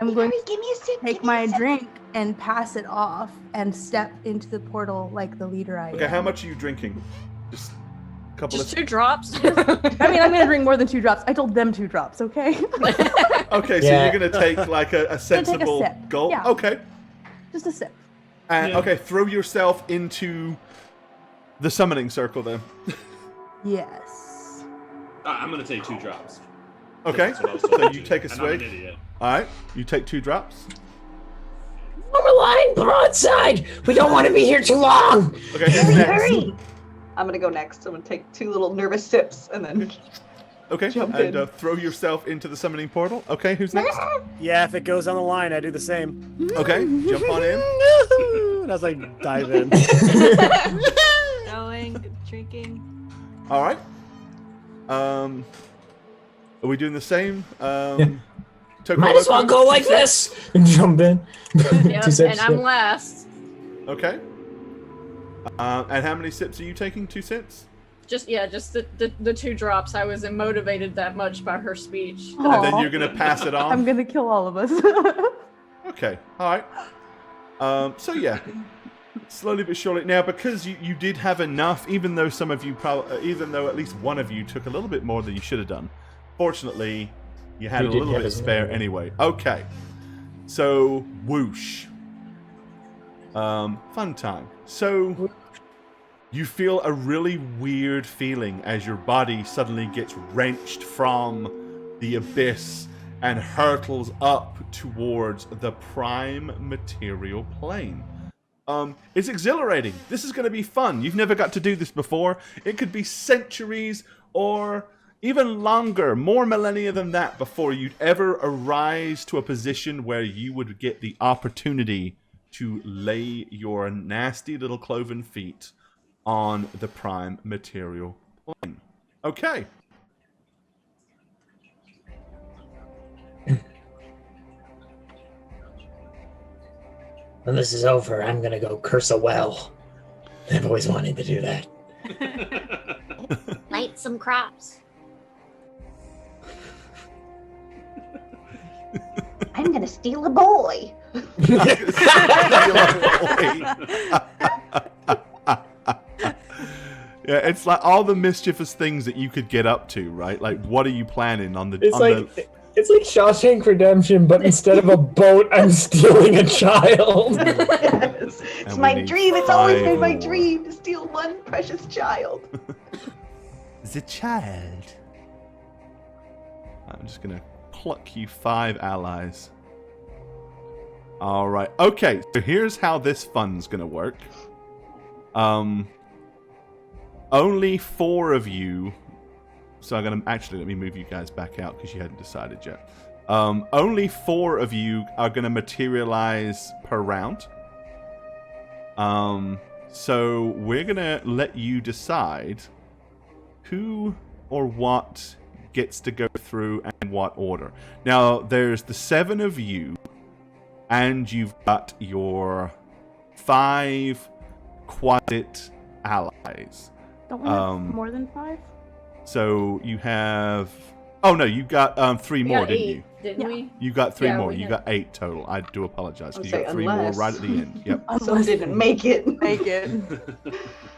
I'm going to take my drink and pass it off and step into the portal like the leader I am. Okay, how much are you drinking? Just a couple Just 2 drops. I mean, I'm going to drink more than 2 drops. I told them 2 drops, okay? Okay, so you're going to take like a sensible sip. gulp? Yeah. Okay. Just a sip. And okay, throw yourself into the summoning circle then. Yes. I'm going to take 2 drops. Okay, That's what I was so told you to. take a And I'm an swig. idiot. Alright, you take 2 drops. We're lying broadside. We don't want to be here too long. Okay, who's next? Hurry! I'm gonna go next. I'm gonna take 2 little nervous sips and then Okay, jump and in. throw yourself into the summoning portal. Okay, who's next? Yeah, if it goes on the line, I do the same. Okay, jump on in. And I was like, dive in. Going, drinking. All right. Are we doing the same? Might as well go like this. Jump in. Yep, 2 sips. and I'm yeah. last. Okay. And how many sips are you taking? 2 sips? Just the 2 drops. I wasn't motivated that much by her speech. And then you're gonna pass it on. I'm gonna kill all of us. Okay. All right. So yeah, slowly but surely. Now, because you did have enough, even though some of you even though at least one of you took a little bit more than you should have done. Fortunately, you had You a did little have bit as spare many. anyway. Okay. So whoosh. Fun time. So you feel a really weird feeling as your body suddenly gets wrenched from the abyss and hurtles up towards the prime material plane. It's exhilarating. This is going to be fun. You've never got to do this before. It could be centuries or even longer, more millennia than that, before you'd ever arise to a position where you would get the opportunity to lay your nasty little cloven feet on the prime material plane. Okay. When this is over, I'm gonna go curse a well. I've always wanted to do that. Light some crops. I'm gonna steal a boy. Yeah, it's like all the mischievous things that you could get up to, right? Like, what are you planning on the? It's like Shawshank Redemption, but instead of a boat, I'm stealing a child. Yes. It's my dream. It's always been my dream to steal one precious child. The child. I'm just gonna pluck you 5 allies. All right. Okay. So here's how this fun's gonna work. Only 4 of you. So I'm gonna let me move you guys back out because you hadn't decided yet. Only 4 of you are gonna materialize per round. So we're gonna let you decide who or what gets to go through and what order. Now there's the 7 of you, and you've got your 5 Quasit allies. Don't we have more than 5? So you have... Oh, no, you got 3 more, didn't you? Didn't we? You got 3 Yeah, more. we You had- got 8 total. I do apologize. You say got 3 more unless. right at the end. Yep. Some didn't make it. Make it.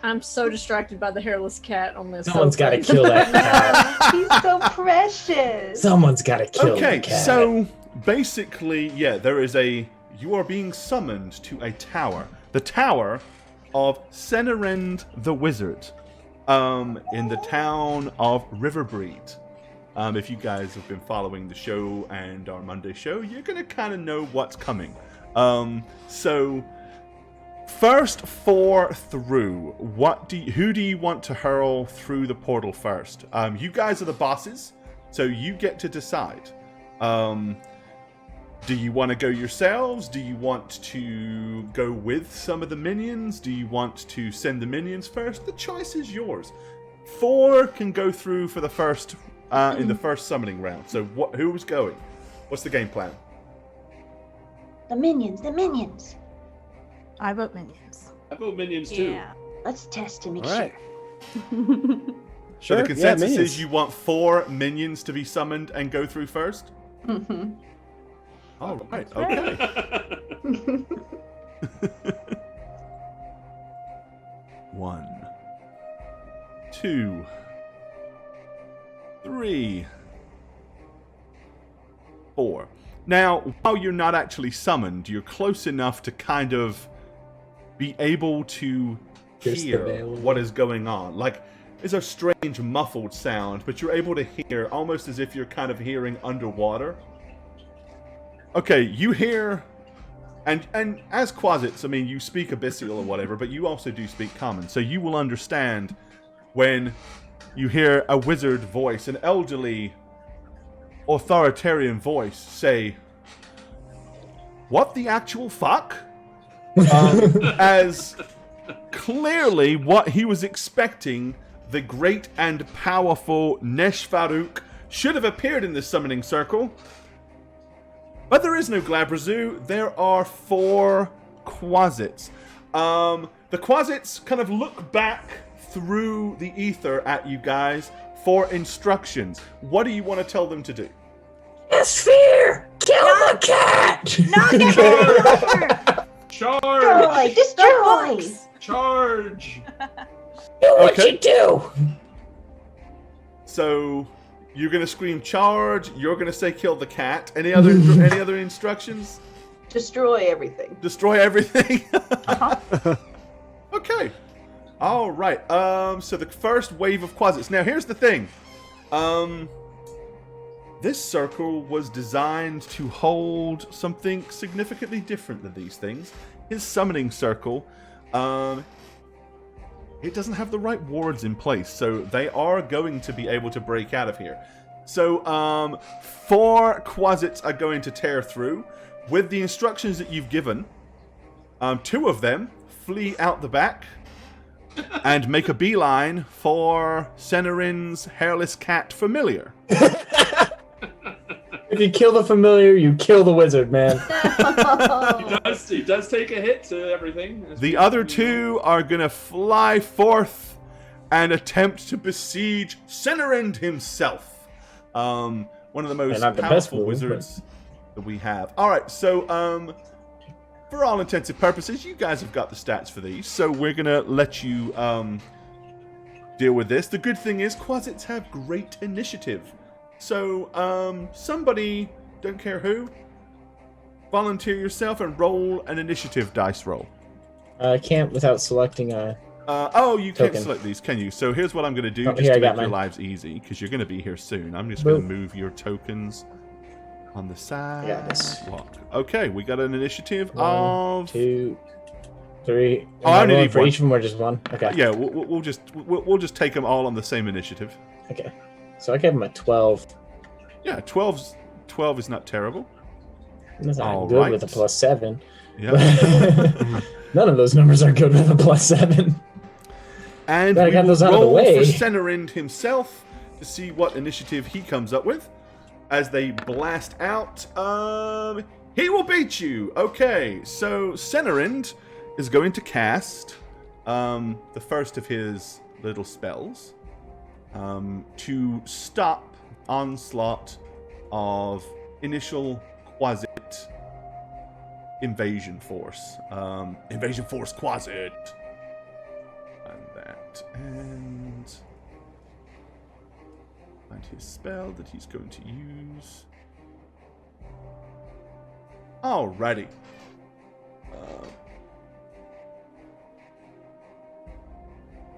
I'm so distracted by the hairless cat on this. Someone's got to place. kill that cat. He's so precious. Someone's got to kill Okay, that cat. so basically, yeah, there is a... You are being summoned to a tower. The tower of Senarend the Wizard. In the town of Riverbreed. If you guys have been following the show and our Monday show, you're gonna kind of know what's coming. So first 4 through, who do you want to hurl through the portal first? You guys are the bosses, so you get to decide. Do you want to go yourselves? Do you want to go with some of the minions? Do you want to send the minions first? The choice is yours. 4 can go through for the first in the first summoning round. So who's going? What's the game plan? The minions, the minions. I vote minions. I vote minions too. Yeah. Let's test to make All right. So the consensus minions. is you want 4 minions to be summoned and go through first? Mm-hmm. All right, okay. 1, 2, 3, 4. Now, while you're not actually summoned, you're close enough to kind of be able to Pierce the hear veil. what is going on. Like, it's a strange muffled sound, but you're able to hear almost as if you're kind of hearing underwater. Okay, you hear And as Quasits, I mean, you speak Abyssal or whatever, but you also do speak Common. So you will understand when you hear a wizard voice, an elderly, authoritarian voice say, "What the actual fuck?" As clearly what he was expecting, the great and powerful Nesh Farouk should have appeared in this summoning circle. But there is no Glabrazu. There are 4 Quasits. The Quasits kind of look back through the ether at you guys for instructions. What do you want to tell them to do? Sphere! Kill the cat! Knock it Charge! Destroy! Charge! Do what Okay. you do! So you're gonna scream charge. You're gonna say kill the cat. Any other instructions? Destroy everything. Destroy everything. Okay. All right. So the first wave of Quasits. Now here's the thing. This circle was designed to hold something significantly different than these things. His summoning circle, it doesn't have the right wards in place, so they are going to be able to break out of here. So 4 Quasits are going to tear through. With the instructions that you've given, 2 of them flee out the back and make a beeline for Senarin's hairless cat familiar. If you kill the familiar, you kill the wizard, man. He does take a hit to everything. The other 2 are gonna fly forth and attempt to besiege Senarind himself. One of the most not the best powerful move, wizards that we have. Alright, so for all intents and purposes, you guys have got the stats for these, so we're gonna let you deal with this. The good thing is Quasits have great initiative. So, somebody, don't care who, volunteer yourself and roll an initiative dice roll. I can't without selecting a. You token. can't select these, can you? So here's what I'm going to do, Oh, just here, I to got make your mine. lives easy, because you're going to be here soon. I'm just going to Boop. move your tokens on the side. I got this. Lock. Okay, we got an initiative 1, of 2, 3. Oh, I only rolling need for one. each of them or just one. Okay. Yeah, we'll just take them all on the same initiative. Okay. So I gave him a 12. Yeah, 12 is not terrible. That's not All good right. with a +7. Yeah. None of those numbers are good with a +7. And Gotta we get will those out of the roll way. for Senarind himself to see what initiative he comes up with. As they blast out, he will beat you. Okay, so Senarind is going to cast the first of his little spells to stop onslaught of initial Quasit invasion force. Invasion force Quasit. And that, and find his spell that he's going to use. Alrighty.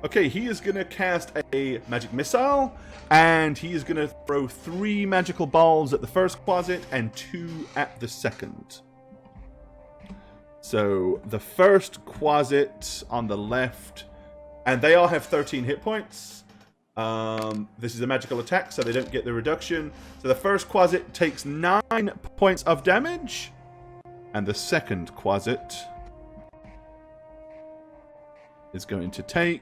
Okay, he is going to cast a magic missile, and he is going to throw 3 magical balls at the first Quasit and 2 at the second. So the first Quasit on the left, and they all have 13 hit points. This is a magical attack, so they don't get the reduction. So the first Quasit takes 9 points of damage, and the second Quasit is going to take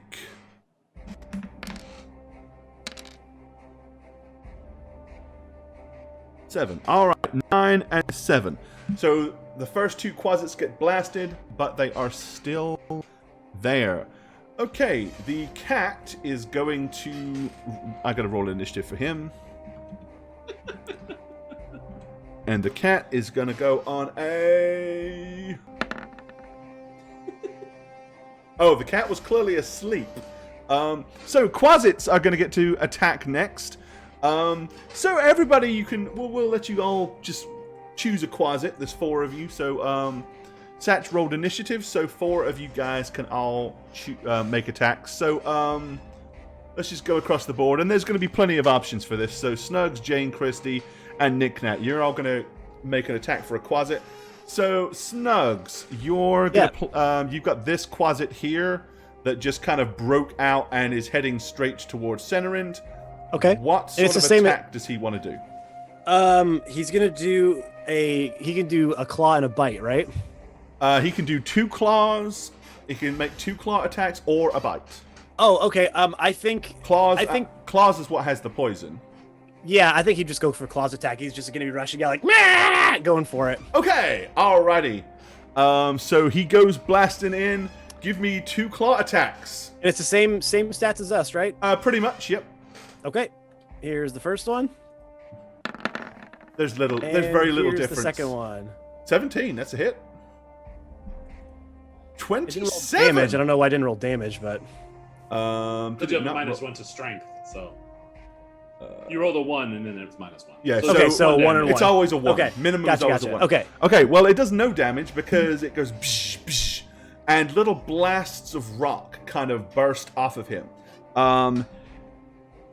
7. Alright, 9 and 7. So the first 2 Quasits get blasted, but they are still there. Okay, the cat is going to... I gotta roll initiative for him. And the cat is gonna go on a... Oh, the cat was clearly asleep. So Quasits are going to get to attack next. So everybody, you can... We'll let you all just choose a Quasit. There's 4 of you. So Satch rolled initiative, so 4 of you guys can all make attacks. So let's just go across the board. And there's going to be plenty of options for this. So Snugs, Jane, Christy, and Nick Nat, you're all going to make an attack for a Quasit. So, Snugs, you're gonna you've got this Quasit here that just kind of broke out and is heading straight towards Centerind. Okay. What sort of attack does he want to do? He's gonna do he can do a claw and a bite, right? He can do 2 claws. He can make 2 claw attacks or a bite. Oh, okay. I think claws. Claws is what has the poison. Yeah, I think he'd just go for claws attack. He's just gonna be rushing out like Mah! Going for it. Okay, alrighty. So he goes blasting in. Give me 2 claw attacks. And it's the same stats as us, right? Pretty much. Yep. Okay. Here's the first one. There's very little difference. The second one. 17. That's a hit. 27 damage. I don't know why I didn't roll damage, but Because you have a -1 to strength, so you rolled a 1 and then it's -1. Yeah. So 1 and 1. It's always a 1. Okay. Minimum Gotcha, is always gotcha. a 1. Okay. Okay. Well, it does no damage because it goes psh, psh, and little blasts of rock kind of burst off of him.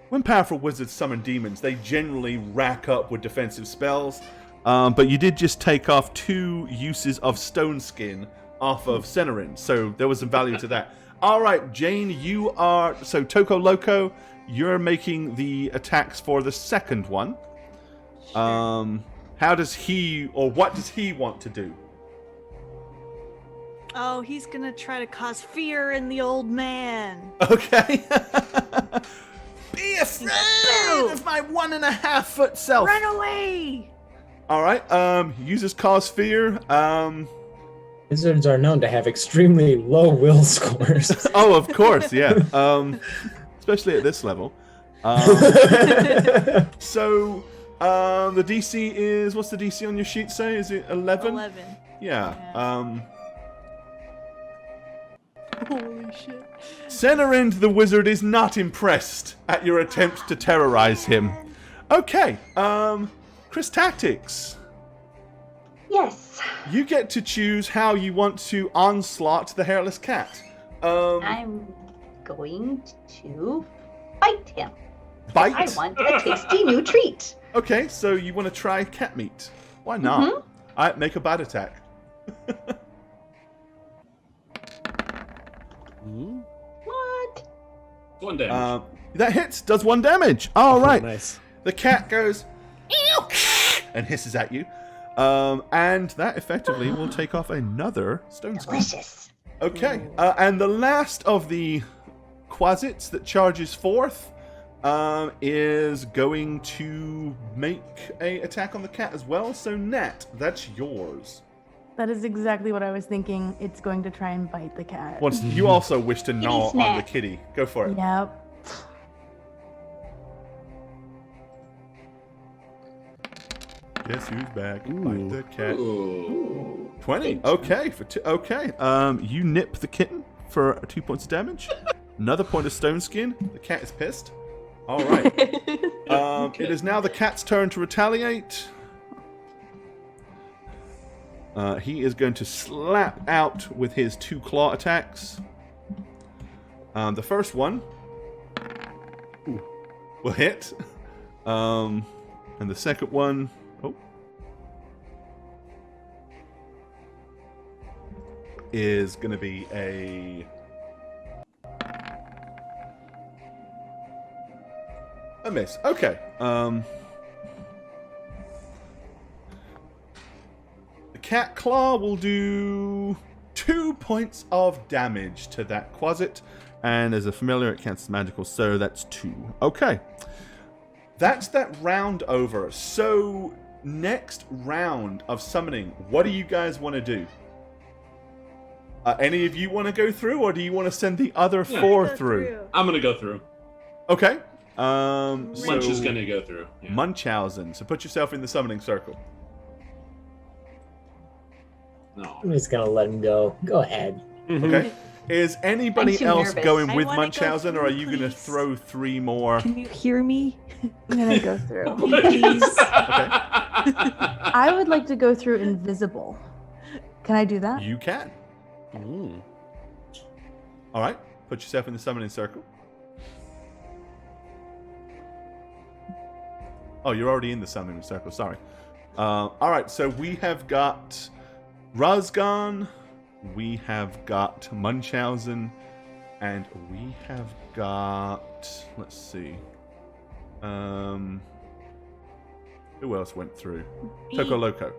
When powerful wizards summon demons, they generally rack up with defensive spells. But you did just take off 2 uses of stone skin off of Centerind, so there was some value to that. All right, Jane, you are Toco Loco. You're making the attacks for the second one. How does he, or what does he want to do? Oh, he's gonna try to cause fear in the old man. Okay. Be afraid of my 1.5-foot self. Run away! All right. Uses cause fear. Wizards are known to have extremely low will scores. Oh, of course, yeah. Especially at this level. So, the DC is, what's the DC on your sheet say? Is it 11? 11. Yeah. Holy shit. Centerind the wizard is not impressed at your attempt to terrorize him. Okay. Chris Tactics. Yes. You get to choose how you want to onslaught the hairless cat. I'm going to bite him. Bite? I want a tasty new treat. Okay, so you want to try cat meat. Why not? Mhm. All right, make a bite attack. What? 1 damage. That hits, does 1 damage. All right. Nice. The cat goes "Ew," and hisses at you. And that effectively will take off another stone skin. Delicious. Okay, and the last of the Quasits that charges forth is going to make a attack on the cat as well. So Nat, that's yours. That is exactly what I was thinking. It's going to try and bite the cat. Once you also wish to gnaw on the snack. kitty. Go for it. Yep. Guess who's back? Bite the cat. 20. Okay. Okay. You nip the kitten for 2 points of damage. Another point of stone skin. The cat is pissed. All right. It is now the cat's turn to retaliate. He is going to slap out with his 2 claw attacks. The first one will hit. And the second one... is going to be a miss. Okay. The cat claw will do 2 points of damage to that Quasit, and as a familiar, it counts as magical, so that's 2. Okay. That's that round over. So next round of summoning, what do you guys want to do? Any of you want to go through, or do you want to send the other 4 through? I'm gonna go through. Okay. Munch is gonna go through. Yeah. Munchausen. So put yourself in the summoning circle. No. I'm just gonna let him go. Go ahead. Okay. Is anybody I'm too else nervous. going I with wanna go Munchausen, or are you going to please. throw 3 more? Can you hear me? I'm gonna go through. Please. I would like to go through invisible. Can I do that? You can. All right. Put yourself in the summoning circle. Oh, you're already in the summoning circle. Sorry. All right, so we have got Razgan, we have got Munchausen, and we have got, let's see, who else went through? Toco Loco.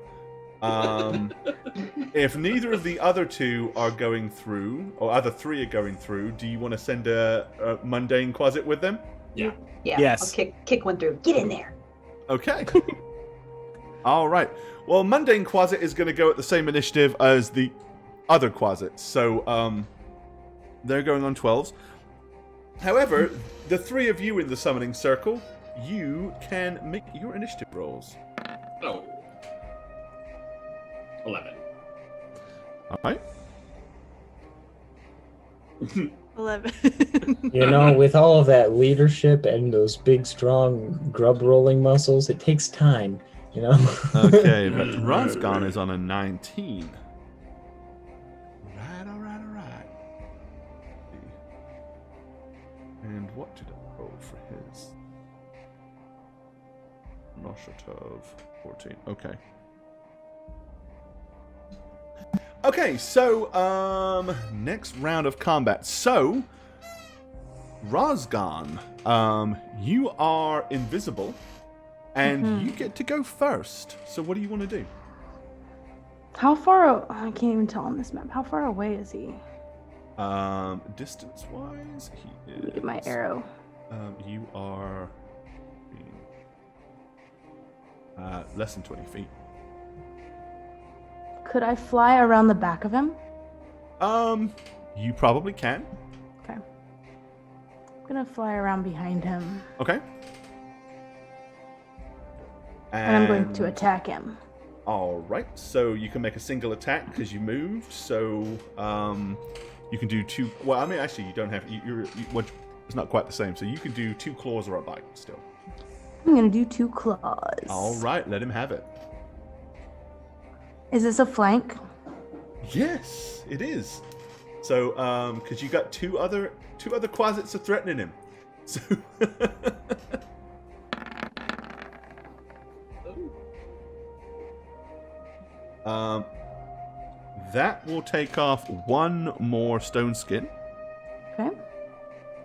If neither of the other two are going through, or other three are going through, do you want to send a mundane Quasit with them? Yeah. Yeah. Yes. I'll kick one through. Get in there. Okay. All right. Well, mundane Quasit is going to go at the same initiative as the other Quasits, so they're going on 12s. However, the three of you in the summoning circle, you can make your initiative rolls. Oh. 11. All right. 11. You know, with all of that leadership and those big, strong grub rolling muscles, it takes time, you know? Okay, but Razgan is on a 19. All right. And what did I roll for his? Noshatov, 14. Okay. Okay, so, next round of combat. So, Razgan, you are invisible, and you get to go first. So what do you want to do? How far? I can't even tell on this map. How far away is he? Distance-wise, he is... Look at my arrow. You are... less than 20 feet. Could I fly around the back of him? You probably can. Okay. I'm gonna fly around behind him. Okay. And I'm going to attack him. All right. So you can make a single attack because you moved. So you can do two. Well, I mean, actually, you don't have. It's not quite the same. So you can do 2 claws or a bite still. I'm gonna do 2 claws. All right. Let him have it. Is this a flank? Yes, it is. So, because you got two other Quasits are threatening him. So, that will take off 1 more stone skin. Okay.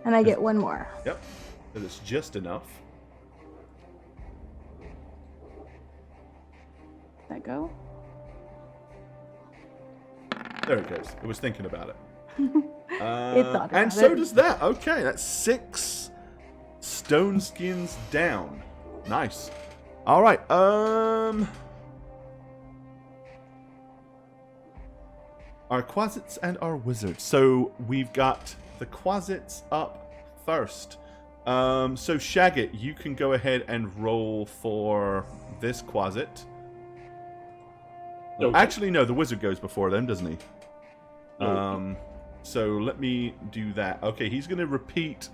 And I get 1 more. Yep. But it's just enough. That go? There it goes. It was thinking about it. It thought and about so it. does that. Okay, that's 6 stone skins down. Nice. All right. Our Quasits and our wizards. So we've got the Quasits up first. So Shagit, you can go ahead and roll for this Quasit. Okay. Actually, no, the wizard goes before them, doesn't he? So let me do that. Okay, he's going to repeat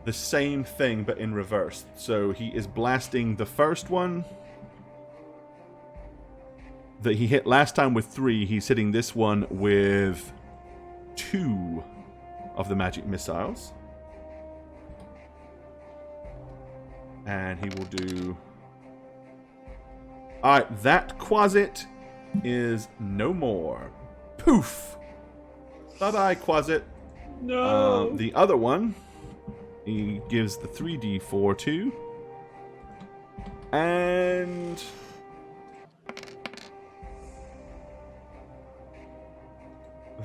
the same thing, but in reverse. So he is blasting the first one that he hit last time with 3. He's hitting this one with 2 of the magic missiles. And he will do... Alright, that Quasit is no more. Poof! Bye-bye, Quasit. No. The other one, he gives the 3d4 to. And...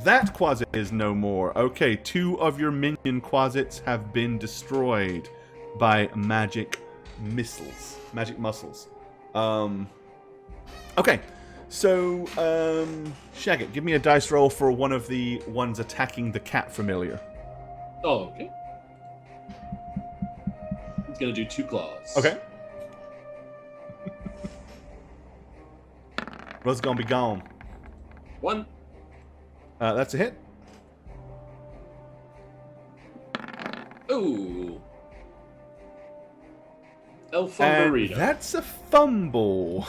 that Quasit is no more. Okay, 2 of your minion Quasits have been destroyed by magic missiles. Magic muscles. Okay, so, Shagit, give me a dice roll for one of the ones attacking the cat familiar. Oh, okay. He's gonna do 2 claws. Okay. Rose gonna be gone. 1. That's a hit. Ooh. El And Fumbarito. that's a fumble.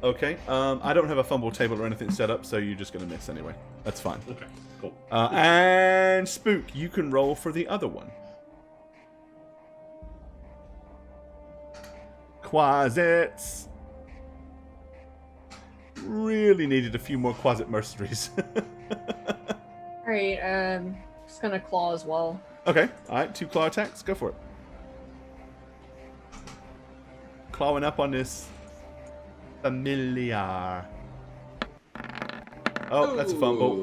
Okay, I don't have a fumble table or anything set up, so you're just going to miss anyway. That's fine. Okay, cool. And Spook, you can roll for the other one. Quasits. Really needed a few more Quasit mercenaries. Alright, just gonna claw as well. Okay, alright, 2 claw attacks. Go for it. Clawing up on this familiar. Oh, that's a fumble.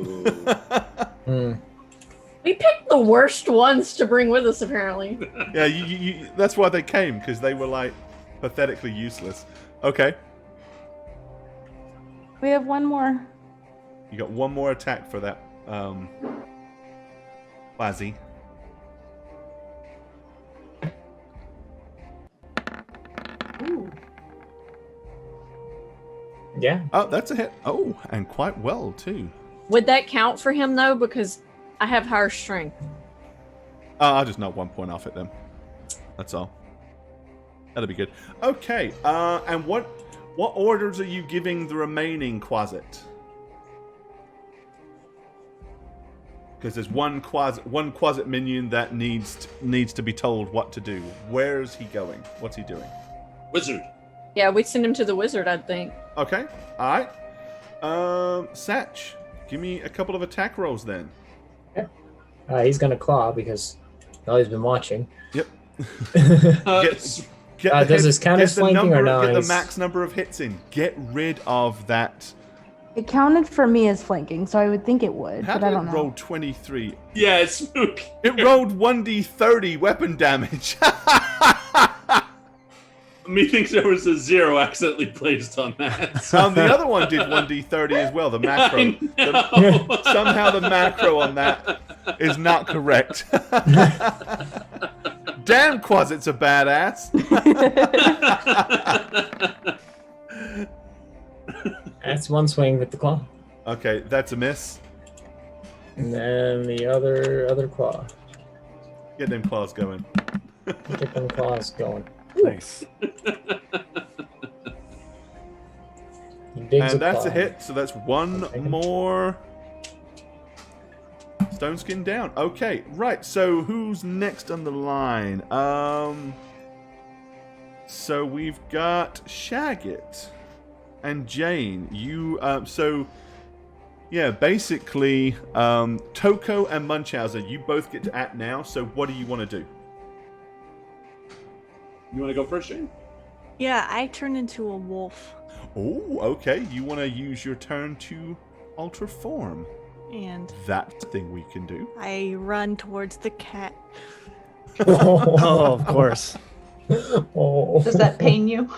We picked the worst ones to bring with us, apparently. Yeah, you that's why they came, because they were, like, pathetically useless. Okay. We have one more. You got one more attack for that, Quasi. Ooh. Yeah. Oh, that's a hit. Oh, and quite well, too. Would that count for him, though? Because I have higher strength. I'll just knock 1 point off it then. That's all. That'll be good. Okay, and what orders are you giving the remaining Quasit? Because there's one Quasit minion that needs to be told what to do. Where's he going? What's he doing? Wizard. Yeah, we'd send him to the wizard, I'd think. Okay, alright. Satch, give me a couple of attack rolls then. Yeah. He's gonna claw because he's been watching. Yep. Does this count as flanking or no? Get the max number of hits in. Get rid of that. It counted for me as flanking, so I would think it would, How but did I don't it know. roll 23? Yeah, it's spooky. It rolled 1d30 weapon damage. Methinks there was a 0 accidentally placed on that. The other one did 1d30 as well, the macro. Somehow the macro on that is not correct. Damn, Quasit's a badass. That's one swing with the claw. Okay, that's a miss. And then the other claw. Get them claws going. Get them claws going. Nice. And that's a hit, so that's one more stone skin down. Okay, right, so who's next on the line? So we've got Shagit and Jane. You, yeah, basically, Toko and Munchausen, you both get to act now, so what do you want to do? You want to go first, Jane? Yeah, I turn into a wolf. Oh, okay. You want to use your turn to alter form. And That's a thing we can do. I run towards the cat. Oh, of course. Does that pain you?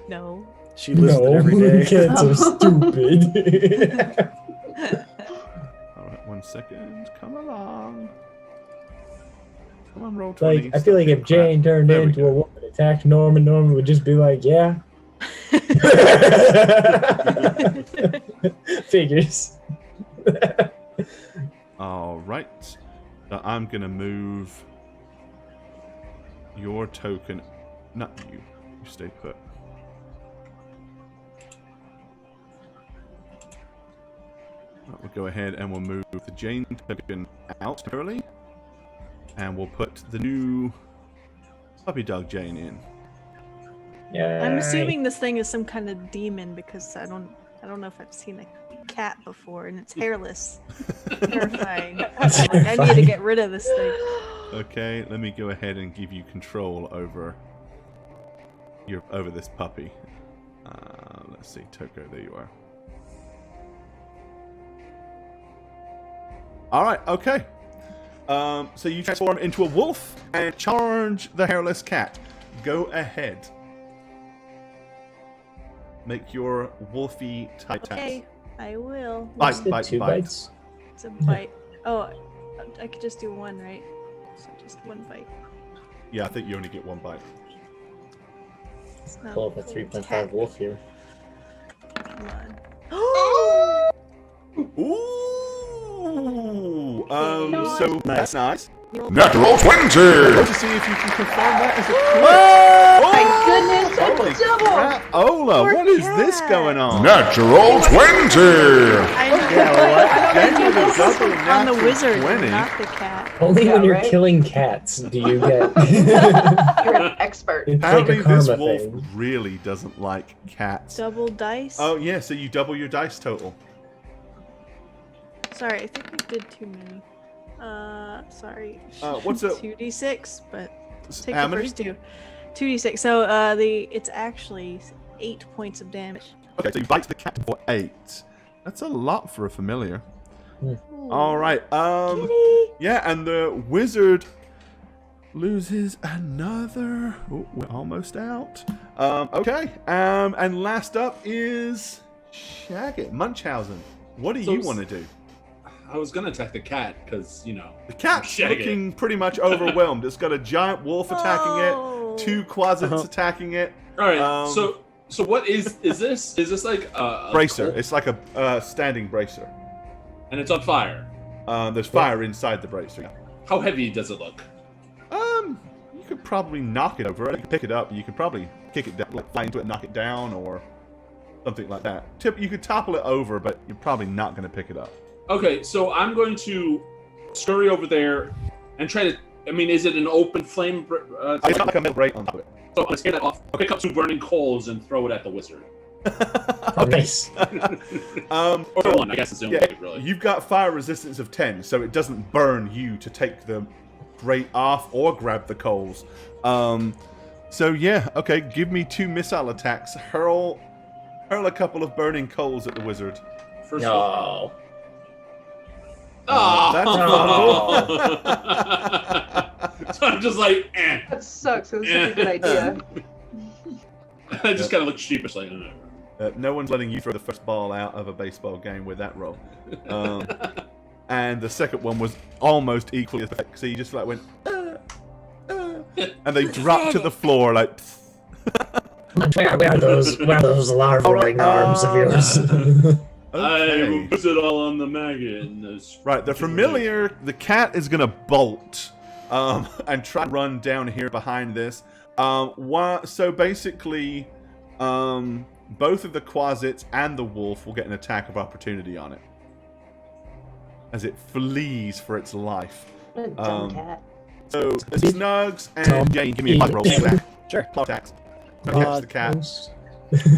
No. She lives with it every day. Cats are stupid. Alright, 1 second. Come along. Come on, roll 20. Like, I feel like if Jane turned into a woman and attacked Norman, Norman would just be like, yeah. Figures. Alright. So I'm going to move your token. Not you. You stay put. We'll go ahead and we'll move the Jane token out early. And we'll put the new puppy dog Jane in. Yeah. I'm assuming this thing is some kind of demon because I don't know if I've seen a cat before and it's hairless. Terrifying. Like, I need to get rid of this thing. Okay, let me go ahead and give you control over this puppy. Let's see, Toko, there you are. Alright, okay. So you transform into a wolf and charge the hairless cat. Go ahead. Make your wolfy type Okay, test. I will. Bite. Two bites. It's a bite. Oh, I could just do one, right? So just one bite. Yeah, I think you only get one bite. It's not Pull up a full 3.5 cat. wolf here. Come on. Ooh! So that's nice. Natural 20! Let's see if you can confirm that as a Oh my goodness, Holy it's double! crap, Ola, Poor what is cat. this going on? Natural 20! I know. Yeah, I what? don't Focus on the natural wizard, 20. not the cat. Only Yeah, when you're right? killing cats do you get. You're an expert. It's Apparently like a this karma wolf thing. really doesn't like cats. Double dice. Oh yeah, so you double your dice total. Sorry, I think I did too many. Sorry. What's up? 2d6, but take How the many? first two. 2d6. So it's actually 8 points of damage. Okay, so you bite the cat for 8. That's a lot for a familiar. Ooh. All right. Kitty. Yeah, and the wizard loses another. Oh, we're almost out. Okay. And last up is Shaggy Munchausen. What do you want to do? I was gonna attack the cat because The cat's Shaggy. looking pretty much overwhelmed. It's got a giant wolf attacking it, 2 quasits attacking it. All right. So what is this? Is this like a bracer? coal? It's like a standing bracer. And it's on fire. There's fire inside the bracer. How heavy does it look? You could probably knock it over. You could pick it up. You could probably kick it down, like fly into it, and knock it down, or something like that. You could topple it over, but you're probably not going to pick it up. Okay, so I'm going to scurry over there and try to. I mean, is it an open flame? It's got like a metal grate on top of it. So I'm gonna scare that off. I'll pick up 2 burning coals and throw it at the wizard. Nice. Or 1, I guess it's the only Yeah, way, really. you've got fire resistance of 10, so it doesn't burn you to take the grate off or grab the coals. So yeah, okay, give me 2 missile attacks. Hurl a couple of burning coals at the wizard. First No. That's So I'm just like, eh. That sucks. It was such a good idea. I just kind of look sheepish, like, no one's letting you throw the first ball out of a baseball game with that roll. And the second one was almost equally as effective. So you just like went, and they dropped to the floor like. Where are those larva-like arms of yours? I will put it all on the maggot. And Right, the familiar, the cat is gonna bolt, and try to run down here behind this. So basically, both of the Quasits and the wolf will get an attack of opportunity on it as it flees for its life. What a dumb cat. So Snugs and Jane, give me a claw roll for that. Sure. Claw attacks. Catch the cat.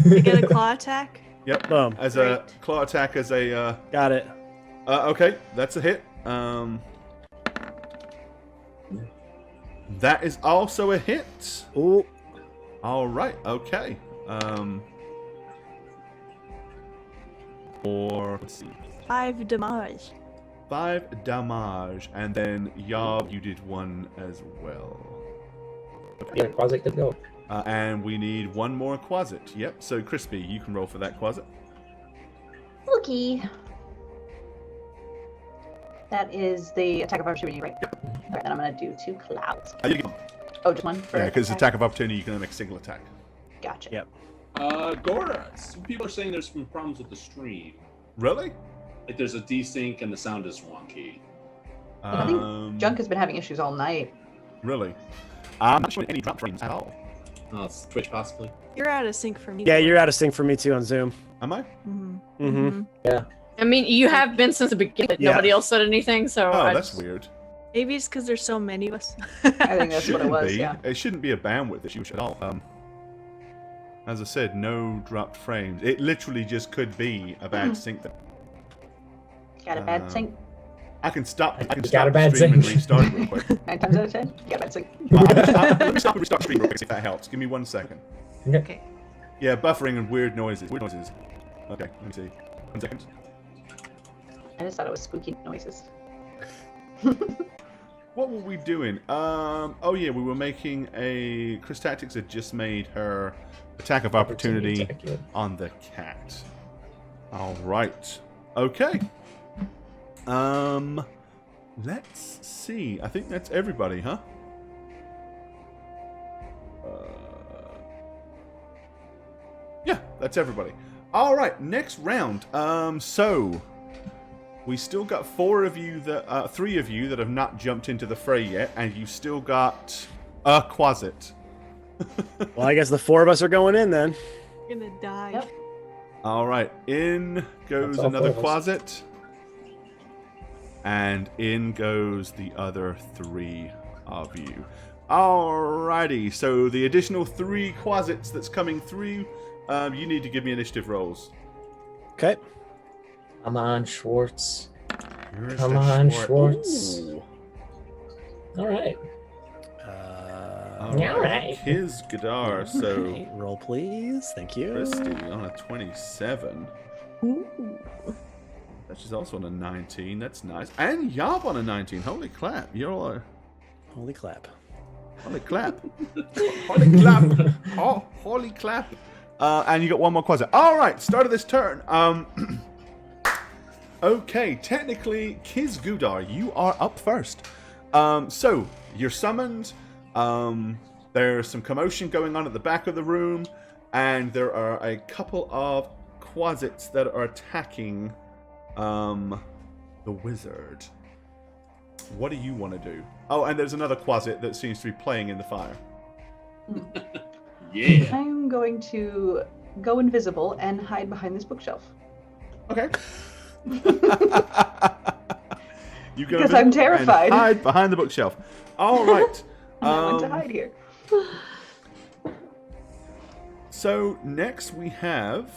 You get a claw attack? Yep. Boom. As a claw attack, as a. Got it. Okay, that's a hit. That is also a hit. Ooh. All right. Okay. Or let's see. 5 damage. 5 damage, and then Yob, you did 1 as well. Yeah, Quasit could go. And we need 1 more Quasit. Yep. So Crispy, you can roll for that Quasit. Okay. That is the attack of opportunity, right? Yep. All right, then I'm gonna do 2 clouds. You get 1. Oh, just 1? Yeah, because attack of opportunity, you can only make a single attack. Gotcha. Yep. Gora, some people are saying there's some problems with the stream. Really? Like there's a desync and the sound is wonky. I think Junk has been having issues all night. Really? I'm not showing any drop frames at all. Oh, it's Twitch possibly. You're out of sync for me. Yeah, you're out of sync for me too on Zoom. Am I? Mm-hmm. Yeah. I mean, you have been since the beginning. But Yeah. Nobody else said anything, so. Oh, I that's just- weird. Maybe it's because there's so many of us. I think that's what it Shouldn't was, be. yeah. It shouldn't be a bandwidth issue at all. As I said, no dropped frames. It literally just could be a bad sync. Got a bad sync. I can stop. I can Got stop a bad the stream and sync. restart it real quick. 9 times out of 10, you got a bad sync. Let me stop and restart the stream real quick. See if that helps. Give me 1 second. Okay. Yeah, buffering and weird noises. Weird noises. Okay, let me see. 1 second. I just thought it was spooky noises. What were we doing? Oh yeah, we were making a. Chris Tactics had just made her attack of opportunity attack, yeah. on the cat. All right. Okay. Let's see. I think that's everybody, huh? Yeah, that's everybody. All right, next round. So we still got three of you that have not jumped into the fray yet, and you still got a Quasit. Well, I guess the 4 of us are going in then. I'm gonna die. Yep. All right, in goes That's all another 4 of us. Quasit, and in goes the other 3 of you. Alrighty, so the additional 3 Quasits that's coming through, you need to give me initiative rolls. Okay. Come on, Schwartz. Here's Come the on, Schwartz. Ooh. All right. All right. Kiz Gadar, so Roll, please. Thank you. Christy on a 27. Ooh. She's also on a 19. That's nice. And Yob on a 19. Holy clap. You're all Holy clap. Holy clap. Holy clap. Oh, holy clap. And you got one more Quasit. All right, start of this turn. Okay, technically, Kiz Gudar, you are up first. So, you're summoned. There's some commotion going on at the back of the room. And there are a couple of Quasits that are attacking the wizard. What do you want to do? Oh, and there's another Quasit that seems to be playing in the fire. Yeah. I'm going to go invisible and hide behind this bookshelf. Okay. You go Because I'm terrified. and hide behind the bookshelf. All right. I want to hide here. So next we have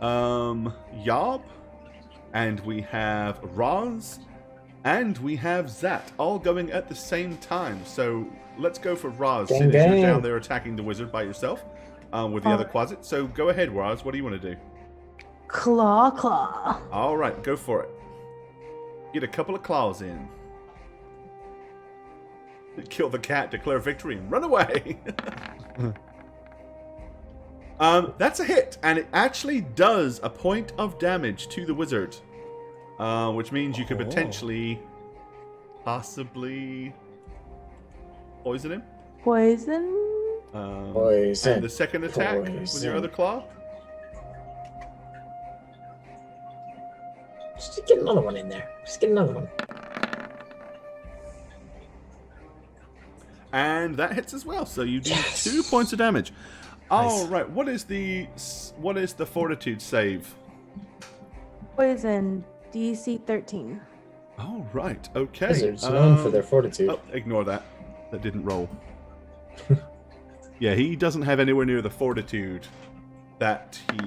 Yob, and we have Raz, and we have Zat, all going at the same time. So let's go for Raz, Gang, since you're gang. down there attacking the wizard by yourself with the other Quasit. So go ahead, Raz. What do you want to do? Claw. All right, go for it. Get a couple of claws in. Kill the cat, declare victory, and run away. That's a hit, and it actually does a point of damage to the wizard, which means you could potentially, possibly, poison him. Poison. Poison. And the second attack with Poison. your other claw. Just get another one in there. Just get another one. And that hits as well, so you do 2 points of damage. All right, what is the fortitude save? Poison. DC 13. All right, okay. Wizards known for their fortitude. Oh, ignore that. That didn't roll. Yeah, he doesn't have anywhere near the fortitude that he.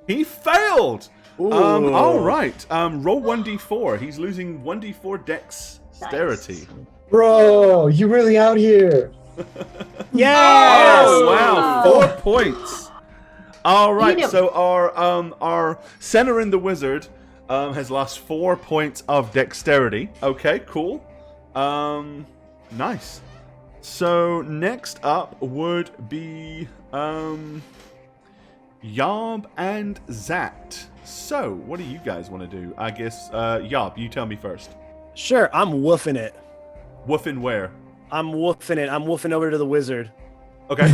He failed. All right. Roll 1d4. He's losing 1d4 dexterity. Bro, you really out here? Yes! Oh wow, 4 points. All right, so our center in the wizard has lost 4 points of dexterity. Okay, cool. Nice. So next up would be Yob and Zat. So what do you guys want to do? I guess Yob, you tell me first. Sure, I'm woofing it. Woofing where? I'm woofing it. I'm woofing over to the wizard. Okay.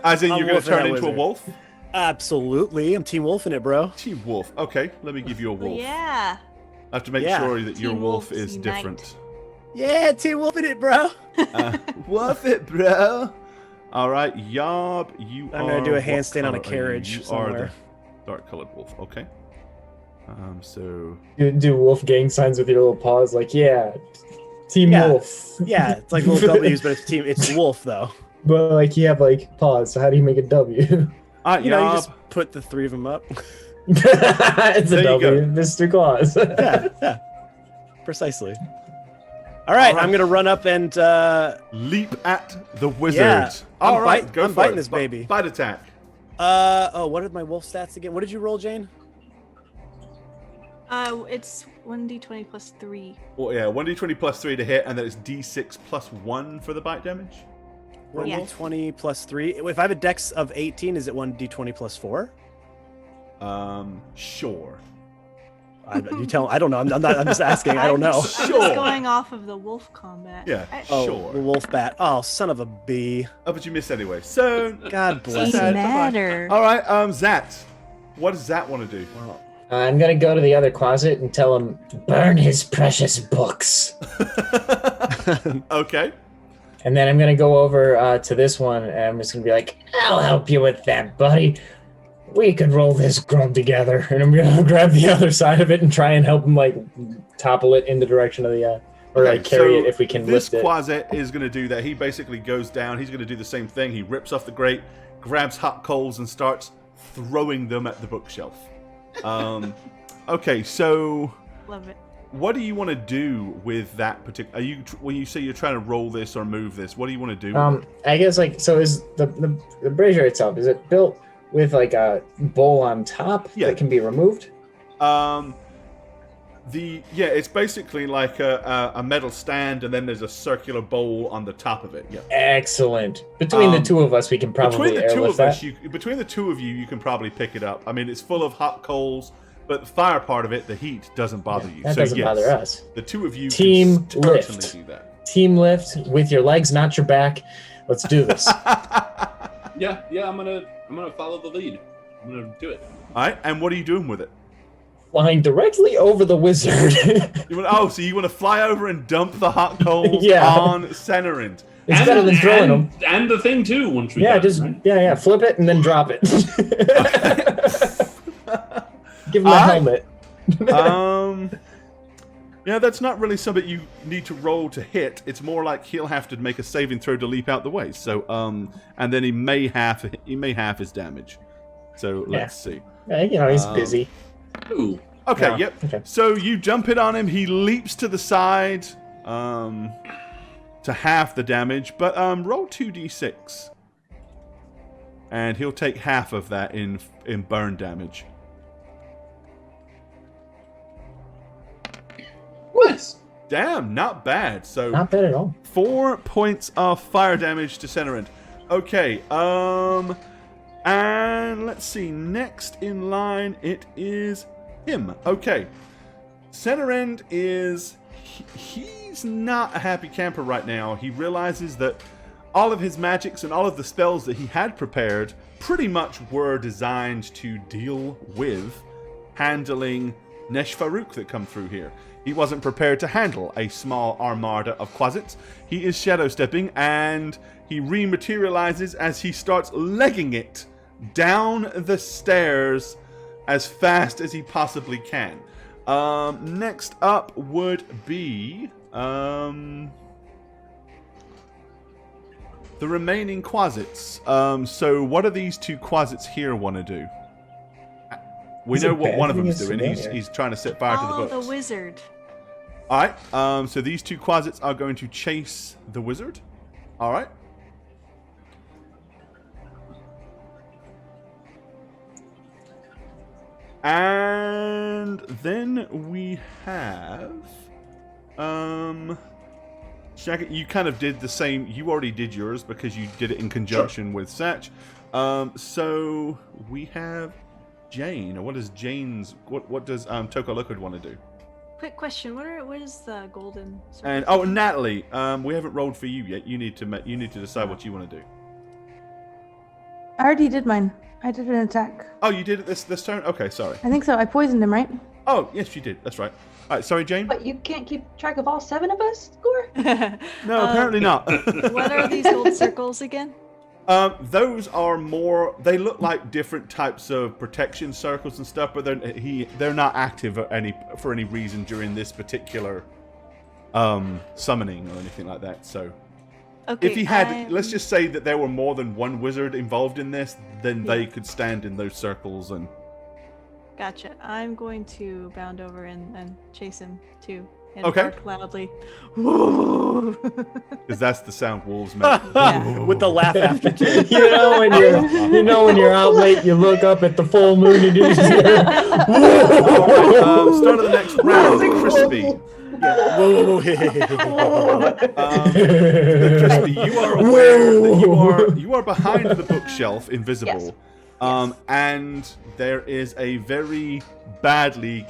As in, I'm you're going to woofing turn that into a wizard. wolf? Absolutely. I'm team wolfing it, bro. Team wolf. Okay, let me give you a wolf. Yeah. I have to make Yeah. sure that your Team wolf wolves is unite. different. Yeah, team wolfing it, bro. Wolf it, bro. All right, Yob, you are. I'm gonna do a what handstand on a color are you? carriage You are somewhere. the dark-colored wolf. Okay. So. You do wolf gang signs with your little paws, like, yeah, team Yeah. wolf. Yeah, it's like little W's, but it's wolf though. But like you have like paws, so how do you make a W? You know, you Yob. just put the 3 of them up. It's a There you W, go. Mr. Claus. Yeah, precisely. All right, I'm gonna run up and leap at the wizard. Yeah, All I'm right, bite- go I'm for biting it. this baby. Bite attack. what are my wolf stats again? What did you roll, Jane? It's 1d20 plus 3. Well, yeah, 1d20 plus 3 to hit, and then it's d6 plus 1 for the bite damage. 1d20 plus 3. If I have a dex of 18, is it 1d20 plus 4? Sure. You tell. I don't know. I'm just asking. I don't know. I'm just going off of the wolf combat. Yeah, Oh, sure. the wolf bat. Oh, son of a bee. Oh, but you missed anyway. So, God bless. sad. matter. All right, Zat. What does Zat want to do? I'm gonna go to the other closet and tell him, burn his precious books. Okay. And then I'm gonna go over to this one, and I'm just gonna be like, I'll help you with that, buddy. We could roll this grub together. And I'm gonna grab the other side of it and try and help him, like, topple it in the direction of the, or like carry it if we can lift it. This Quasit is gonna do that. He basically goes down. He's gonna do the same thing. He rips off the grate, grabs hot coals, and starts throwing them at the bookshelf. Okay, so Love it. what do you want to do with that particular? Are you when you say you're trying to roll this or move this? What do you want to do? I guess like so is the brazier itself, is it built with like a bowl on top that can be removed? It's basically like a metal stand, and then there's a circular bowl on the top of it. Yeah. Excellent. Between the two of us, we can probably airlift that. Between the two of you, you can probably pick it up. I mean, it's full of hot coals, but the fire part of it, the heat, doesn't bother you. That doesn't bother us. The two of you Team can lift. certainly do that. Team lift with your legs, not your back. Let's do this. Yeah, I'm gonna follow the lead. I'm gonna do it. All right, and what are you doing with it? Flying directly over the wizard. So you want to fly over and dump the hot coals Yeah. on Centerend. It's better than throwing them. And the thing too, once we flip it and then drop it. Give him a helmet. Yeah, that's not really something you need to roll to hit. It's more like he'll have to make a saving throw to leap out the way. So, and then he may half his damage. So let's see. He's busy. Ooh. Okay, No. yep. Okay. So you jump it on him. He leaps to the side to half the damage, but roll 2d6. And he'll take half of that in burn damage. What? Damn, not bad. So Not bad at all. 4 points of fire damage to Centerend. Okay, and let's see. Next in line, it is him. Okay, Centerend is he's not a happy camper right now. He realizes that all of his magics and all of the spells that he had prepared pretty much were designed to deal with handling Nesh Farouk that come through here. He wasn't prepared to handle a small armada of Quasits. He is shadow stepping, and he rematerializes as he starts legging it down the stairs as fast as he possibly can. Next up would be the remaining Quasits. So what do these two Quasits here want to do? We know what one of them is doing. He's trying to set fire to the books. the wizard. Alright, so these two Quasits are going to chase the wizard. Alright. And then we have Shaggy, you kind of did the same. You already did yours because you did it in conjunction with Satch. So we have Jane. What does Toko Liquid want to do? Quick question: what is the golden? And Natalie, we haven't rolled for you yet. You need to decide what you want to do. I already did mine. I did an attack. Oh, you did it this turn? Okay, sorry. I think so. I poisoned him, right? Oh, yes, you did. That's right. All right, sorry, Jane. But you can't keep track of all 7 of us, Score? No, apparently not. What are these gold circles again? Those are more. They look like different types of protection circles and stuff, but they're not active for any reason during this particular summoning or anything like that. So, okay, if he had, let's just say that there were more than one wizard involved in this, then they could stand in those circles and. Gotcha. I'm going to bound over and chase him too. And Okay. bark loudly. Because that's the sound wolves make. With the laugh after. when you're out late, you look up at the full moon and you just Start of the next round, Crispy. Crispy, you are aware that you are behind the bookshelf, invisible, and there is a very badly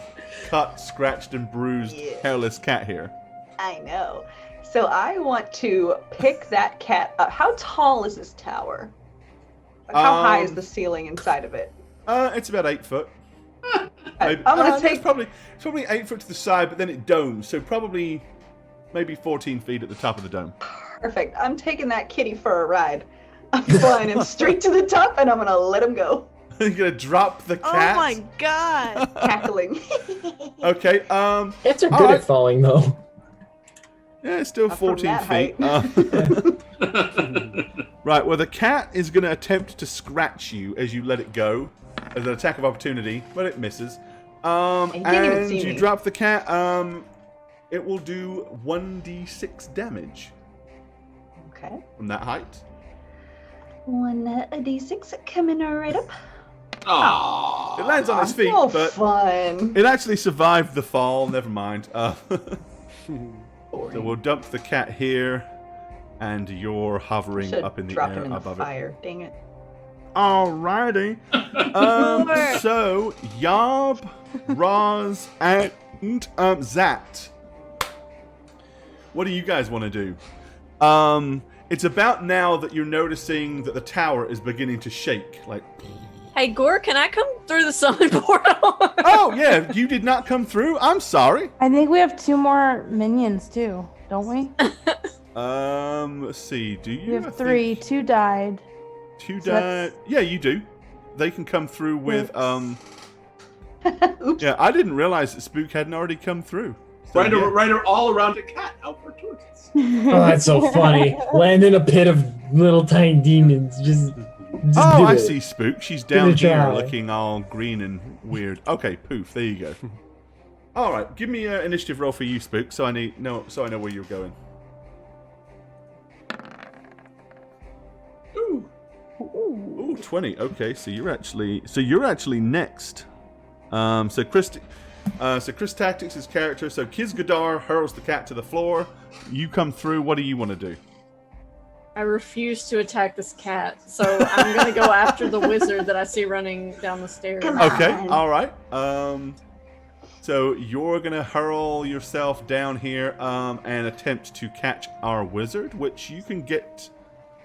cut, scratched, and bruised hairless cat here. I know. So I want to pick that cat up. How tall is this tower? Like, how high is the ceiling inside of it? It's about 8 foot. Maybe, I'm gonna it's probably 8 foot to the side, but then it domes, so probably maybe 14 feet at the top of the dome. Perfect. I'm taking that kitty for a ride. I'm flying him straight to the top, and I'm gonna let him go. You're gonna drop the cat. Oh my god! Cackling. Okay. Cats are good at falling though. Yeah, it's still Not from 14 that feet. Right. Well, the cat is gonna attempt to scratch you as you let it go as an attack of opportunity, but it misses. you can't even And see you me. drop the cat. It will do 1d6 damage Okay. from that height. 1d6 coming right up. Aww. It lands on its feet, So but fun. it actually survived the fall. Never mind. So we'll dump the cat here, and you're hovering Should up in the drop air him in the above fire. Dang it. it. Alrighty. So Yob, Roz, and Zat. What do you guys want to do? It's about now that you're noticing that the tower is beginning to shake. Like, Hey, Gore, can I come through the summon portal? oh yeah, you did not come through. I'm sorry. I think we have 2 more minions too, don't we? Let's see. Do you? We have 3. 2 died. 2 So died. Yeah, you do. They can come through with Oops. Yeah, I didn't realize that Spook hadn't already come through. So, Right, yeah. right all around a cat. How fortuitous. Oh, that's so funny. Land in a pit of little tiny demons. Just Oh, do I it. see Spook. She's Give it down a here try. looking all green and weird. Okay, poof. There you go. All right, give me an initiative roll for you, Spook, so I know where you're going. Ooh, 20. Okay, so you're actually next. So Chris Tactics' character. So Kiz Gadar hurls the cat to the floor. You come through. What do you want to do? I refuse to attack this cat, so I'm gonna go after the wizard that I see running down the stairs. Okay, all right. So you're gonna hurl yourself down here and attempt to catch our wizard, which you can get.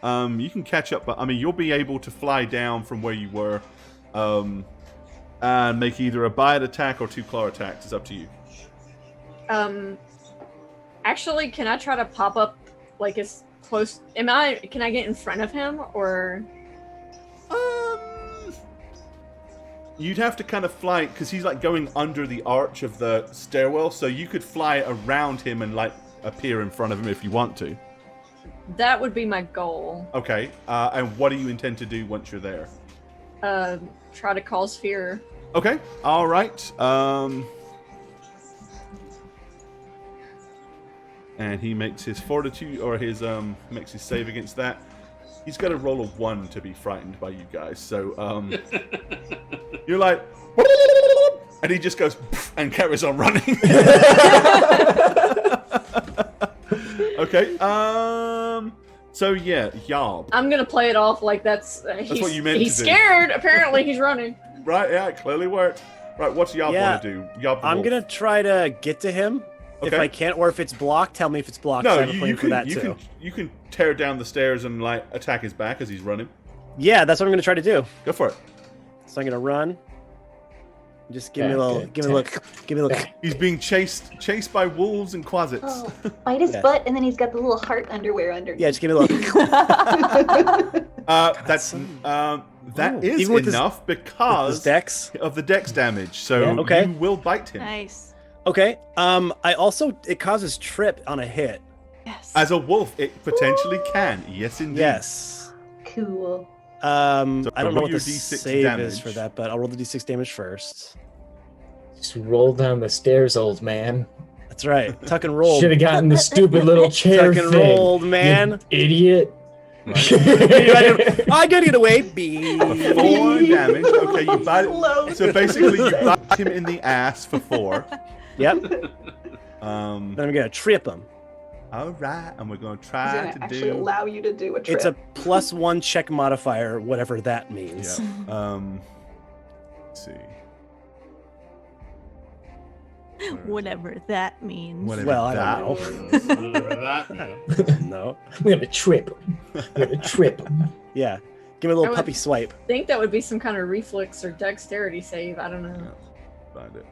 You can catch up, but I mean you'll be able to fly down from where you were, and make either a bite attack or 2 claw attacks. It's up to you. Actually, can I try to pop up like as close? Can I get in front of him or? You'd have to kind of fly because he's like going under the arch of the stairwell, so you could fly around him and like appear in front of him if you want to. That would be my goal. Okay, and what do you intend to do once you're there? Try to cause fear. Okay, all right. And he makes his fortitude, or his makes his save against that. He's got to roll a 1 to be frightened by you guys. So you're like, and he just goes and carries on running. Okay. So yeah, Yob. I'm gonna play it off like that's what you meant he's to do. scared. Apparently, he's running. Right. Yeah. It clearly worked. Right. What's Yob want to do? Yob. I'm gonna try to get to him. If Okay. I can't, or if it's blocked, tell me if it's blocked. No, I have a plan for that too. you can tear down the stairs and like attack his back as he's running. Yeah, that's what I'm gonna try to do. Go for it. So I'm gonna run. Just give me a little. Give me a look. Give me a look. He's being chased by wolves and quasits. Oh, bite his Yeah. butt, and then he's got the little heart underwear underneath. Yeah, just give me a look. That is Even with his- enough because his dex? of the dex damage. So Yeah, okay. you will bite him. Nice. Okay. I also it causes trip on a hit. Yes. As a wolf, it potentially can. Yes, indeed. Yes. Cool. So I don't know roll what your the D6 save damage. is for that, but I'll roll the d6 damage first. Just roll down the stairs, old man. That's right. Tuck and roll. Should have gotten the stupid little chair Tuck and thing. rolled, man. You idiot. I gotta get away. 4 damage. Okay, you bite. So basically, you bite him in the ass for 4. Yep. Then I'm gonna trip him. All right, and we're gonna He's try gonna to actually do. allow you to do a trip. It's a +1 check modifier, whatever that means. Yeah. Let's see. Whatever that means. Whatever Well, I that. don't Whatever that means. No. I'm gonna trip him. I'm gonna trip him. Yeah. Give me a little I would- puppy swipe. I think that would be some kind of reflex or dexterity save. I don't know. Find it.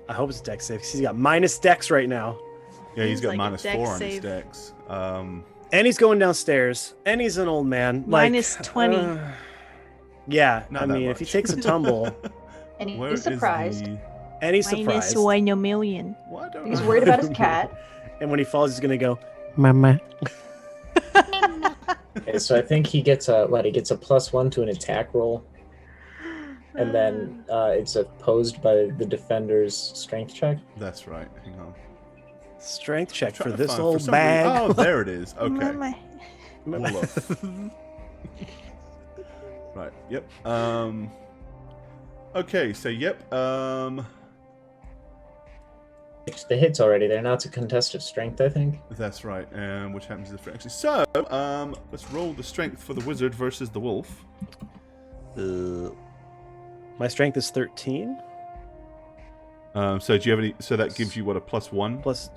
I hope it's dex save. 'Cause he's got minus dex right now. Yeah, he's got Seems like a minus dex 4 on his save. dex. And he's going downstairs. And he's an old man. Minus 20. Yeah, Not I that mean, if he much. takes a tumble, And Where he's is surprised. the- and he's Minus surprised, 1 million. Why don't He's I- worried about his cat. and when he falls, he's gonna go, "Mama." Okay, so I think he gets a He gets a +1 to an attack roll, and then it's opposed by the defender's strength check. That's right. Hang on. Strength check Trying for to this find- old some bag. reason- Oh, there it is. Okay. Mama. Olaf. Right. Yep. Okay. So yep. The hit's already there. Now it's a contest of strength, I think. That's right. Which happens if actually. So let's roll the strength for the wizard versus the wolf. My strength is 13 So do you have any? So that gives you what, a +1? plus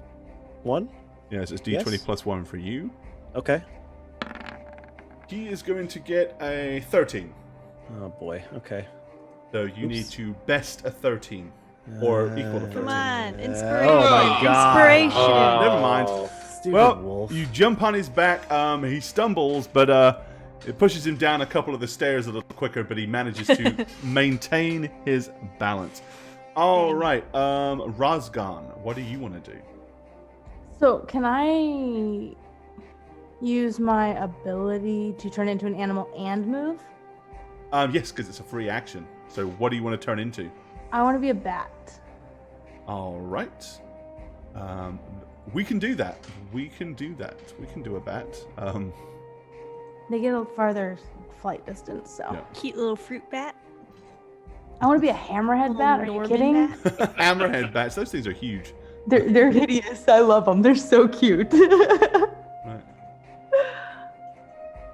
1. Yes, it's D20 Yes. +1 for you. Okay. He is going to get a 13. Oh boy. Okay. So you need Oops. to best a 13 or equal to 13. Come on, inspiration. Oh my god. Inspiration. Never mind. Stupid Well, wolf. you jump on his back. He stumbles, but it pushes him down a couple of the stairs a little quicker. But he manages to maintain his balance. All right, Razgan, what do you want to do? So can I use my ability to turn into an animal and move? Yes, because it's a free action. So what do you want to turn into? I want to be a bat. All right. We can do that. We can do a bat. They get a farther flight distance, so. Yeah. Cute little fruit bat. I want to be a hammerhead bat. Are you Norman kidding? bat. Hammerhead bats. Those things are huge. They're hideous. I love them. They're so cute. Right.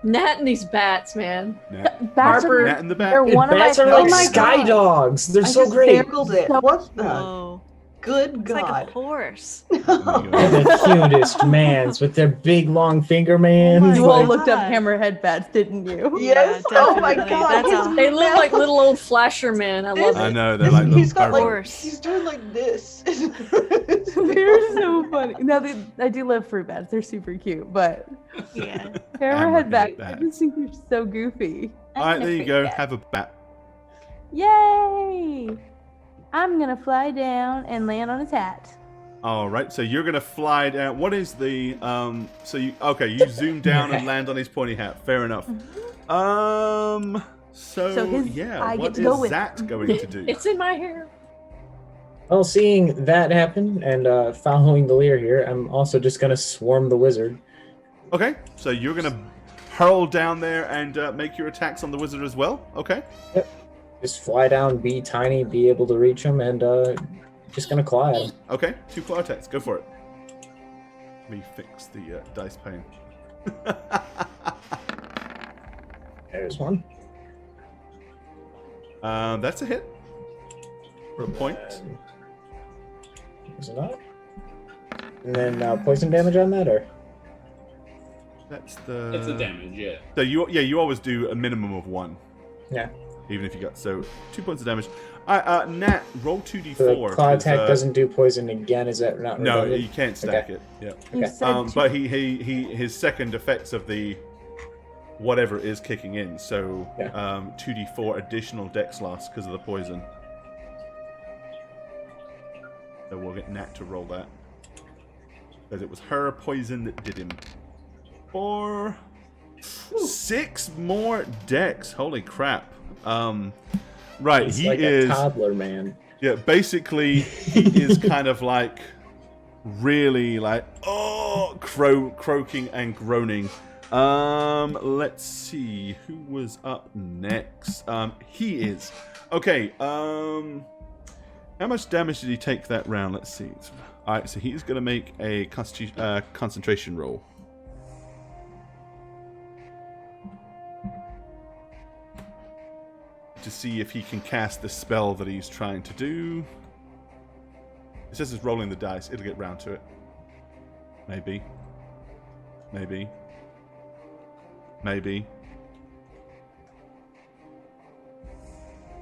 Nat and these bats, man. Nat, Bats Harper- are, Nat in the they're back. one of my Bats are oh like my sky God. dogs. They're I so just great. Circled it. What the? Whoa. Good It's like God. a horse. They're the cutest mans with their big long finger mans. my You all like- looked up God. hammerhead bats, didn't you? Yes. Yeah, Oh my definitely. God. That's his a- They look like little old flasher men. I love I it. know they're like little He's got like Horse. he's doing like this. They're so funny. Now I do love fruit bats. They're super cute, but Yeah. hammerhead bats, I bats. just think they're so goofy. All right, there you go. Have a bat. Yay! I'm gonna fly down and land on his hat. All right, so you're gonna fly down. What is the you zoom down and land on his pointy hat. Fair enough. So his- yeah, I get what to go is with that him. going to do? It's in my hair. Well, seeing that happen and following the leer here, I'm also just gonna swarm the wizard. Okay, so you're gonna hurl down there and make your attacks on the wizard as well. Okay. Just fly down, be tiny, be able to reach him, and just gonna claw at him. Okay, 2 claw attacks. Go for it. Let me fix the dice pane. There's one. That's a hit. For a point. Is it not? And then poison damage on that, or? That's the. That's the damage, yeah. So you always do a minimum of 1. Yeah. Even if you got 2 points of damage. Nat, roll 2d4. So the claw 'cause, attack doesn't do poison again. Is that not? No, redundant? you can't stack Okay. it. Yeah. You said But his second effects of the whatever is kicking in. So Yeah. 2d4 additional dex loss because of the poison. So we'll get Nat to roll that. Because it was her poison that did him. 4, 6 more dex. Holy crap. Right, He's he like is a toddler, man. yeah, basically he is kind of like really like croaking and groaning. Let's see who was up next. He is. Okay, how much damage did he take that round? Let's see. All right, so he's going to make a concentration roll. To see if he can cast the spell that he's trying to do. It says it's rolling the dice. It'll get round to it. Maybe. Maybe. Maybe.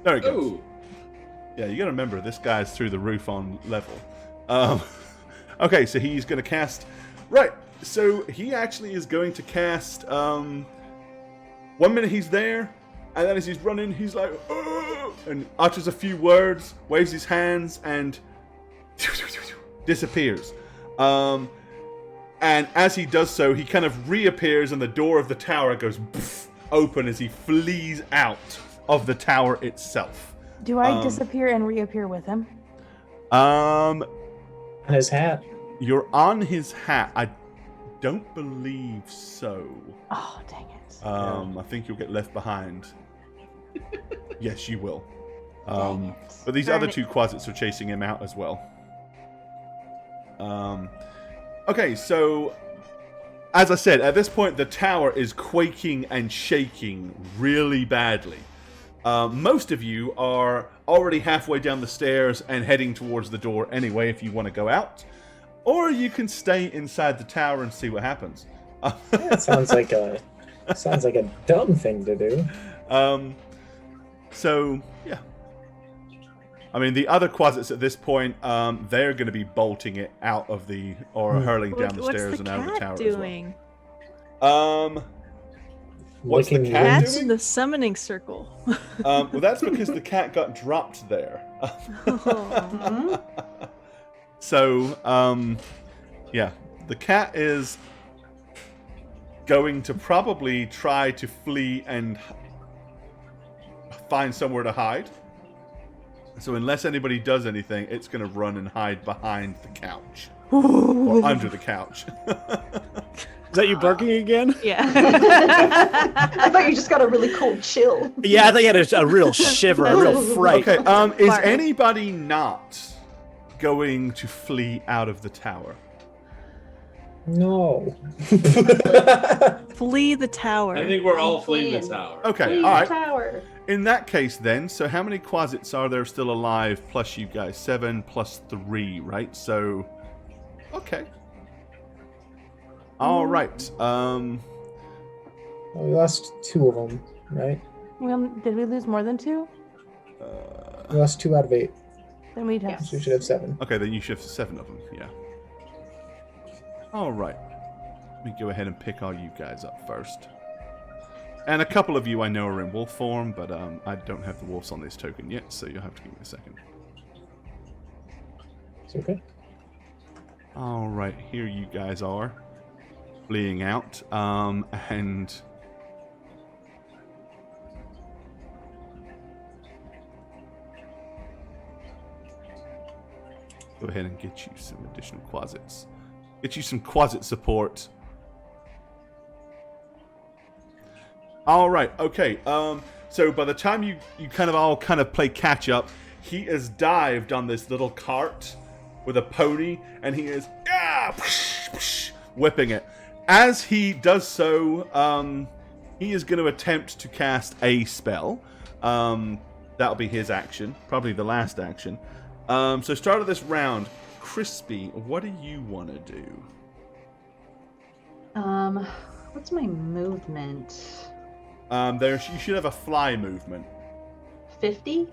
There we go. Ooh. Yeah, you gotta remember, this guy's through the roof on level. Okay, so he's gonna cast... Right, so he actually is going to cast... 1 minute he's there, and then as he's running, he's like... and utters a few words, waves his hands, and... disappears. And as he does so, he kind of reappears, and the door of the tower goes open as he flees out of the tower itself. Do I disappear and reappear with him? His hat. You're on his hat. I don't believe so. Oh, dang it. I think you'll get left behind. Yes, you will. But these other two Quasits are chasing him out as well. Okay, so as I said, at this point the tower is quaking and shaking really badly. Most of you are already halfway down the stairs and heading towards the door anyway if you want to go out. Or you can stay inside the tower and see what happens. That sounds like a dumb thing to do. So, yeah. I mean, the other Quasits at this point, they're going to be bolting it out of the... or hurling down the stairs and out of the tower doing? as well. What's the cat Cat's doing? in the summoning circle. Well, that's because the cat got dropped there. So, yeah. The cat is going to probably try to flee and find somewhere to hide. So unless anybody does anything, it's going to run and hide behind the couch. Or under the couch. Is that you barking again? Yeah. I thought you just got a really cold chill. Yeah, I thought you had a real shiver, a real fright. Okay, is anybody not going to flee out of the tower? No. Flee the tower. I think we're all fleeing the tower. Okay, all right. In that case, then, so how many Quasits are there still alive, plus you guys? 7 plus 3, right? So, okay. All right. We lost 2 of them, right? Did we lose more than 2? We lost 2 out of 8. Then we'd have... So we should have 7. Okay, then you should have 7 of them, yeah. All right. Let me go ahead and pick all you guys up first. And a couple of you I know are in wolf form, but I don't have the wolves on this token yet, so you'll have to give me a second. It's okay. All right, here you guys are, fleeing out, and go ahead and get you some additional Quasits. Get you some Quasit support. All right, okay. So by the time you kind of play catch up, he is dived on this little cart with a pony, and he is whipping it. As he does so, he is going to attempt to cast a spell. That'll be his action, probably the last action. So start of this round, Crispy, what do you want to do? What's my movement? You should have a fly movement. 50?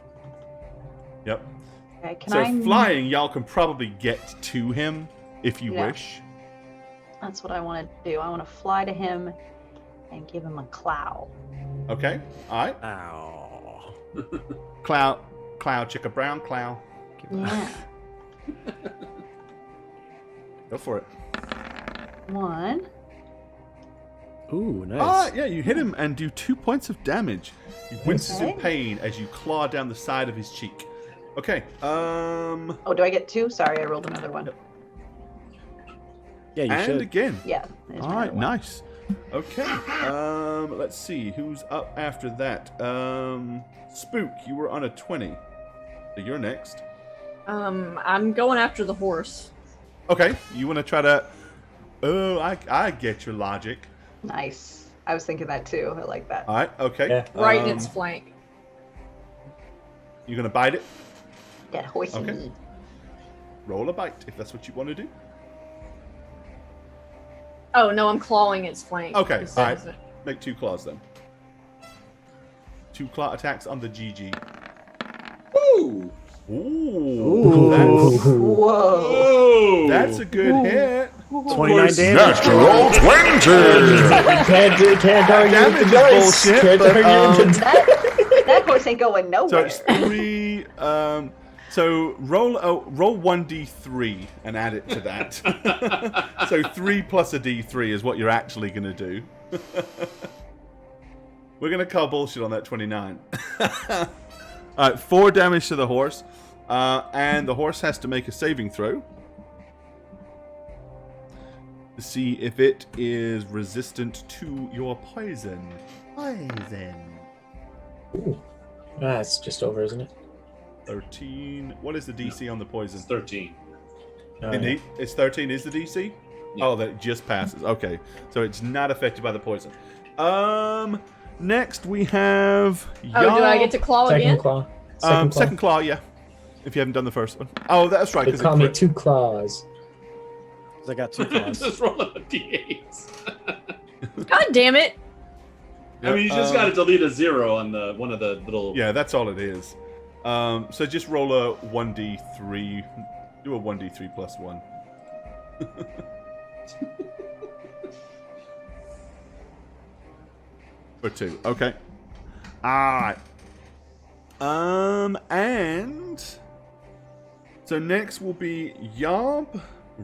Yep. Okay, flying, y'all can probably get to him if you wish. That's what I want to do. I want to fly to him and give him a clow. Okay. All right. Ow. Clow, chicka brown clow. Yeah. Go for it. 1. Ooh, nice. Yeah, you hit him and do 2 points of damage. He winces in pain as you claw down the side of his cheek. Okay. Oh, do I get 2? Sorry, I rolled another one. Yeah, you and should. again. Yeah. All right, nice. Okay. Let's see who's up after that. Spook, you were on a 20. So you're next. I'm going after the horse. Okay, you want to try to... Oh, I get your logic. Nice. I was thinking that too. I like that. All right, okay. Yeah. Right in its flank. You're going to bite it? Get horsey. Okay. Roll a bite if that's what you want to do. Oh, no, I'm clawing its flank. Okay, all right. Make 2 claws then. 2 claw attacks on the GG. Woo! Ooh. Whoa. That's a good hit. 29 damage. Natural 20! Can't argue with the Damage is dice. bullshit, Can't but, argue with the dice. That horse ain't going So nowhere. it's 3. So roll 1d3 and add it to that. So 3 plus a d3 is what you're actually going to do. We're going to call bullshit on that 29. All right, 4 damage to the horse. And the horse has to make a saving throw to see if it is resistant to your poison. Ooh. Ah, it's just over, isn't it? 13. What is the DC on the poison? It's 13. Indeed, it's 13 is the DC? Yeah. Oh, that just passes. Okay, so it's not affected by the poison. Next we have Oh, do I get to claw Second again? claw. Second claw, yeah. If you haven't done the first one. Oh, that's right. They 'cause call it me crit. 2 claws. I got 2 claws. Just roll a d8. God damn it! I mean, you just got to delete a 0 on the one of the little. Yeah, that's all it is. So just roll a 1d3. Do a 1d3 plus 1. For 2. Okay. Alright. And so next will be Yob,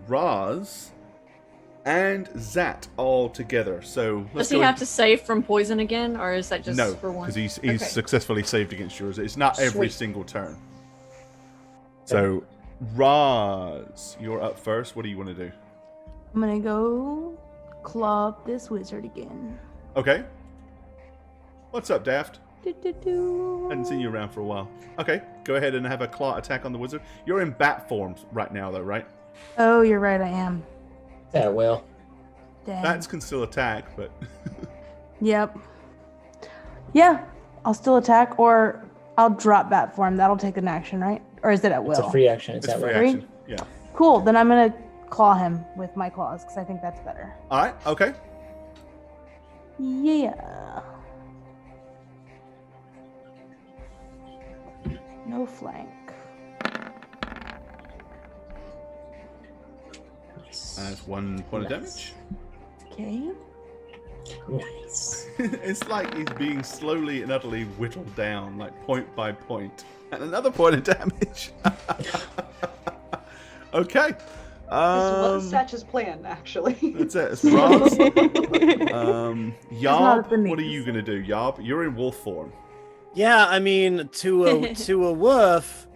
Raz, and Zat all together. So Does he have to save from poison again, or is that just no, for one? because he's Okay. successfully saved against yours. It's not every Sweet. single turn. So Raz, you're up first. What do you want to do? I'm gonna go claw up this wizard again. Okay. What's up, Daft? Do-do-do. Hadn't seen you around for a while. Okay, go ahead and have a claw attack on the wizard. You're in bat form right now, though, right? Oh, you're right, I am. Yeah, well. Dang. Bats can still attack, but Yep. Yeah, I'll still attack, or I'll drop bat form. That'll take an action, right? Or is it at will? It's a free action. It's it's that free way. action. Yeah. Cool. Then I'm gonna claw him with my claws because I think that's better. All right. Okay. Yeah. No flank. That's 1 point of damage. Okay. Nice. It's like he's being slowly and utterly whittled down, like point by point, and another point of damage. Okay. This was Um, Satch's plan, actually. that's it. It's Raz. not Yob, at the what are knees. you gonna do, Yob? You're in wolf form. Yeah, I mean, to a wolf,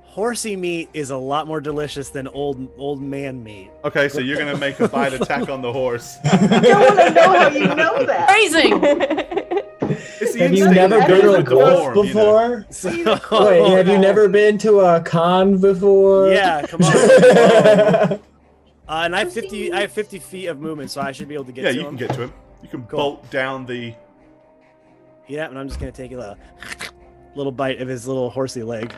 horsey meat is a lot more delicious than old man meat. Okay, so you're gonna make a bite attack on the horse. I don't want to know how you know that. Phrasing! It's the Have you instinct never of been to a the golf form, you know. before? Wait, have you never been to a con before? Yeah, come on. And I have 50 feet of movement, so I should be able to get Yeah, to you him. can get to him. You can Cool. bolt down the. Yeah, and I'm just gonna take a little bite of his little horsey leg.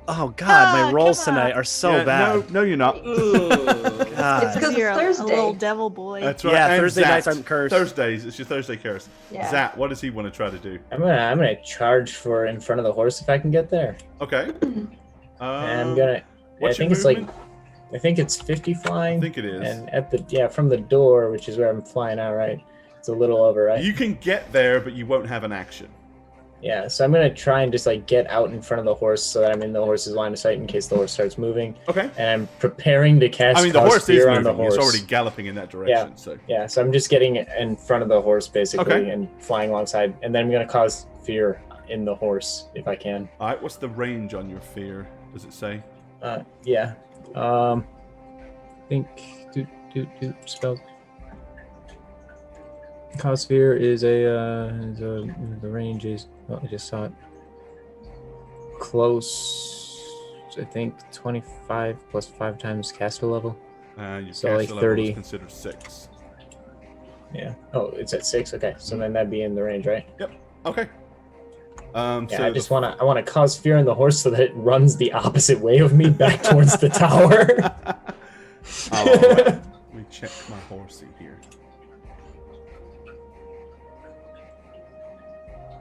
Oh God, my rolls tonight are so Yeah, bad. No, you're not. God. It's because You're it's a Thursday. little devil boy. That's right. Yeah, and Thursday Zat. nights I'm cursed. Thursdays, it's your Thursday curse. Yeah. Zat, what does he want to try to do? I'm gonna charge for in front of the horse if I can get there. Okay. And I'm gonna. what's I think your it's like. movement? I think it's 50 flying. I think it is. And at the from the door, which is where I'm flying out, right? It's a little over, right? You can get there, but you won't have an action. Yeah, so I'm gonna try and just like get out in front of the horse so that I'm in the horse's line of sight in case the horse starts moving. Okay. And I'm preparing to cast. I mean, the Cause horse is Fear moving. on the horse. It's already galloping in that direction. So. Yeah, so I'm just getting in front of the horse basically Okay. and flying alongside, and then I'm gonna cause fear in the horse if I can. All right. What's the range on your fear? Does it say? Yeah. I think spell. Cause fear is the range is. Oh, I just saw it. Close. I think 25 plus 5 times caster level. Your So, caster like, level 30. is considered 6. Yeah. Oh, it's at 6. Okay, so then that'd be in the range, right? Yep. Okay. Yeah, so I just wanna cause fear in the horse so that it runs the opposite way of me back towards the tower. All right. Let me check my horsey here.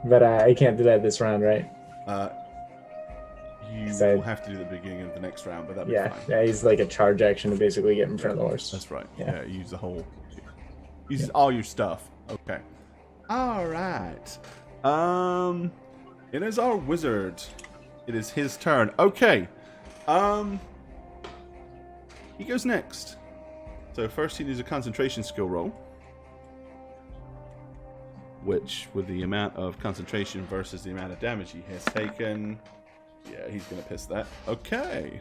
But I can't do that this round, right? You Decide. will have to do the beginning of the next round, but that'll be Yeah, fine. yeah, he's like a charge action to basically get in front of the horse. That's right. Yeah. Yeah, use the whole. Use all your stuff. Okay. All right. It is our wizard. It is his turn. Okay. He goes next. So first he needs a concentration skill roll. Which, with the amount of concentration versus the amount of damage he has taken, yeah, he's gonna piss that. Okay.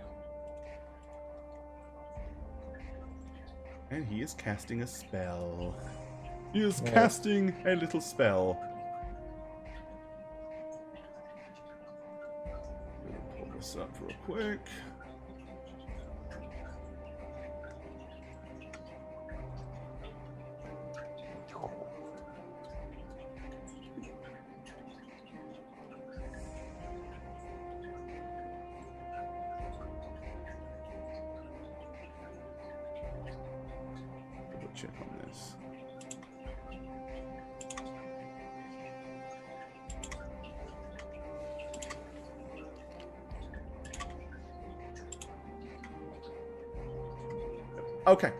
And he is casting a spell. He is casting a little spell. I'm gonna pull this up real quick. Double check on this. Okay.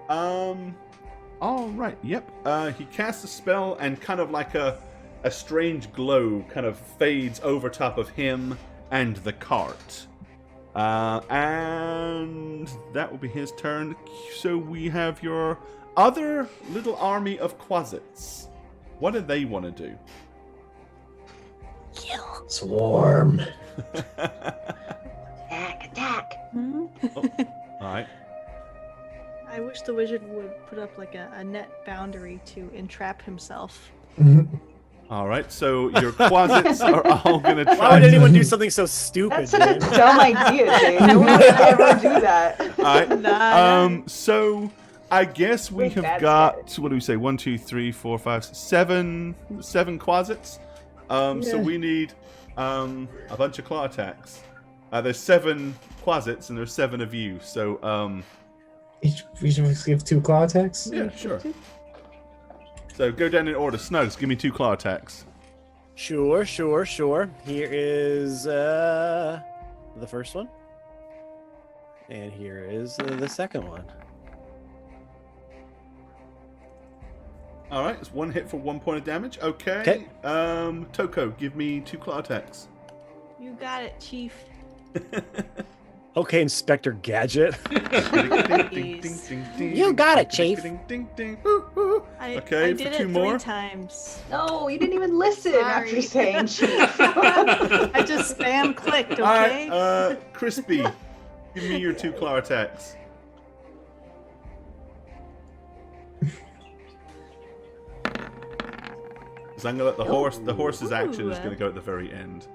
All right. Yep. He casts a spell, and kind of like a strange glow kind of fades over top of him and the cart. And that will be his turn. So we have your other little army of Quasits. What do they want to do? Kill. Swarm. Attack. All right. I wish the wizard would put up like a net boundary to entrap himself. All right. So your Quasits are all going to try. Why would anyone do something so stupid? That's such a James? dumb idea, James. No one would ever do that. All right. So I guess we have got, what do we say? 1, 2, 3, 4, 5, 7 Quasits. So we need a bunch of claw attacks. There's 7 Quasits and there's 7 of you. So Each of us give 2 claw attacks? yeah, sure. So go down in order. Snugs, give me 2 claw attacks. Sure. Here is the first one. And here is the second one. All right, it's 1 hit for 1 point of damage. Okay. Toko, give me 2 claw attacks. You got it, Chief. Okay, Inspector Gadget. You got it, Chief. I Okay, did for it 2 more. 3 times. No, you didn't even listen after Sorry. saying chief. I just spam clicked, All okay? right, Crispy, give me your 2 claw attacks. Because I'm gonna let the horse's action is gonna go at the very end.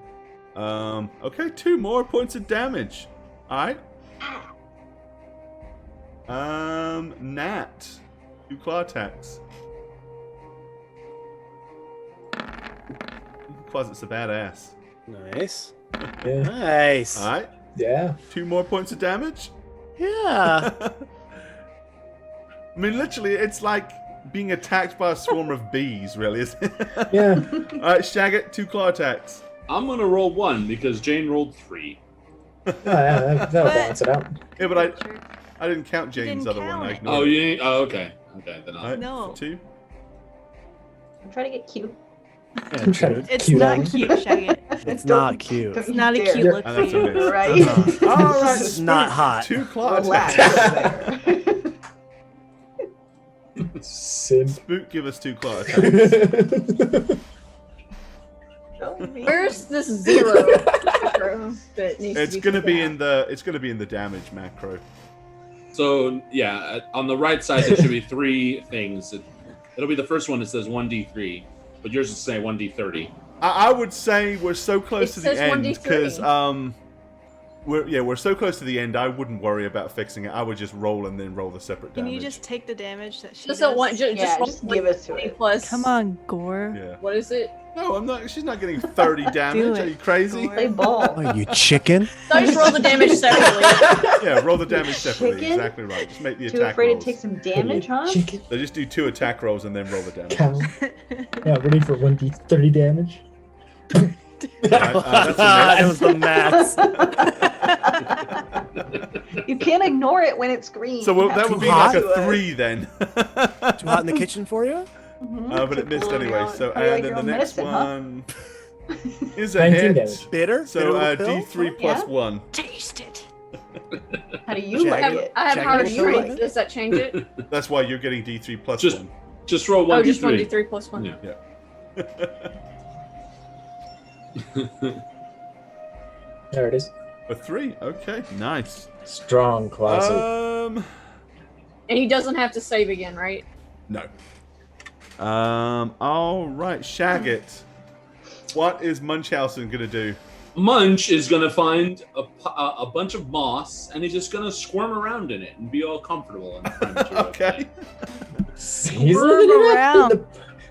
Okay, 2 more points of damage. All right. Nat, 2 claw attacks. Quasit's a badass. Nice. Yeah. Nice. All right. Yeah. 2 more points of damage. Yeah. I mean, literally, it's like being attacked by a swarm of bees, really, isn't it? Yeah. All right, Shagget, 2 claw attacks. I'm gonna roll 1 because Jane rolled 3. That'll balance it out. Yeah, but I didn't count Jane's didn't other one. count I it. ignored Oh, it. you ain't? Oh, okay. Okay, then All I'll. right, No. 2. I'm trying to get cute. I'm trying to It's cute not on. cute, Shaggy. It's not cute. Don't It's not a you dare. cute look And for that's a you. miss. Right? All right, It's not hot. 2 claw Relax attacks. over there. Sid. Spook, give us 2 claw attacks. Don't be- Where's this 0 macro that needs It's to be gonna be taken out? it's gonna be in the damage macro. So yeah, on the right side there should be 3 things. It'll be the first one that says 1d3, but yours will say 1d30. I would say we're so close It to the says end 1d3. because we're so close to the end. I wouldn't worry about fixing it. I would just roll and then roll the separate Can damage. you just take the damage that she Just does? a one. Just, Yeah, roll just give us to 20 it. plus. Come on, Gore. Yeah. What is it? No, I'm not. She's not getting 30 damage. Are you crazy? Play ball. Oh, you chicken? So I just roll the damage separately. Yeah, roll the damage separately. Chicken? Exactly right. Just make the Too attack afraid rolls. to take some damage, huh? Chicken. They just do 2 attack rolls and then roll the damage. Cow. Yeah, ready for 1d30 damage. That's That was the max. You can't ignore it when it's green. So that would be like a 3 then. Too hot in the kitchen for you? But it missed anyway. So How do you like and then your the own next medicine, huh? one is a 19 hit. damage. Bitter? So Bitter pill? D3 plus Yeah. 1. Taste it. How do you like Jagged. it? I have Jagged hard is strength. fine. Does that change it? That's why you're getting D3 plus Just 1. Just roll 1d3. Oh, just 1d3 plus 1. Yeah. There it is. A 3. Okay, nice. Strong Quasit. And he doesn't have to save again, right? No. All right, Shagget. What is Munchausen gonna do? Munch is gonna find a bunch of moss, and he's just gonna squirm around in it and be all comfortable. And Okay. He's living it up. Living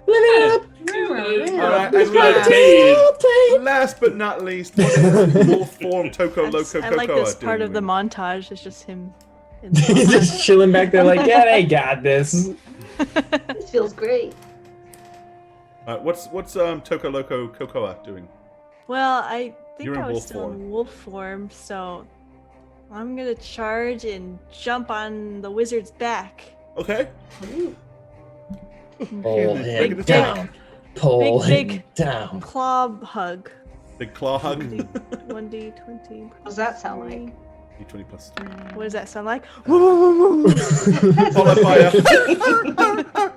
it up. All right, He's and got a cave. last but not least, what is wolf form Toko Loco I like Cocoa this part doing? of the montage. It's just him. in the He's just chilling back there like, yeah, they got this. This feels great. What's Toko Loco Cocoa doing? Well, I think You're in I was wolf still form. in wolf form, so I'm gonna charge and jump on the wizard's back. Okay. Pull him Big, down. Pull big, him down. claw hug. Big claw hug. 1d20. What does that sound like? D20 plus 3. What does that sound like? Followed by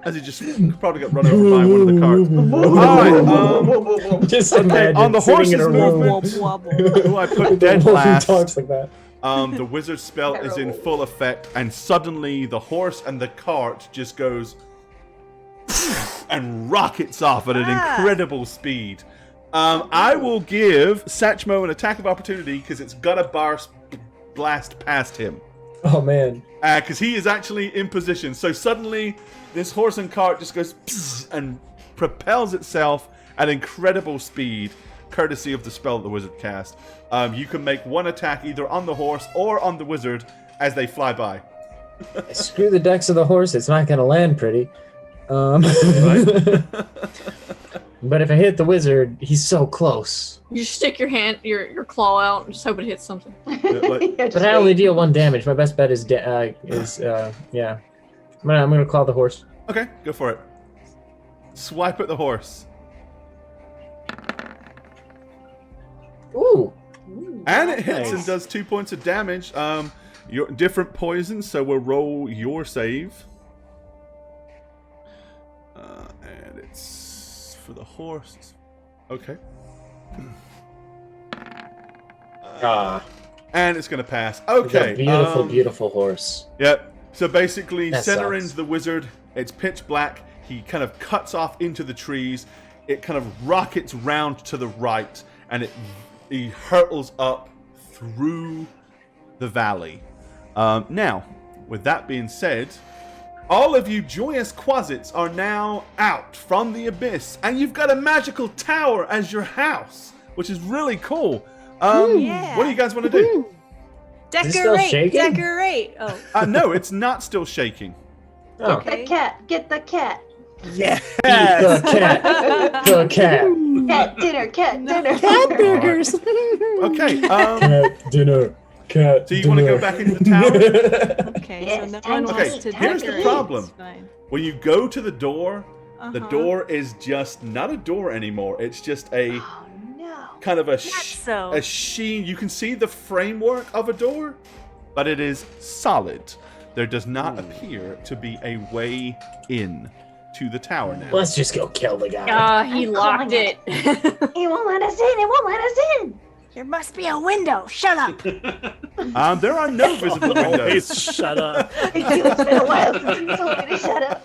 as he just probably got run over by one of the carts. All right. Just Okay, imagine on the sitting in horse's a room. movement, who I put dead The wolf last. talks like that. The wizard spell is in full effect, and suddenly the horse and the cart just goes and rockets off at an incredible speed. I will give Satchmo an attack of opportunity because it's got a blast past him. Oh man. Because he is actually in position. So suddenly, this horse and cart just goes and propels itself at incredible speed, courtesy of the spell that the wizard cast. You can make one attack either on the horse or on the wizard as they fly by. Screw the decks of the horse. It's not going to land pretty. But if I hit the wizard, he's so close. You just stick your your claw out and just hope it hits something. But I only deal 1 damage. My best bet is yeah. I'm gonna claw the horse. Okay, go for it. Swipe at the horse. Ooh. And it hits Nice. and does 2 points of damage. Your different poisons, so we'll roll your save. And it's for the horse. Okay. And it's going to pass. Okay. It's a beautiful, beautiful horse. Yep. So basically, That center sucks. into the wizard. It's pitch black. He kind of cuts off into the trees. It kind of rockets round to the right, and he hurtles up through the valley. Now, with that being said, all of you joyous Quasits are now out from the abyss, and you've got a magical tower as your house, which is really cool. Yeah. What do you guys want to do? Decorate, decorate. Oh. No, it's not still shaking. Oh. Get the cat. Get the cat. Yeah. The cat. The cat. Cat dinner. Cat dinner. Cat burgers. Okay. Cat dinner. Cat. Do you want to go back into the tower? Okay, Yes, so no time one to wants eat, to time Here's to the eat. problem. It's fine. When you go to the door, the Uh-huh. door is just not a door anymore. It's just a Oh no. kind of a so. a sheen. You can see the framework of a door, but it is solid. There does not appear to be a way in to the tower now. Let's just go kill the guy. He I'm locked calling it. He won't let us in. It won't let us in. There must be a window. Shut up. There are no visible windows. Always shut up. It's been a while since you told me to shut up.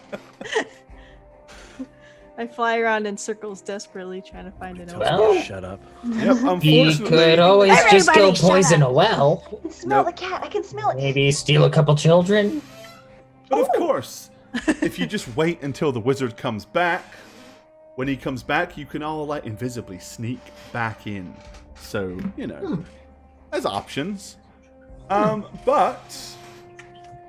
I fly around in circles desperately trying to find an opening. Well, Shut up. Yep, he unfortunately, could always just go Everybody shut poison up. a well. I can smell the cat. I can smell it. Maybe steal a couple children. but of course, if you just wait until the wizard comes back, when he comes back, you can all like invisibly sneak back in. So, you know, there's options. But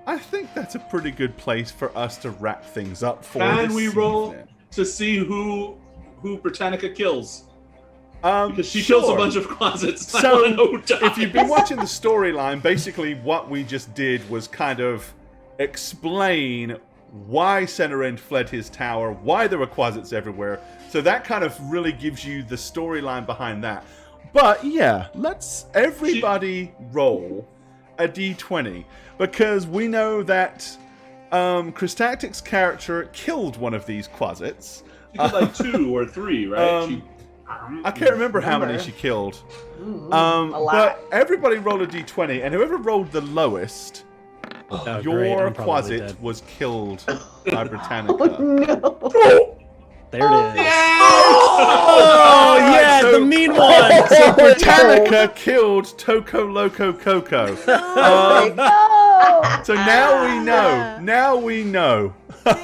I think that's a pretty good place for us to wrap things up for Can this we roll evening. to see who Britannica kills? Because she kills a bunch of closets. So, if you've been watching the storyline, basically what we just did was kind of explain why Centerend fled his tower, why there were Quasits everywhere. So that kind of really gives you the storyline behind that. But yeah, let's everybody roll a d20, because we know that Chris Tactic's character killed one of these Quasits. She killed like 2 or 3, right? I can't remember how many she killed. But everybody rolled a d20, and whoever rolled the lowest, your Quasit was killed by Britannica. Oh, no. There it is. Oh, yeah, so, the mean one. So Britannica killed Toco Loco Coco. So now we know. Now we know. Shut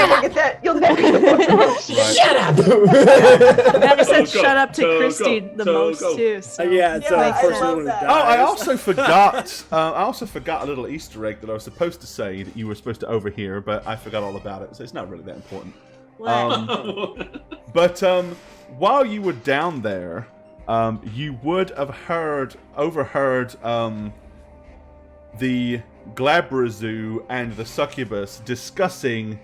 up! Get that. You'll never get that. Shut up! Never said shut up to Christy the most too. So. I also forgot. I also forgot a little Easter egg that I was supposed to say that you were supposed to overhear, but I forgot all about it. So it's not really that important. But while you were down there, you would have overheard the Glabrazu and the Succubus discussing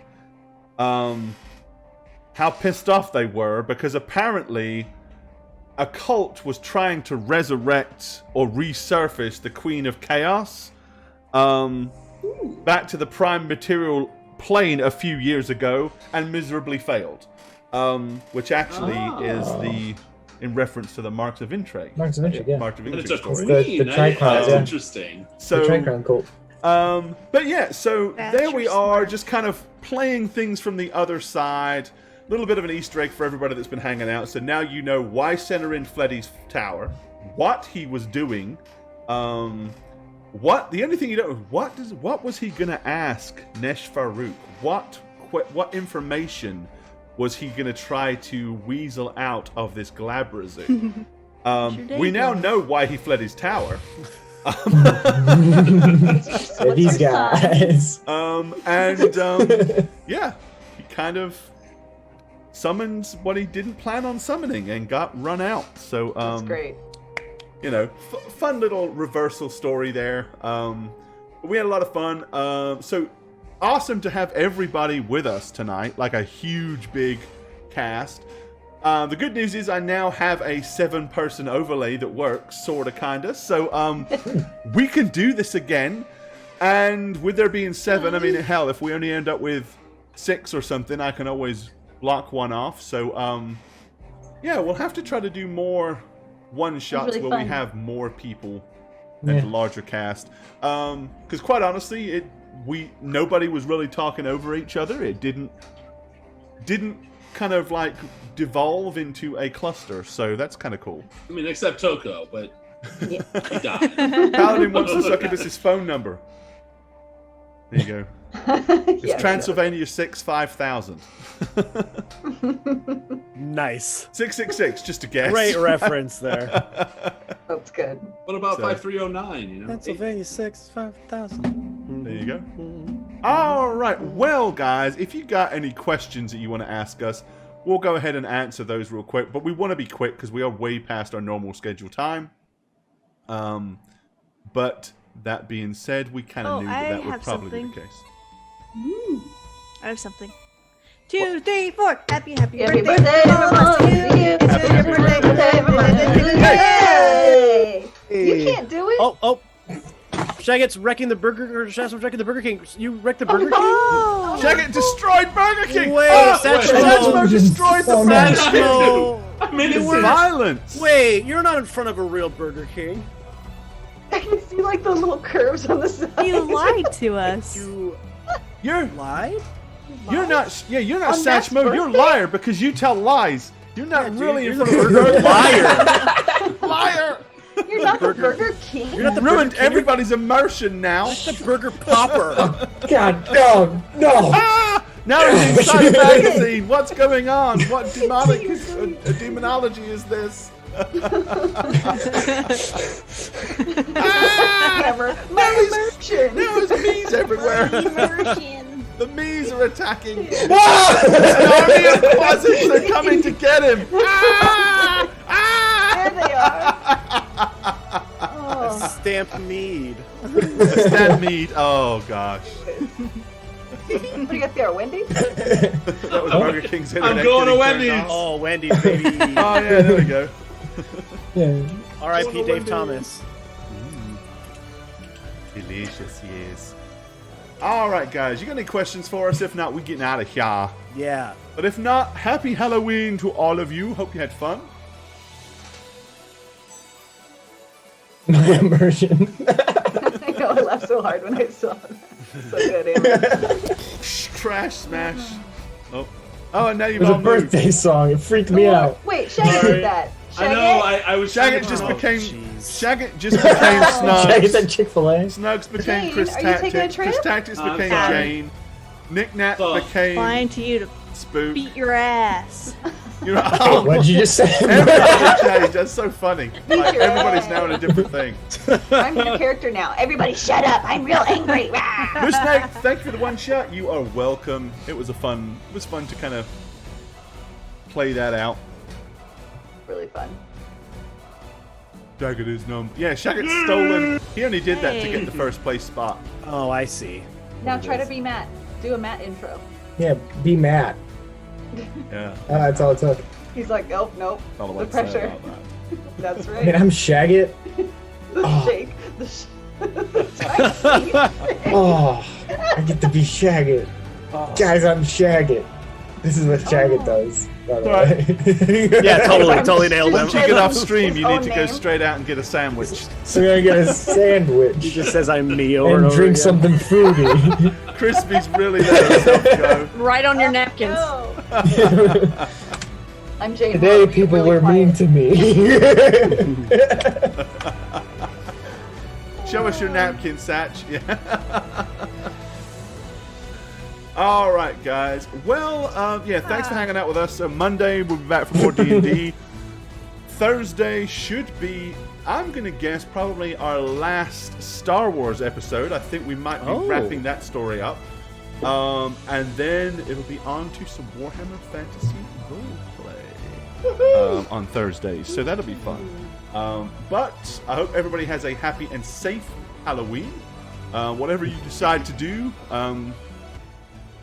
how pissed off they were because apparently a cult was trying to resurrect or resurface the Queen of Chaos back to the prime material plane a few years ago and miserably failed, which actually is in reference to the Marks of Intrigue. Marks of Intrigue, yeah. Marks of Intrigue It's a story. queen. The Tricron, That's yeah. interesting. So, the Tricron cult. But yeah, so there we are, just kind of playing things from the other side. A little bit of an Easter egg for everybody that's been hanging out. So now you know why Centerend fled his tower, what he was doing, the only thing you don't know, what was he gonna ask Nesh Farouk? What information was he gonna try to weasel out of this Glabrazu? We now know why he fled his tower. These guys. Yeah, he kind of summoned what he didn't plan on summoning and got run out. So That's great. You know, fun little reversal story there. We had a lot of fun. So awesome to have everybody with us tonight, like a huge big cast. The good news is I now have a 7-person overlay that works, sorta, kinda. So we can do this again. And with there being 7, I mean, hell, if we only end up with 6 or something, I can always block one off. So yeah, we'll have to try to do more one-shots really where we fun. have more people and a larger cast. Because quite honestly, nobody was really talking over each other. It didn't kind of like devolve into a cluster, so that's kind of cool. I mean, except Toko, but he died. Paladin wants the Succubus's phone number. There you go. It's Transylvania 65000. Nice. 666, just a guess. Great reference there. That's good. What about So- 5309? You know, Pennsylvania 65000. There you go. All right. Well, guys, if you got any questions that you want to ask us, we'll go ahead and answer those real quick. But we want to be quick because we are way past our normal scheduled time. But that being said, we kind of knew that would probably be the case. I have something. 2, 3, 4. Happy Happy birthday. birthday, Happy birthday. You can't do it. Oh. Shaggett's wrecking the Burger, or Shasham's wrecking the Burger King. You wrecked the Burger King? Shagget destroyed Burger King! Wait, Satchmo destroyed the Satchmo! You were violence! Wait, you're not in front of a real Burger King. I can see like the little curves on the side. You lied to us. You're lied? You're not. Yeah, you're not On Matt's Satchmo. You're a birthday? liar because you tell lies. You're not really in you're front of the Burger liar. Liar! You're not the Burger King. You're not the Ruined Burger King. everybody's immersion now. The Burger Popper. God, no. Ah! Now it's inside magazine. What's going on? What demonology is this? Hammer. My immersion. There was bees everywhere. Immersion. The Mees are attacking. An army of Quasits are coming to get him. There they are. A stampede. A stampede. Oh gosh. What do you got there, Wendy's? That was Burger King's internet. I'm going to getting Wendy's. turned off. Oh, Wendy's, baby. Oh yeah, there we go. Yeah. R.I.P. Dave Thomas. Delicious, yes. All right, guys, you got any questions for us? If not, we're getting out of here. Yeah. But if not, happy Halloween to all of you. Hope you had fun. My immersion. I know, I laughed so hard when I saw that. So good, Aaron. Trash smash. Oh, and now It you've was all a moved. birthday song. It freaked me out. Wait, Shaggy did that. I know. I was trying Shaggy to just promote. became Shaggy just became Snugs. Shaggy's at Chick-fil-A. Snugs became Jane, Chris are you taking a Tactics. trip? Chris Tactics became sorry. Jane. Nick Nat Fuck. became Flying to you to Spook. beat your ass. You're oh, What'd you just say? everybody changed. That's so funny. Like, your everybody's ass. now in a different thing. I'm your character now. Everybody shut up. I'm real angry. Good Snake, thank you for the one shot. You are welcome. It was fun to kind of play that out. Really fun. Shagget is numb. Yeah, Shagget's stolen. He only did that to get the first place spot. Oh, I see. Now try to be Matt. Do a Matt intro. Yeah, be Matt. Yeah. That's all it took. He's like, oh, nope. Not a The lot to say pressure. about that. That's I right. mean, I'm Shagget. The shake. Oh, I get to be Shagget. Guys, I'm Shagget. This is what Shagget does, by the way. Yeah, totally nailed Once him. you get off stream, you need to go name. straight out and get a sandwich. So we're gonna get a He sandwich just says I'm me over and over drink again. something fruity. Crispy's really let himself go. Right on your napkins. I'm Jane. Today, Harlow, people really were mean quiet. to me. Show us your napkin, Satch. Yeah. All right, guys. Well, yeah. Thanks for hanging out with us. Monday we'll be back for more D&D. Thursday should be, I'm gonna guess, probably our last Star Wars episode. I think we might be wrapping that story up, and then it'll be on to some Warhammer Fantasy roleplay on Thursdays. So that'll be fun. But I hope everybody has a happy and safe Halloween. Whatever you decide to do,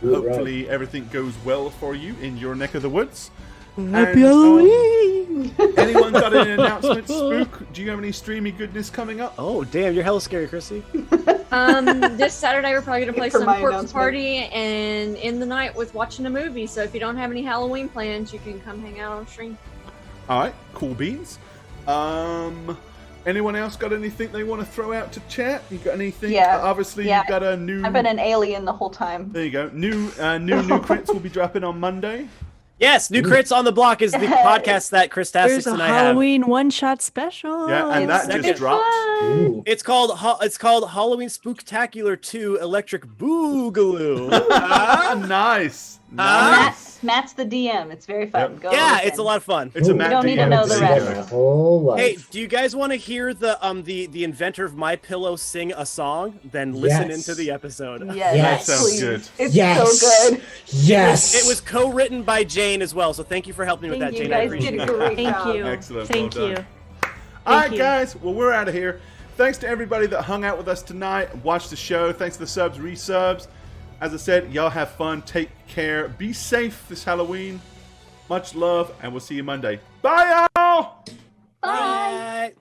hopefully everything goes well for you in your neck of the woods. Happy Halloween! Anyone got any announcements, Spook? Do you have any streamy goodness coming up? Oh, damn, you're hella scary, Chrissy. This Saturday we're probably gonna play For some my corpse announcement. party and end the night with watching a movie. So if you don't have any Halloween plans, you can come hang out on stream. All right, cool beans. Anyone else got anything they want to throw out to chat? You got anything? Yeah. Obviously, Yeah. you've got a new. I've been an alien the whole time. There you go. New crits will be dropping on Monday. Yes, New Crits on the Block is the podcast that Chris There's Tastics a and I have. Halloween one-shot special. Yeah, and that It's just dropped. Ooh. It's called Halloween Spooktacular 2 Electric Boogaloo. Nice. Matt's the DM. It's very fun. Yep. Go Yeah, listen. it's a lot of fun. It's a Ooh. Matt You don't need to DM. know the There you rest. go. A whole life. Hey, do you guys want to hear the inventor of My Pillow sing a song? Then listen Yes. into the episode. Yes, Yes. That sounds please. good. It's Yes. so good. Yes. It was co-written by Jane as well, so thank you for helping me with Thank that, you Jane. I guys appreciate did it. a great Thank job. you. Excellent. Thank Well you. done. All right, you. guys. Well, we're out of here. Thanks to everybody that hung out with us tonight, watched the show. Thanks to the subs, resubs. As I said, y'all have fun. Take care. Be safe this Halloween. Much love, and we'll see you Monday. Bye, y'all. Bye. Bye.